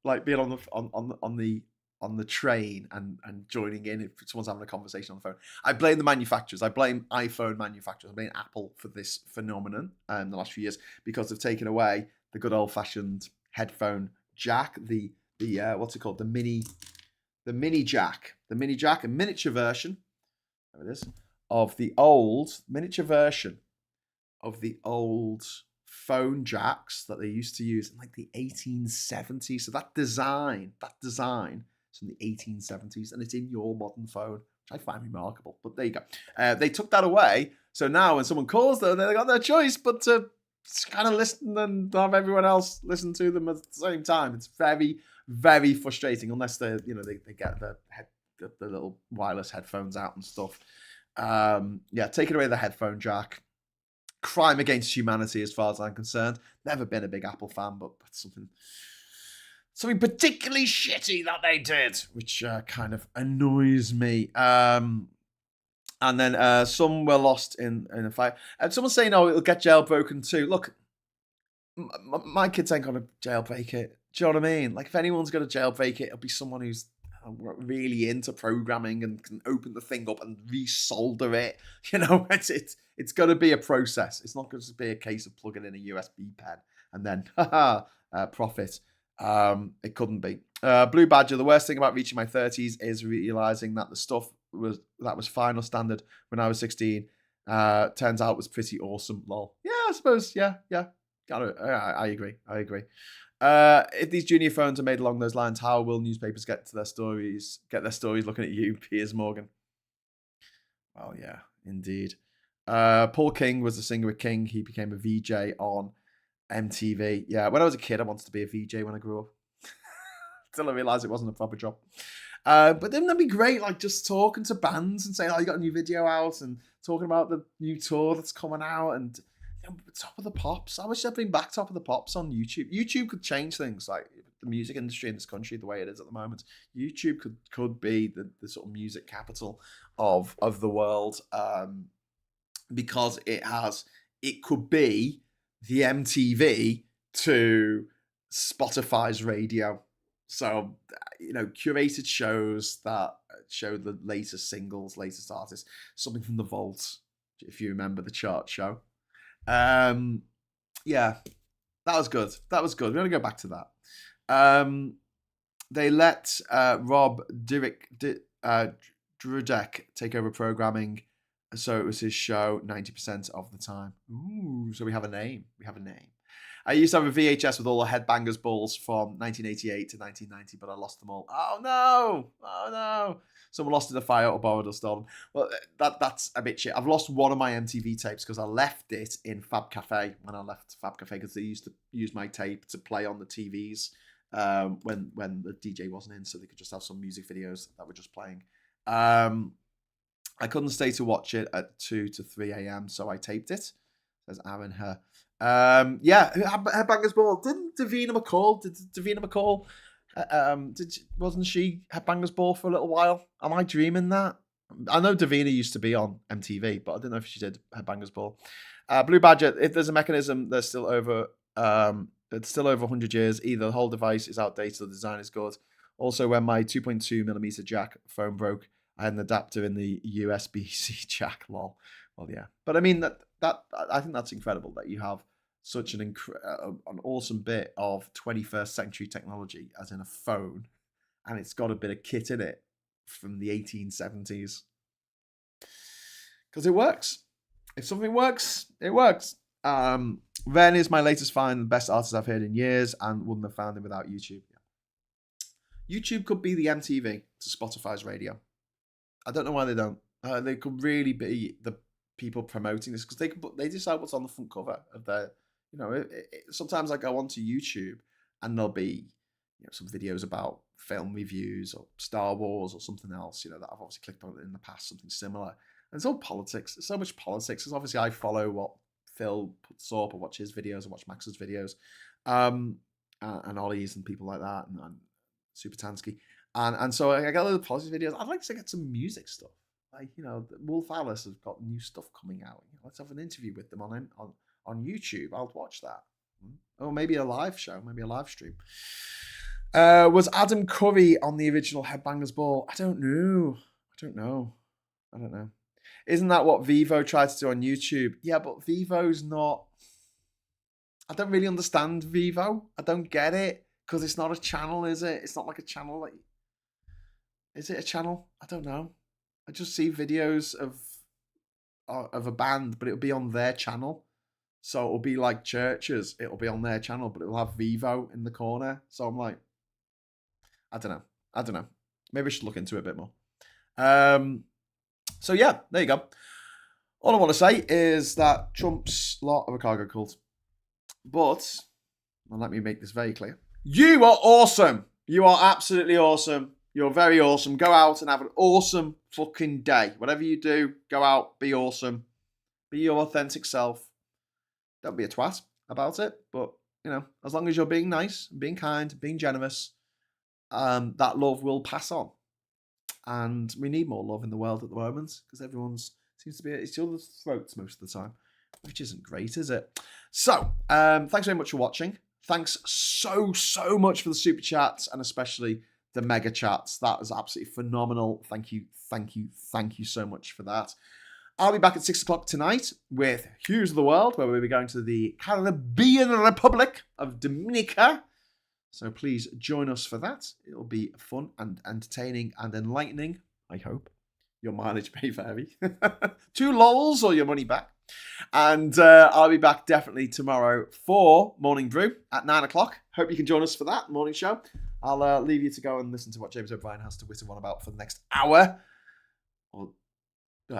Speaker 1: like being on the train and joining in if someone's having a conversation on the phone. I blame the manufacturers. I blame iPhone manufacturers. I blame Apple for this phenomenon in the last few years because they've taken away the good old fashioned headphone jack. The what's it called? The mini jack, a miniature version. There it is of the old miniature version of the old phone jacks that they used to use in like the 1870s. So that design is from the 1870s, and it's in your modern phone, which I find remarkable. But there you go. They took that away, so now when someone calls them, they got no choice but to kind of listen and have everyone else listen to them at the same time. It's very, very frustrating unless they get the little wireless headphones out and stuff. Taking away the headphone jack. Crime against humanity as far as I'm concerned. Never been a big Apple fan, but something particularly shitty that they did, which kind of annoys me. And then some were lost in a fight. And someone's saying, it'll get jailbroken too. Look, my kids ain't going to jailbreak it. Do you know what I mean? Like, if anyone's going to jailbreak it, it'll be someone who's really into programming and can open the thing up and resolder it. It's going to be a process. It's not going to be a case of plugging in a USB pen and then profit. It couldn't be. Blue Badger, the worst thing about reaching my 30s is realizing that the stuff that was final standard when I was 16 turns out was pretty awesome. Lol. Yeah, I suppose. Yeah. Got it. I agree. If these junior phones are made along those lines, how will newspapers get their stories looking at you, Piers Morgan? Well, yeah, indeed. Paul King was the singer with King. He became a VJ on MTV. Yeah, when I was a kid, I wanted to be a VJ when I grew up. Until I realised it wasn't a proper job. But then that'd be great, like just talking to bands and saying, you got a new video out and talking about the new tour that's coming out and Top of the Pops. I wish they'd bring back Top of the Pops on YouTube. YouTube could change things, like the music industry in this country, the way it is at the moment. YouTube could be the sort of music capital of the world, because it could be the MTV to Spotify's radio. So, curated shows that show the latest singles, latest artists, something from The Vault, if you remember the chart show. Yeah, that was good. We're going to go back to that. They let Rob Drudek take over programming, so it was his show 90% of the time. Ooh, so we have a name. I used to have a VHS with all the Headbangers balls from 1988 to 1990, but I lost them all. Oh no! Oh no! Someone lost in a fire or borrowed or stolen. Well, that's a bit shit. I've lost one of my MTV tapes because I left it in Fab Cafe when I left Fab Cafe because they used to use my tape to play on the TVs when the DJ wasn't in, so they could just have some music videos that were just playing. I couldn't stay to watch it at 2 to 3 a.m., so I taped it. Says Aaron her. Yeah, Headbangers Ball. Didn't Davina McCall? Wasn't she Headbangers Ball for a little while? Am I dreaming that? I know Davina used to be on MTV, but I don't know if she did Headbangers Ball. Blue Badger. If there's a mechanism, there's still over. It's still over 100 years. Either the whole device is outdated or the design is good. Also, when my 2.2mm jack phone broke, I had an adapter in the USB-C jack. Lol. Well, yeah, but I mean that I think that's incredible that you have such an awesome bit of 21st century technology, as in a phone, and it's got a bit of kit in it from the 1870s. Because it works. If something works, it works. Ren is my latest find, the best artist I've heard in years, and wouldn't have found him without YouTube. Yeah. YouTube could be the MTV to Spotify's radio. I don't know why they don't. They could really be the people promoting this because they decide what's on the front cover of their. Sometimes I go onto YouTube and there'll be some videos about film reviews or Star Wars or something else. That I've obviously clicked on in the past, something similar. And it's all politics. There's so much politics. Because obviously I follow what Phil puts up or watch his videos and watch Max's videos, and Ollie's and people like that, and Super Tansky. And so I got a lot of politics videos. I'd like to get some music stuff. Like, Wolf Alice has got new stuff coming out. Let's have an interview with them on YouTube. I'll watch that. Or maybe a live show, maybe a live stream. Was Adam Curry on the original Headbangers Ball? I don't know. Isn't that what Vivo tried to do on YouTube? Yeah, but Vivo's not. I don't really understand Vivo. I don't get it because it's not a channel, is it? It's not like a channel. Is it a channel? I don't know. I just see videos of a band, but it'll be on their channel. So it'll be like Churches. It'll be on their channel, but it'll have Vivo in the corner. So I'm like, I don't know. Maybe I should look into it a bit more. So yeah, there you go. All I want to say is that Trump's lot of a cargo cult. But, well, let me make this very clear. You are awesome. You are absolutely awesome. You're very awesome. Go out and have an awesome fucking day. Whatever you do, go out, be awesome. Be your authentic self. Don't be a twat about it. But, as long as you're being nice, being kind, being generous, that love will pass on. And we need more love in the world at the moment because everyone seems to be at each other's throats most of the time, which isn't great, is it? So, thanks very much for watching. Thanks so much for the super chats and especially the mega chats. That was absolutely phenomenal. Thank you so much for that. I'll be back at 6 o'clock tonight with Hughes of the World, where we'll be going to the Caribbean Republic of Dominica. So please join us for that. It'll be fun and entertaining and enlightening, I hope. Your mileage may vary. 2 lols or your money back. And I'll be back definitely tomorrow for Morning Brew at 9 o'clock. Hope you can join us for that morning show. I'll leave you to go and listen to what James O'Brien has to whitter on about for the next hour. Or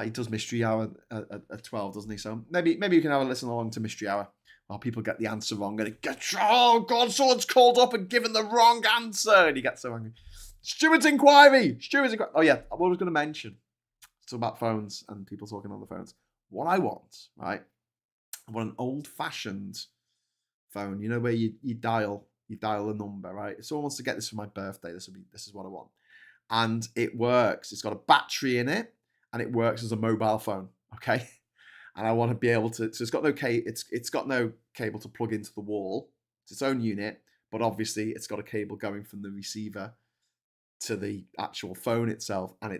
Speaker 1: he does Mystery Hour at 12, doesn't he? So maybe you can have a listen along to Mystery Hour while people get the answer wrong. And it gets, oh God, someone's called up and given the wrong answer. And he gets so angry. Stuart's inquiry. Oh yeah, I was going to mention something about phones and people talking on the phones. What I want, right? I want an old-fashioned phone. Where you dial a number, right? If someone wants to get this for my birthday, this is what I want. And it works. It's got a battery in it, and it works as a mobile phone. Okay. And I want to be able to. So it's got no cable to plug into the wall. It's its own unit, but obviously it's got a cable going from the receiver to the actual phone itself, and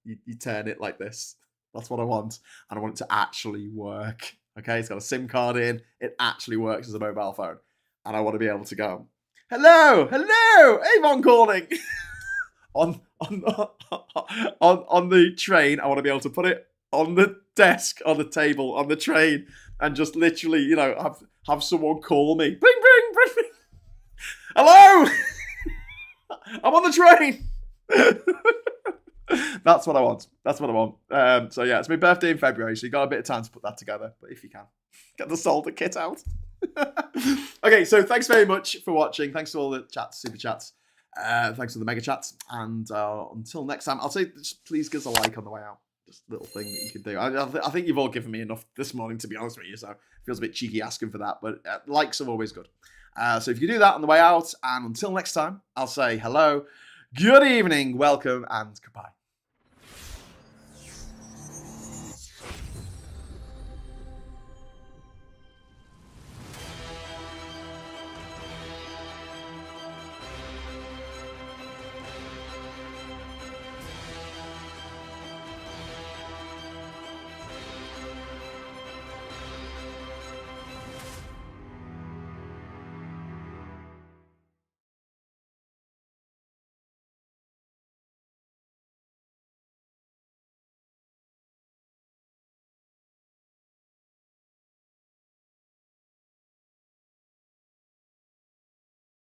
Speaker 1: you turn it like this. That's what I want, and I want it to actually work. Okay, it's got a SIM card in. It actually works as a mobile phone, and I want to be able to go, hello, Avon calling. on the train, I want to be able to put it on the desk, on the table, on the train, and just literally, you know, have someone call me. Bring, bring, bring. Hello! I'm on the train. That's what I want. That's what I want. So yeah, it's my birthday in February, so you got a bit of time to put that together. But if you can, get the solder kit out. Okay, so thanks very much for watching. Thanks to all the chats, super chats. Thanks for the mega chats. And until next time, I'll say just please give us a like on the way out. Just a little thing that you can do. I think you've all given me enough this morning, to be honest with you. So it feels a bit cheeky asking for that, but likes are always good. So if you do that on the way out, and until next time, I'll say hello, good evening, welcome, and goodbye.